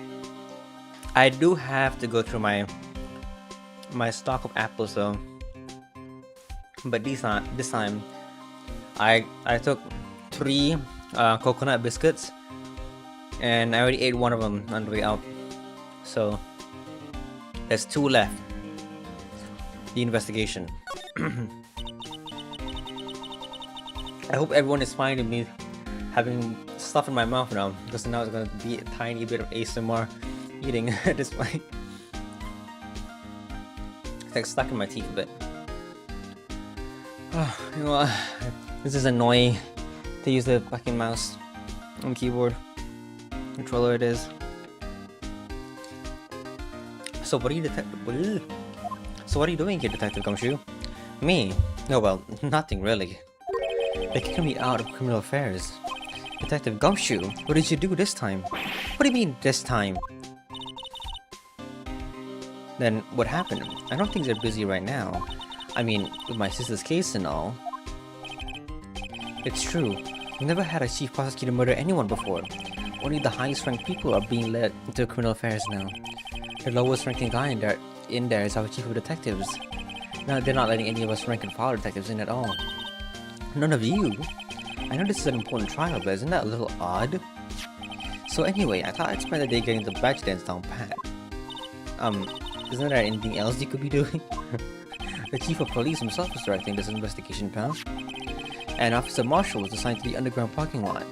I do have to go through my stock of apples though. But this time, I took 3 coconut biscuits, and I already ate one of them on the way out. So there's 2 left. The investigation. I hope everyone is fine with me having stuff in my mouth now, because now it's gonna be a tiny bit of ASMR eating at this point. It's like stuck in my teeth a bit. Oh, you know what? This is annoying to use the fucking mouse on the keyboard. Controller it is. So what are you So what are you doing here, Detective Gumshoe? Me? No, well, nothing really. They kicked me out of criminal affairs. Detective Gumshoe, what did you do this time? What do you mean, this time? Then, what happened? I don't think they're busy right now. I mean, with my sister's case and all. It's true. We never had a chief prosecutor murder anyone before. Only the highest ranked people are being led into criminal affairs now. The lowest ranking guy in there is our chief of detectives. No, they're not letting any of us rank and file detectives in at all. None of you? I know this is an important trial, but isn't that a little odd? So anyway, I thought I'd spend the day getting the badge dance down pat. Isn't there anything else you could be doing? The chief of police himself is directing this investigation, pal. And Officer Marshall was assigned to the underground parking lot.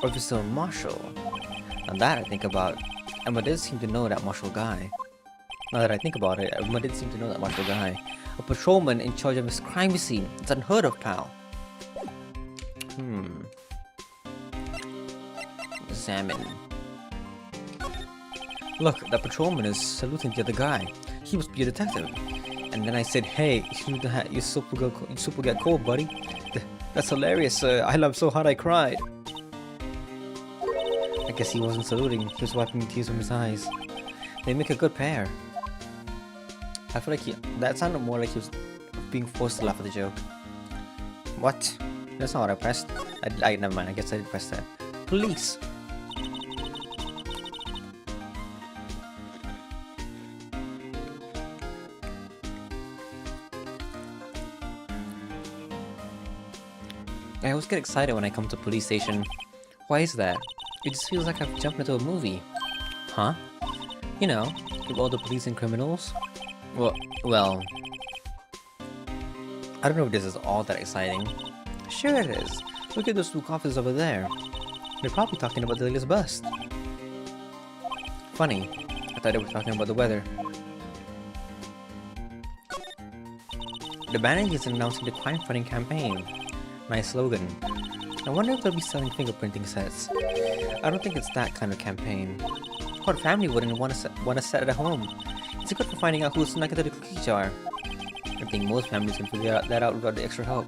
Officer Marshall? Now that I think about, Emma did seem to know that Marshall guy. Now that I think about it, Emma did seem to know that Marshall guy. A patrolman in charge of his crime scene. It's unheard of, pal. Examine. Look, that patrolman is saluting the other guy. He must be a detective. And then I said, hey, you super get cold, buddy. That's hilarious, sir. I laughed so hard I cried. I guess he wasn't saluting. He was wiping tears from his eyes. They make a good pair. I feel like that sounded more like he was being forced to laugh at the joke. What? That's not what I pressed. I never mind. I guess I did press that. Police. I always get excited when I come to a police station. Why is that? It just feels like I've jumped into a movie. Huh? You know, with all the police and criminals. Well, I don't know if this is all that exciting. Sure it is. Look at those 2 coffins over there. They're probably talking about the latest bust. Funny, I thought they were talking about the weather. The banner is announcing the crime-fighting campaign. Nice slogan. I wonder if they'll be selling fingerprinting sets. I don't think it's that kind of campaign. What family wouldn't want to set it at home? It's good for finding out who's snuck into the cookie jar. I think most families can figure that out without the extra help.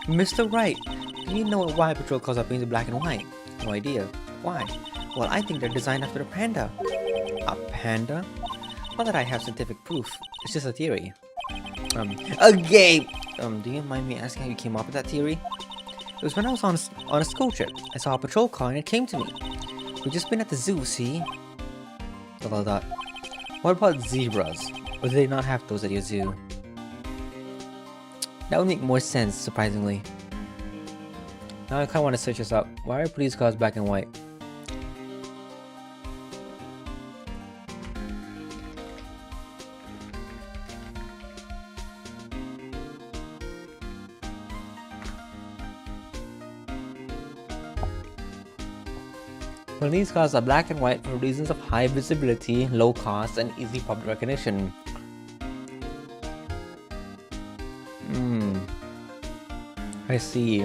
Mr. Wright, do you know why patrol cars are painted black and white? No idea. Why? Well, I think they're designed after a panda. A panda? Not that I have scientific proof. It's just a theory. Do you mind me asking how you came up with that theory? It was when I was on a school trip. I saw a patrol car and it came to me. We've just been at the zoo, see? What about zebras? Or do they not have those at your zoo? That would make more sense, surprisingly. Now I kinda want to search this up. Why are police cars black and white? Police cars are black and white for reasons of high visibility, low cost, and easy public recognition. I see.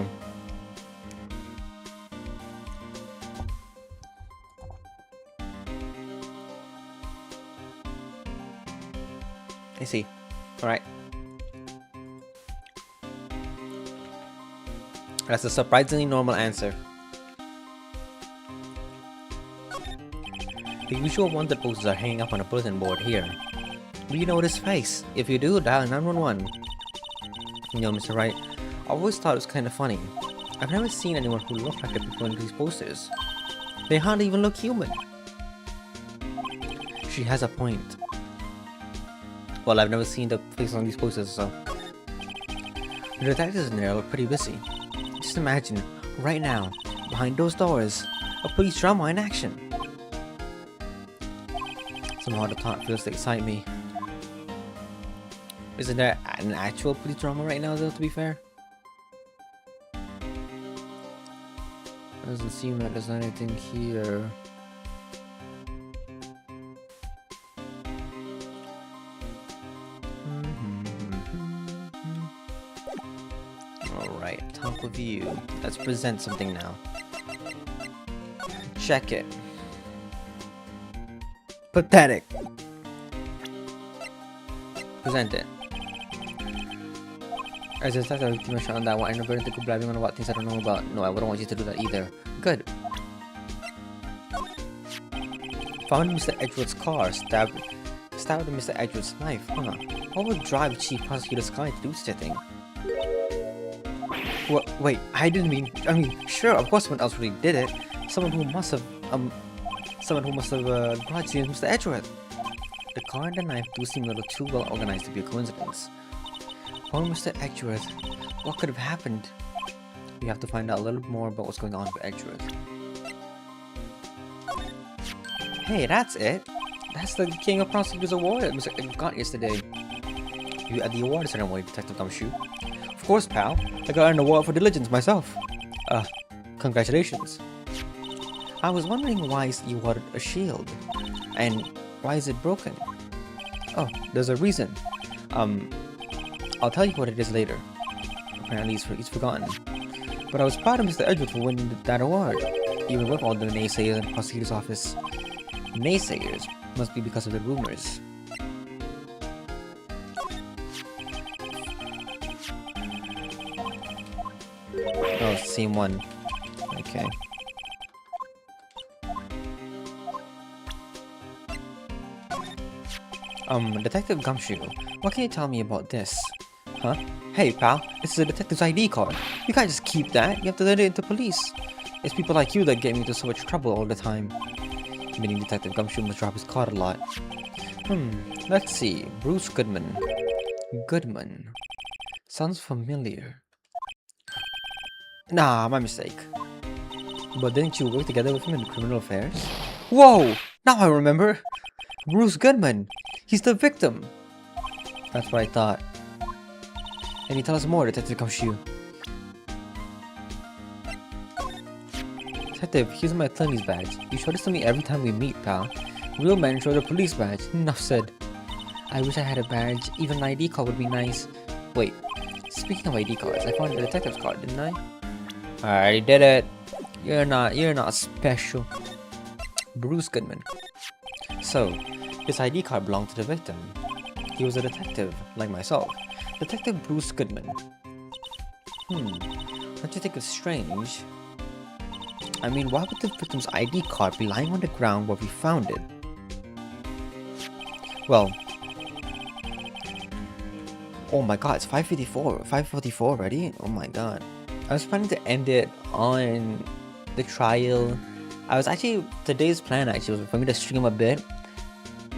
I see. Alright. That's a surprisingly normal answer. The usual wanted posters are hanging up on a bulletin board here. Do you know this face? If you do, dial 911. You know, Mr. Wright, I always thought it was kind of funny. I've never seen anyone who looks like the people in these posters. They hardly even look human. She has a point. Well, I've never seen the faces on these posters, so... The detectives in there look pretty busy. Just imagine, right now, behind those doors, a police drama in action. Somehow the thought feels to excite me. Isn't there an actual police drama right now, though, to be fair? Doesn't seem like there's anything here. Alright, top of view. Let's present something now. Check it. Pathetic. Present it. As a starter, I shot on that one. I never to go blabbing on about things I don't know about. No, I wouldn't want you to do that either. Good. Found Mr. Edgeworth's car. Stabbed Mr. Edgeworth's knife. Huh. What would drive Chief Prosecutor Sky to do such a thing? What? Wait, I mean, sure, of course someone else really did it. Someone who must have brought you Mr. Edgeworth. The car and the knife do seem a little too well organized to be a coincidence. Poor Mr. Edgeworth, what could have happened? We have to find out a little more about what's going on with Edgeworth. Hey, that's it! That's the King of Prosecutors Award that Mr. Edgeworth got yesterday. You at the award ceremony, Detective Gumshoe. Of course, pal. I got an award for diligence myself. Congratulations. I was wondering why you wanted a shield. And why is it broken? Oh, there's a reason. I'll tell you what it is later. Apparently he's forgotten. But I was proud of Mr. Edgeworth for winning that award, even with all the naysayers in the prosecutor's office. Naysayers must be because of the rumors. Oh, same one. Okay. Detective Gumshoe, what can you tell me about this? Huh? Hey, pal, this is a detective's ID card. You can't just keep that. You have to let it into police. It's people like you that get me into so much trouble all the time. Meaning Detective Gumshoe must drop his card a lot. Let's see. Bruce Goodman. Goodman. Sounds familiar. Nah, my mistake. But didn't you work together with him in criminal affairs? Whoa! Now I remember! Bruce Goodman! He's the victim! That's what I thought. Can you tell us more, Detective Gumshoe? Detective, here's my attorney's badge. You show this to me every time we meet, pal. Real men show the police badge. Enough said. I wish I had a badge. Even an ID card would be nice. Wait, speaking of ID cards, I found a detective's card, didn't I? I already did it. You're not special. Bruce Goodman. So, this ID card belonged to the victim. He was a detective, like myself. Detective Bruce Goodman. Don't you think it's strange? I mean, why would the victim's ID card be lying on the ground where we found it? Well... Oh my god, it's 5:54. 5:44 already? Oh my god. I was planning to end it on the trial. Today's plan actually was for me to stream a bit.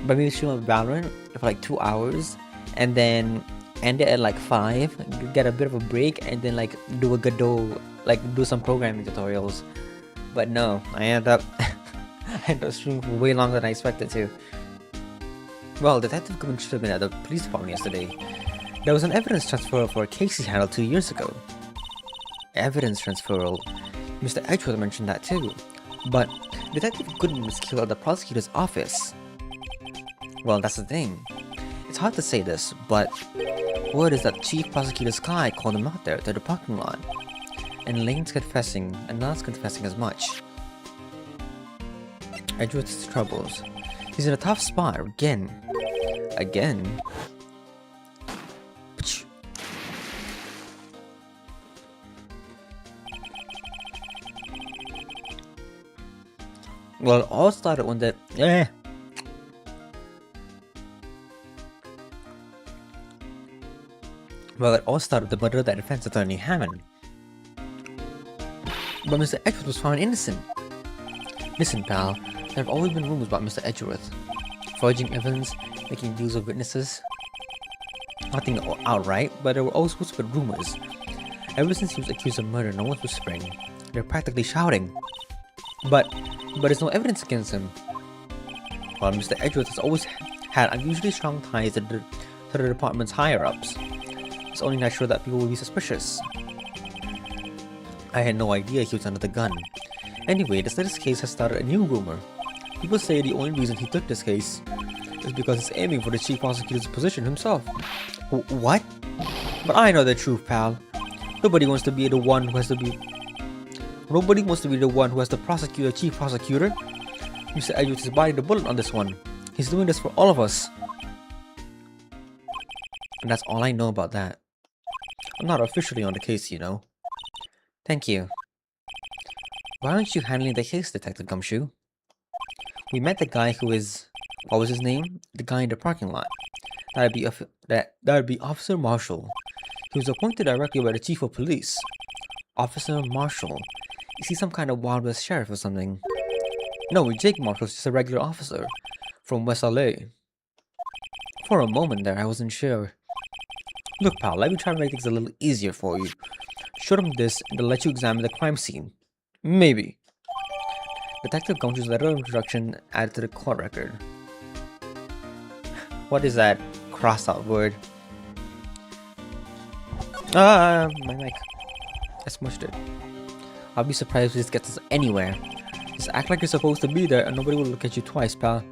But maybe stream a Valorant for like 2 hours. And then end it at like 5. Get a bit of a break. And then like do a Godot. Like do some programming tutorials. But no, I ended up streaming for way longer than I expected to. Well, Detective Goodman should have been at the police department yesterday. There was an evidence transfer for a case he handled 2 years ago. Evidence transferal. Mr. Edgeworth mentioned that too. But Detective Goodman was killed at the prosecutor's office. Well, that's the thing. It's hard to say this, but word is that Chief Prosecutor Sky called him out there to the parking lot. And Lane's confessing, and Nana's confessing as much. Edgeworth's troubles. He's in a tough spot again. Again? Well, it all started when the... Well, it all started with the murder of the defense attorney Hammond. but Mr. Edgeworth was found innocent. Listen, pal, there have always been rumors about Mr. Edgeworth. Forging evidence, making deals with witnesses. Nothing outright, but there were always whispered rumors. Ever since he was accused of murder, no one's whispering. They're practically shouting. But there's no evidence against him. While Mr. Edgeworth has always had unusually strong ties to the department's higher-ups, it's only natural that people will be suspicious. I had no idea he was under the gun. Anyway, this latest case has started a new rumor. People say the only reason he took this case is because he's aiming for the chief prosecutor's position himself. What? But I know the truth, pal. Nobody wants to be the one who has to prosecute a chief prosecutor. Mr. Edgeworth is biting the bullet on this one. He's doing this for all of us. And that's all I know about that. I'm not officially on the case, you know. Thank you. Why aren't you handling the case, Detective Gumshoe? We met the guy who is... What was his name? The guy in the parking lot. That'd be Officer Marshall. He was appointed directly by the Chief of Police. Officer Marshall. Is he some kind of Wild West sheriff or something? No, Jake Marshall's just a regular officer from West LA. For a moment there, I wasn't sure. Look, pal, let me try to make things a little easier for you. Show them this and they'll let you examine the crime scene. Maybe. Detective Gumshoe's letter of introduction added to the court record. What is that crossed out word? Ah, my mic. I smushed it. I'll be surprised if this gets us anywhere. Just act like you're supposed to be there and nobody will look at you twice, pal.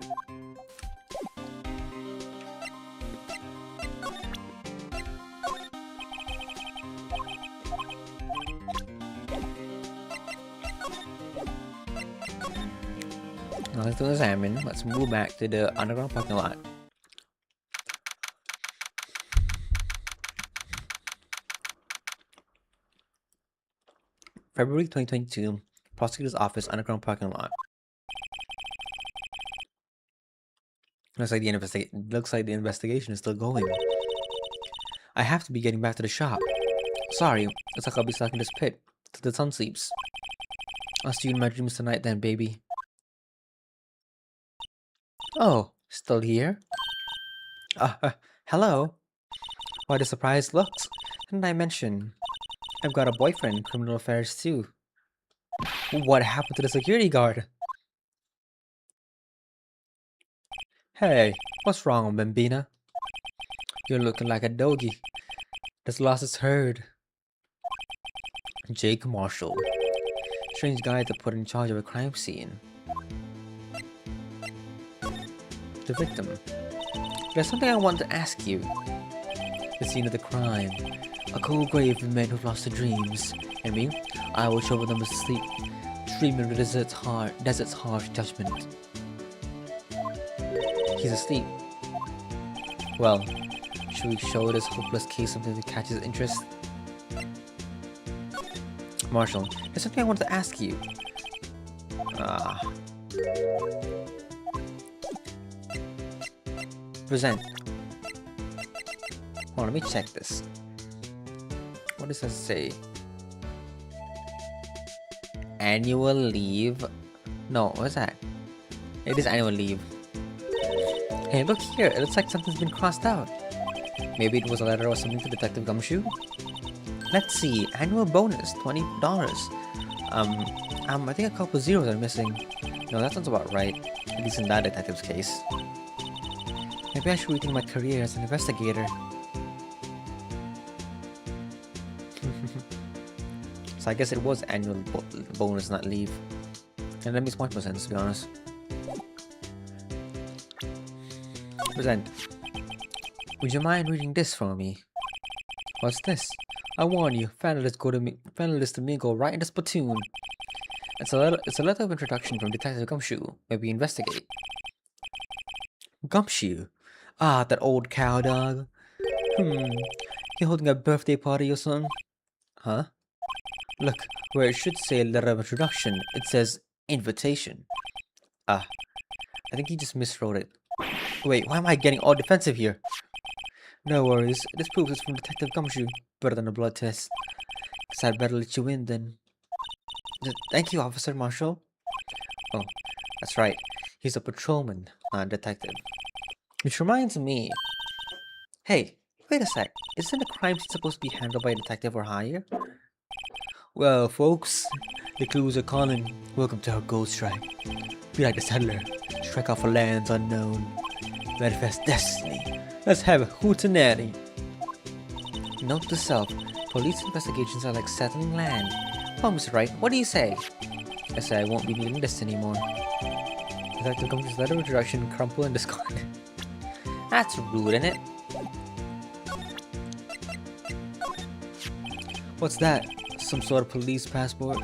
Now let's do examine. Let's move back to the underground parking lot. February 2022, Prosecutor's Office, underground parking lot. Looks like the investigation is still going. I have to be getting back to the shop. Sorry, looks like I'll be stuck in this pit till the sun sleeps. I'll see you in my dreams tonight then, baby. Oh, still here? Hello? Why the surprised looks? Didn't I mention? I've got a boyfriend in criminal affairs too. What happened to the security guard? Hey, what's wrong, Bambina? You're looking like a doggy that's lost its herd. Jake Marshall. Strange guy to put in charge of a crime scene. The victim. There's something I want to ask you. The scene of the crime. A cold grave of men who've lost their dreams. And me, I will show them asleep, dreaming of the desert's harsh judgment. He's asleep. Well, should we show this hopeless case something to catch his interest? Marshall, there's something I want to ask you. Present. Hold on, let me check this. What does that say? Annual leave? No, what's that? It is annual leave. Hey, look here. It looks like something's been crossed out. Maybe it was a letter or something to Detective Gumshoe? Let's see. Annual bonus, $20. I think a couple zeros are missing. No, that sounds about right. At least in that detective's case. Maybe I should rethink my career as an investigator. So I guess it was annual bonus, not leave. And that makes much more sense, to be honest. Present. Would you mind reading this for me? What's this? I warn you, finalists to me go right into platoon. It's a letter of introduction from Detective Gumshoe. Maybe investigate. Gumshoe? Ah, that old cow dog. You holding a birthday party or something? Huh? Look, where it should say letter of introduction, it says invitation. I think he just miswrote it. Wait, why am I getting all defensive here? No worries, this proves it's from Detective Gumshoe. Better than a blood test. Guess I'd better let you in then. Thank you, Officer Marshall. Oh, that's right. He's a patrolman, not a detective. Which reminds me. Hey, wait a sec. Isn't a crime scene supposed to be handled by a detective or higher? Well, folks, the clues are calling. Welcome to our gold strike. Be like the settler. Strike out for lands unknown. Manifest destiny. Let's have a hootenanny. Note to self. Police investigations are like settling land. Oh, Mr. Wright, what do you say? I say I won't be needing this anymore. Detective Company's letter of introduction crumple and discard. That's rude, isn't it? What's that? Some sort of police passport?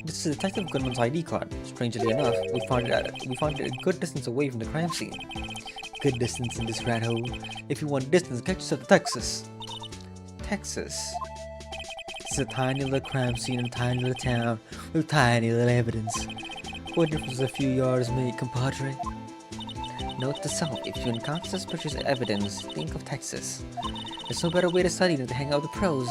This is Detective Goodman's ID card. Strangely enough, we found it a good distance away from the crime scene. Good distance in this rat hole. If you want distance, get yourself to Texas. Texas? It's a tiny little crime scene in a tiny little town with tiny little evidence. What difference a few yards make, compadre? Note to self, if you encounter suspicious evidence, think of Texas. There's no better way to study than to hang out with the pros.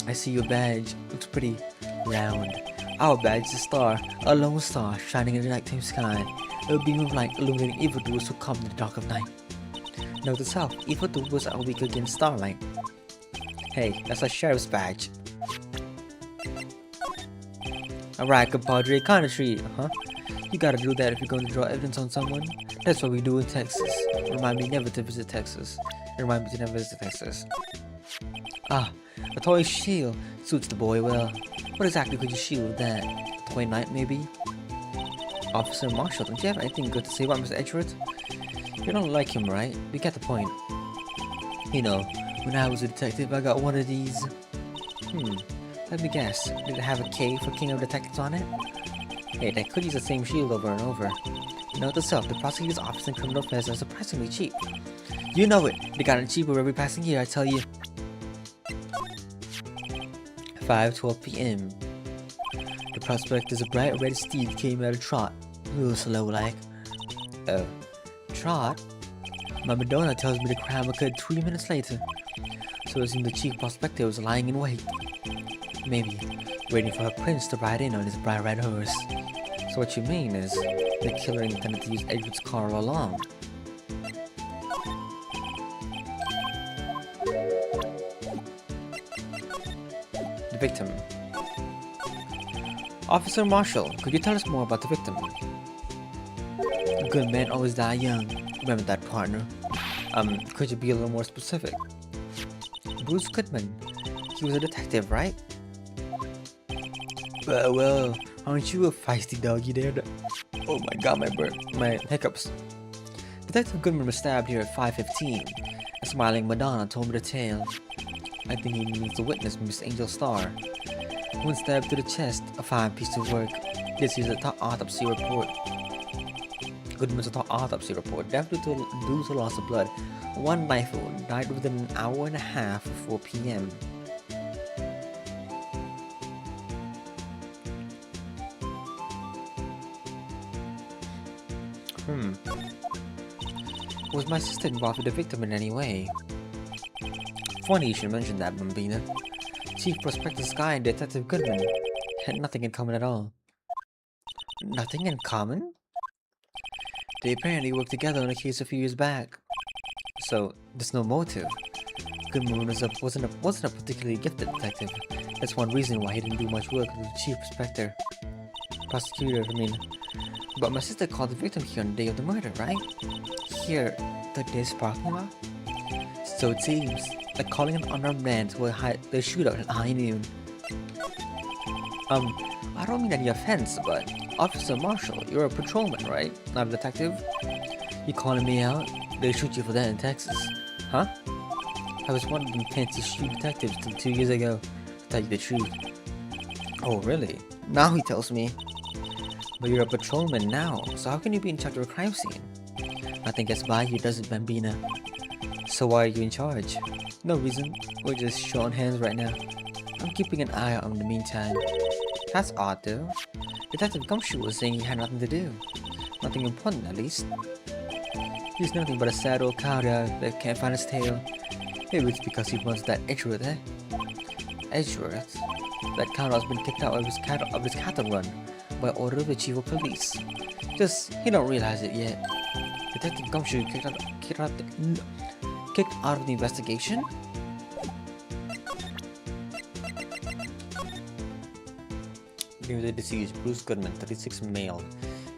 I see your badge. Looks pretty round. Our badge is a star, a lone star shining in the nighttime sky. A beam of light illuminating evildoers who come in the dark of night. Note to self, evildoers are weak against starlight. Hey, that's a sheriff's badge. Alright, compadre, kinda treat, huh? You gotta do that if you're going to draw evidence on someone. That's what we do in Texas. Remind me never to visit Texas. Remind me to never visit Texas. Ah, a toy shield suits the boy well. What exactly could you shield with that? Toy knight, maybe? Officer Marshall, don't you have anything good to say about Mr. Edgeworth? You don't like him, right? We get the point. You know, when I was a detective, I got one of these. Let me guess. Did it have a K for King of Detectives on it? Hey, they could use the same shield over and over. Note to self, the prosecutor's office and criminal affairs are surprisingly cheap. You know it. They got it cheaper every passing year, I tell you. 5:12 p.m. The prospect is a bright red steed came at a trot. A little slow like. Oh. Trot? My Madonna tells me the crime occurred 3 minutes later. So it seemed the chief prospector was lying in wait. Maybe waiting for her prince to ride in on his bright red horse. So what you mean is the killer intended to use Edward's car all along. The victim. Officer Marshall, could you tell us more about the victim? A good man always die young. Remember that, partner. Could you be a little more specific? Bruce Goodman. He was a detective, right? Well, aren't you a feisty doggy there? Oh my god, my hiccups. Detective Goodman was stabbed here at 5:15. A smiling Madonna told me the tale. I think he means the witness, Miss Angel Starr. One stab to the chest, a fine piece of work. This is a top autopsy report. Goodman's top autopsy report. Death due to loss of blood. One knife wound. Died within an hour and a half of 4 p.m. Was my sister involved with the victim in any way? Funny you should mention that, Bambina. Chief Prospector Sky and Detective Goodman had nothing in common at all. Nothing in common? They apparently worked together on a case a few years back. So, there's no motive. Goodman wasn't a particularly gifted detective. That's one reason why he didn't do much work with the Chief Prosecutor, I mean. But my sister called the victim here on the day of the murder, right? Here, this parking lot? So it seems, like calling an unarmed man to a shootout at high noon. I don't mean any offense, but Officer Marshall, you're a patrolman, right? Not a detective? You calling me out? They shoot you for that in Texas. Huh? I was one of them Texas shoot detectives till 2 years ago, to tell you the truth. Oh, really? Now he tells me. But you're a patrolman now, so how can you be in charge of a crime scene? Nothing gets by you, does it, Bambina? So why are you in charge? No reason. We're just showing hands right now. I'm keeping an eye out in the meantime. That's odd, though. Detective Gumshoe was saying he had nothing to do. Nothing important, at least. He's nothing but a sad old coward that can't find his tail. Maybe it's because he wants that Edgeworth, eh? Edgeworth. That Conrad's been kicked out of his cattle run by order of the chief of police. Just, he don't realize it yet. Detective Gumshoe kicked out of the investigation? Name of the deceased, Bruce Goodman, 36, male.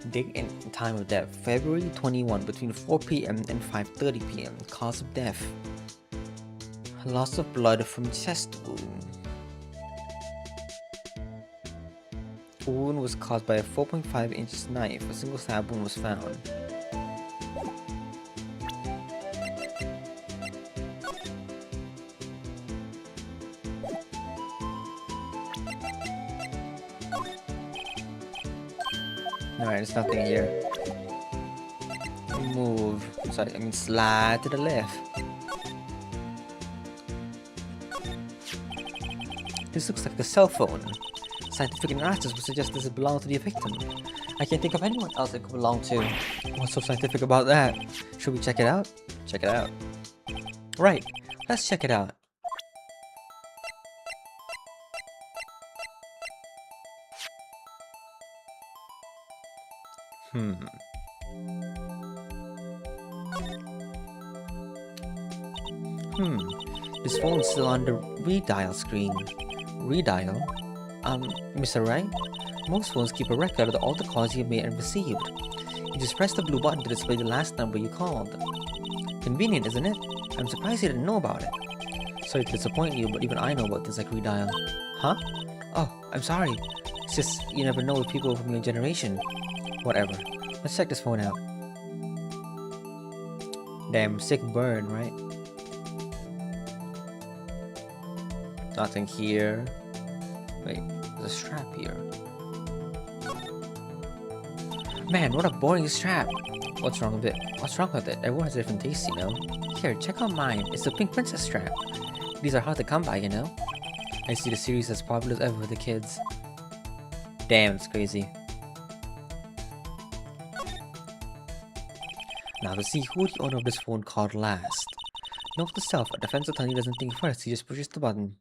Date and time of death, February 21, between 4 p.m. and 5:30 p.m. Cause of death, loss of blood from chest wound. The wound was caused by a 4.5 inch knife. A single stab wound was found. Alright, there's nothing here. Move. Sorry, I mean slide to the left. This looks like a cell phone. Scientific analysis would suggest this belongs to the victim. I can't think of anyone else it could belong to. What's so scientific about that? Should we check it out? Check it out. Right, let's check it out. This phone's still on the redial screen. Redial? Mr. Wright? Most phones keep a record of all the calls you made and received. You just press the blue button to display the last number you called. Convenient, isn't it? I'm surprised you didn't know about it. Sorry to disappoint you, but even I know about things like redial. Huh? Oh, I'm sorry. It's just, you never know with people from your generation. Whatever. Let's check this phone out. Damn, sick burn, right? Nothing here. Wait, there's a strap here. Man, what a boring strap. What's wrong with it? What's wrong with it? Everyone has different tastes, you know? Here, check out mine. It's the Pink Princess strap. These are hard to come by, you know? I see the series as popular as ever with the kids. Damn, it's crazy. Now to see who the owner of this phone called last. Note to self, a defense attorney doesn't think first, he just pushes the button.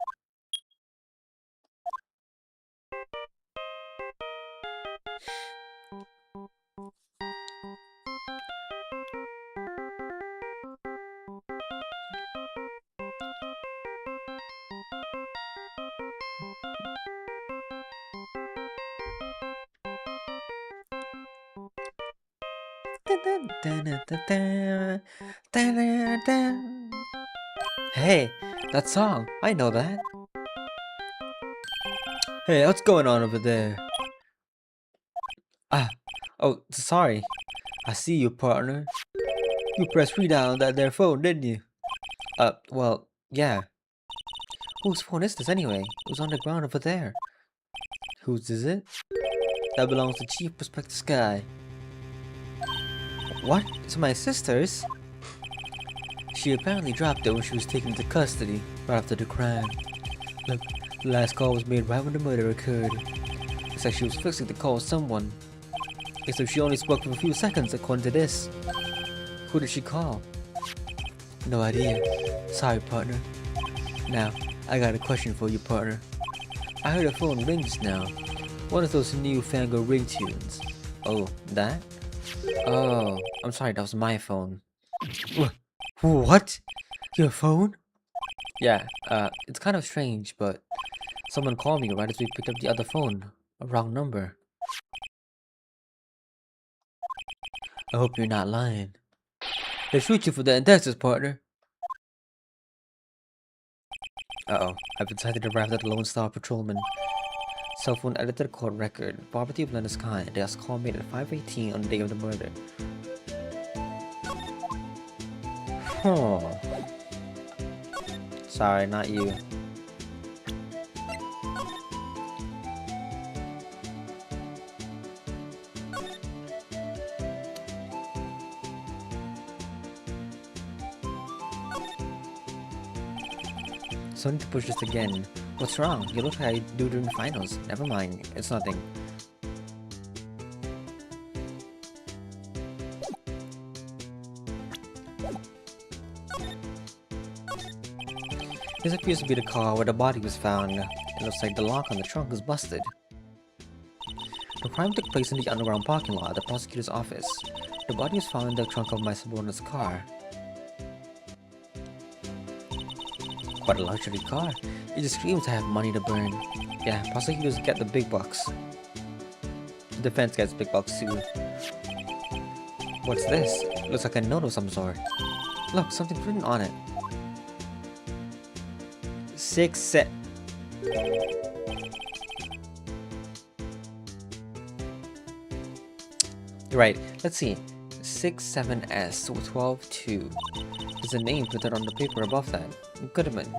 Hey, that song, I know that. Hey, what's going on over there? Oh, sorry. I see you, partner. You pressed redial on that there phone, didn't you? Well, yeah. Whose phone is this anyway? It was on the ground over there. Whose is it? That belongs to Chief Prospectus Guy. What? It's my sister's? She apparently dropped it when she was taken into custody right after the crime. Look, the last call was made right when the murder occurred. It's like she was fixing to call someone. Except she only spoke for a few seconds according to this. Who did she call? No idea. Sorry, partner. Now, I got a question for you, partner. I heard a phone ring just now. One of those new fangled ringtunes. Oh, that? Oh, I'm sorry, that was my phone. What? Your phone? Yeah, it's kind of strange, but someone called me right as we picked up the other phone. A wrong number. I hope you're not lying. They'll shoot you for that in Texas, partner. Uh-oh, I've been cited arrived at the Lone Star Patrolman. Cell phone edited court record. Property of Lennox Khan. They was call made at 5:18 on the day of the murder. Sorry, not you. So I need to push this again. What's wrong? You look like I do during finals. Never mind, it's nothing. This appears to be the car where the body was found. It looks like the lock on the trunk is busted. The crime took place in the underground parking lot at the prosecutor's office. The body was found in the trunk of my subordinate's car. Quite a luxury car. It just screams to have money to burn. Yeah, prosecutors get the big bucks. The defense gets big bucks too. What's this? Looks like a note of some sort. Look, something's written on it. 6 set. Right, let's see. 67S 122. There's a name printed on the paper above that. Goodman.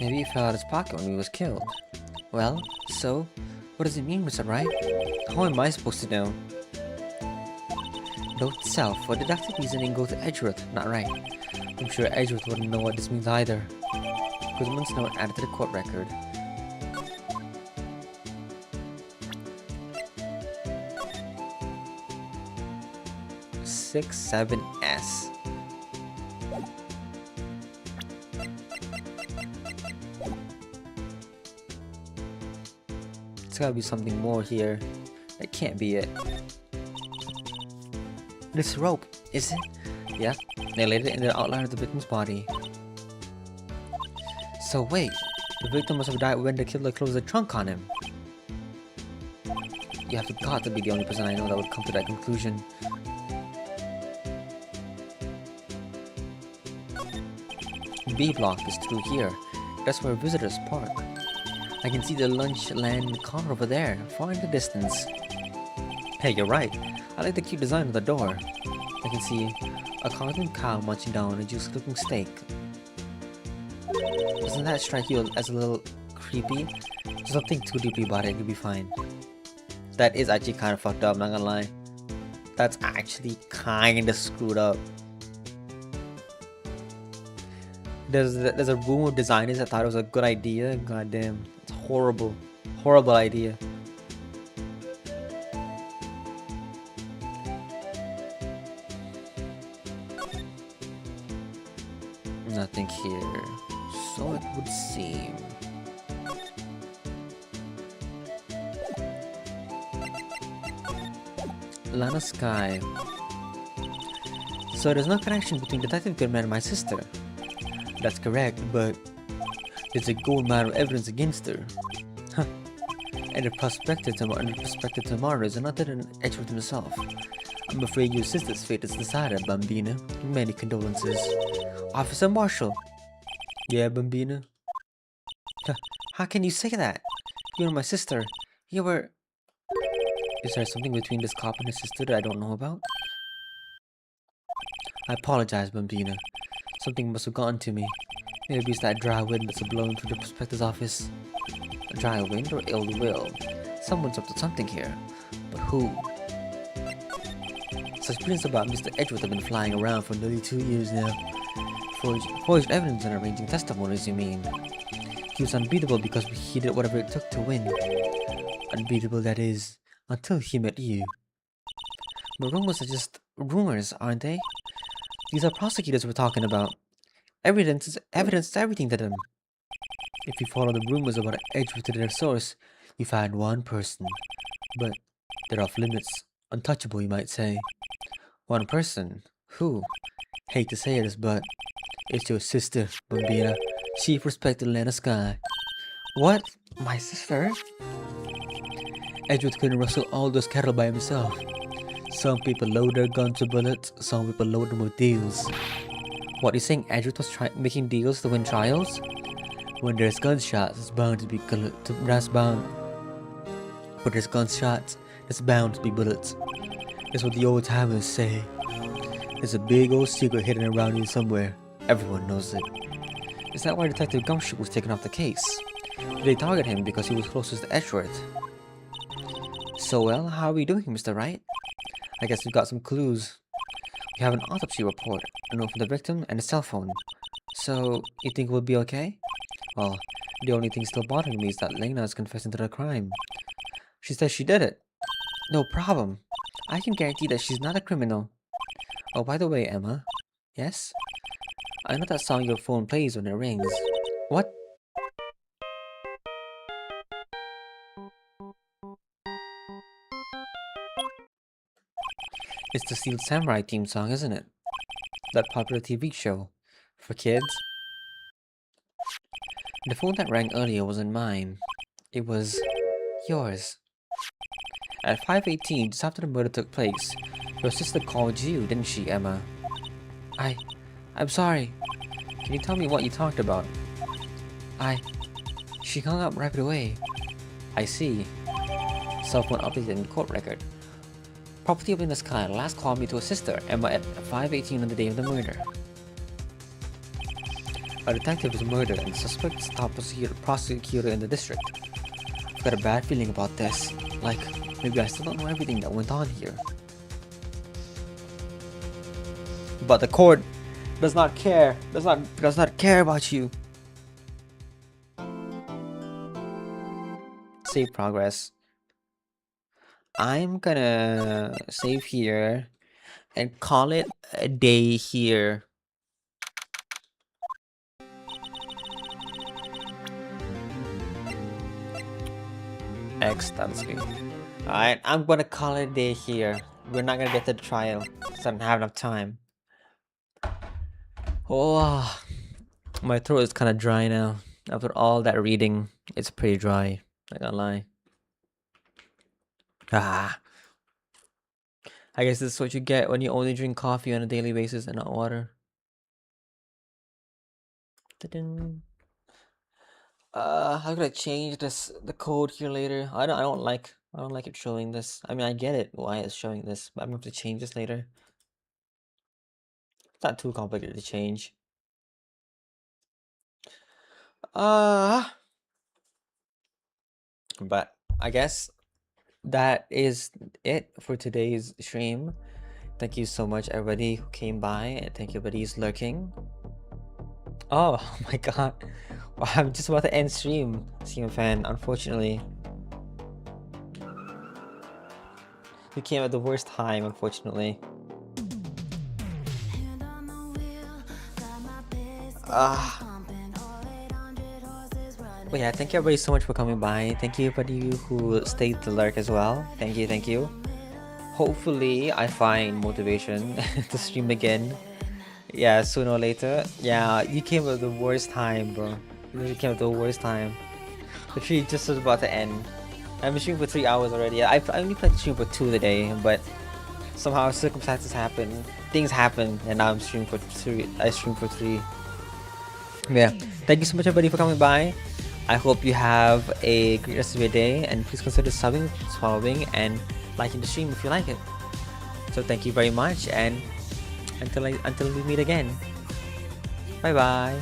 Maybe he fell out of his pocket when he was killed. Well, so, what does it mean, Mr. Wright? How am I supposed to know? Note self, for deductive reasoning, go to Edgeworth, not Wright. I'm sure Edgeworth wouldn't know what this means either. Goodman's note added to the court record. Six, 7S. There's gotta be something more here. That can't be it. This rope, is it? Yeah, they laid it in the outline of the victim's body. So wait, the victim must have died when the killer closed the trunk on him. You have got to be the only person I know that would come to that conclusion. B block is through here. That's where visitors park. I can see the Lunchland car over there, far in the distance. Hey, you're right. I like the cute design of the door. I can see a cartoon cow munching down a juicy-looking steak. Doesn't that strike you as a little creepy? Just don't think too deeply about it, you'll be fine. That is actually kind of fucked up, not gonna lie. That's actually kinda screwed up. There's a room of designers that thought it was a good idea. God damn, it's horrible. Horrible idea. Nothing here. So it would seem. Lana Sky. So there's no connection between Detective Goodman and my sister. That's correct, but there's a gold mine of evidence against her. Huh. And the prospective tomorrow is another than Edgeworth himself. I'm afraid your sister's fate is decided, Bambina. Many condolences. Officer Marshall. Yeah, Bambina. How can you say that? You're my sister. You were... Is there something between this cop and his sister that I don't know about? I apologize, Bambina. Something must have gotten to me. Maybe it's that dry wind that's blowing through the prospector's office. A dry wind or ill will? Someone's up to something here. But who? Suspicions about Mr. Edgeworth have been flying around for nearly 2 years now. Forged evidence and arranging testimonies, you mean? He was unbeatable because he did whatever it took to win. Unbeatable, that is, until he met you. But rumors are just rumors, aren't they? These are prosecutors we're talking about. Evidence is everything to them. If you follow the rumors about Edgeworth to their source, you find one person. But they're off limits. Untouchable, you might say. One person? Who? Hate to say this, but it's your sister, Bambina. Chief Respected Lana Sky. What? My sister? Edgeworth couldn't rustle all those cattle by himself. Some people load their guns with bullets, some people load them with deals. What, you saying Edgeworth was making deals to win trials? When there's gunshots, it's bound to be that's bound. When there's gunshots, it's bound to be bullets. That's what the old timers say. There's a big old secret hidden around here somewhere. Everyone knows it. Is that why Detective Gumshoe was taken off the case? Did they target him because he was closest to Edgeworth? So well, how are we doing, Mr. Wright? I guess we've got some clues. We have an autopsy report, a note from the victim, and a cell phone. So, you think we'll be okay? Well, the only thing still bothering me is that Lena is confessing to the crime. She says she did it. No problem. I can guarantee that she's not a criminal. Oh, by the way, Emma. Yes? I know that song your phone plays when it rings. What? It's the Steel Samurai theme song, isn't it? That popular TV show. For kids. The phone that rang earlier wasn't mine. It was yours. At 5:18, just after the murder took place, your sister called you, didn't she, Emma? I'm sorry. Can you tell me what you talked about? She hung up right away. I see. Cell phone updated in court record. Property up in the sky last called me to a sister, Emma, at 5:18 on the day of the murder. A detective was murdered and the suspect is top prosecutor in the district. I've got a bad feeling about this. Like, maybe I still don't know everything that went on here. But the court does not care. Does not care about you. Save progress. I'm gonna save here and call it a day here. X done screen. Alright, I'm gonna call it a day here. We're not gonna get to the trial because I don't have enough time. Oh, my throat is kind of dry now. After all that reading, it's pretty dry. Not gonna lie. I guess this is what you get when you only drink coffee on a daily basis and not water. I'm gonna change the code here later. I don't like it showing this. I mean, I get it why it's showing this, but I'm gonna have to change this later. It's not too complicated to change. But I guess that is it for today's stream. Thank you so much everybody who came by, and thank you everybody who's lurking. Oh my god. Well, I'm just about to end stream, fan, unfortunately. You came at the worst time, unfortunately. But yeah, thank you everybody so much for coming by. Thank you everybody who stayed to lurk as well. Thank you, thank you. Hopefully I find motivation to stream again. Yeah, sooner or later. Yeah, you came at the worst time, bro. You really came at the worst time. The stream just was about to end. I've been streaming for 3 hours already. I only planned to stream for 2 today, but somehow circumstances happen. Things happen, and now I'm streaming for 3. I stream for 3. Yeah, thank you so much everybody for coming by. I hope you have a great rest of your day, and please consider subbing, following, and liking the stream if you like it. So thank you very much, and until we meet again. Bye bye.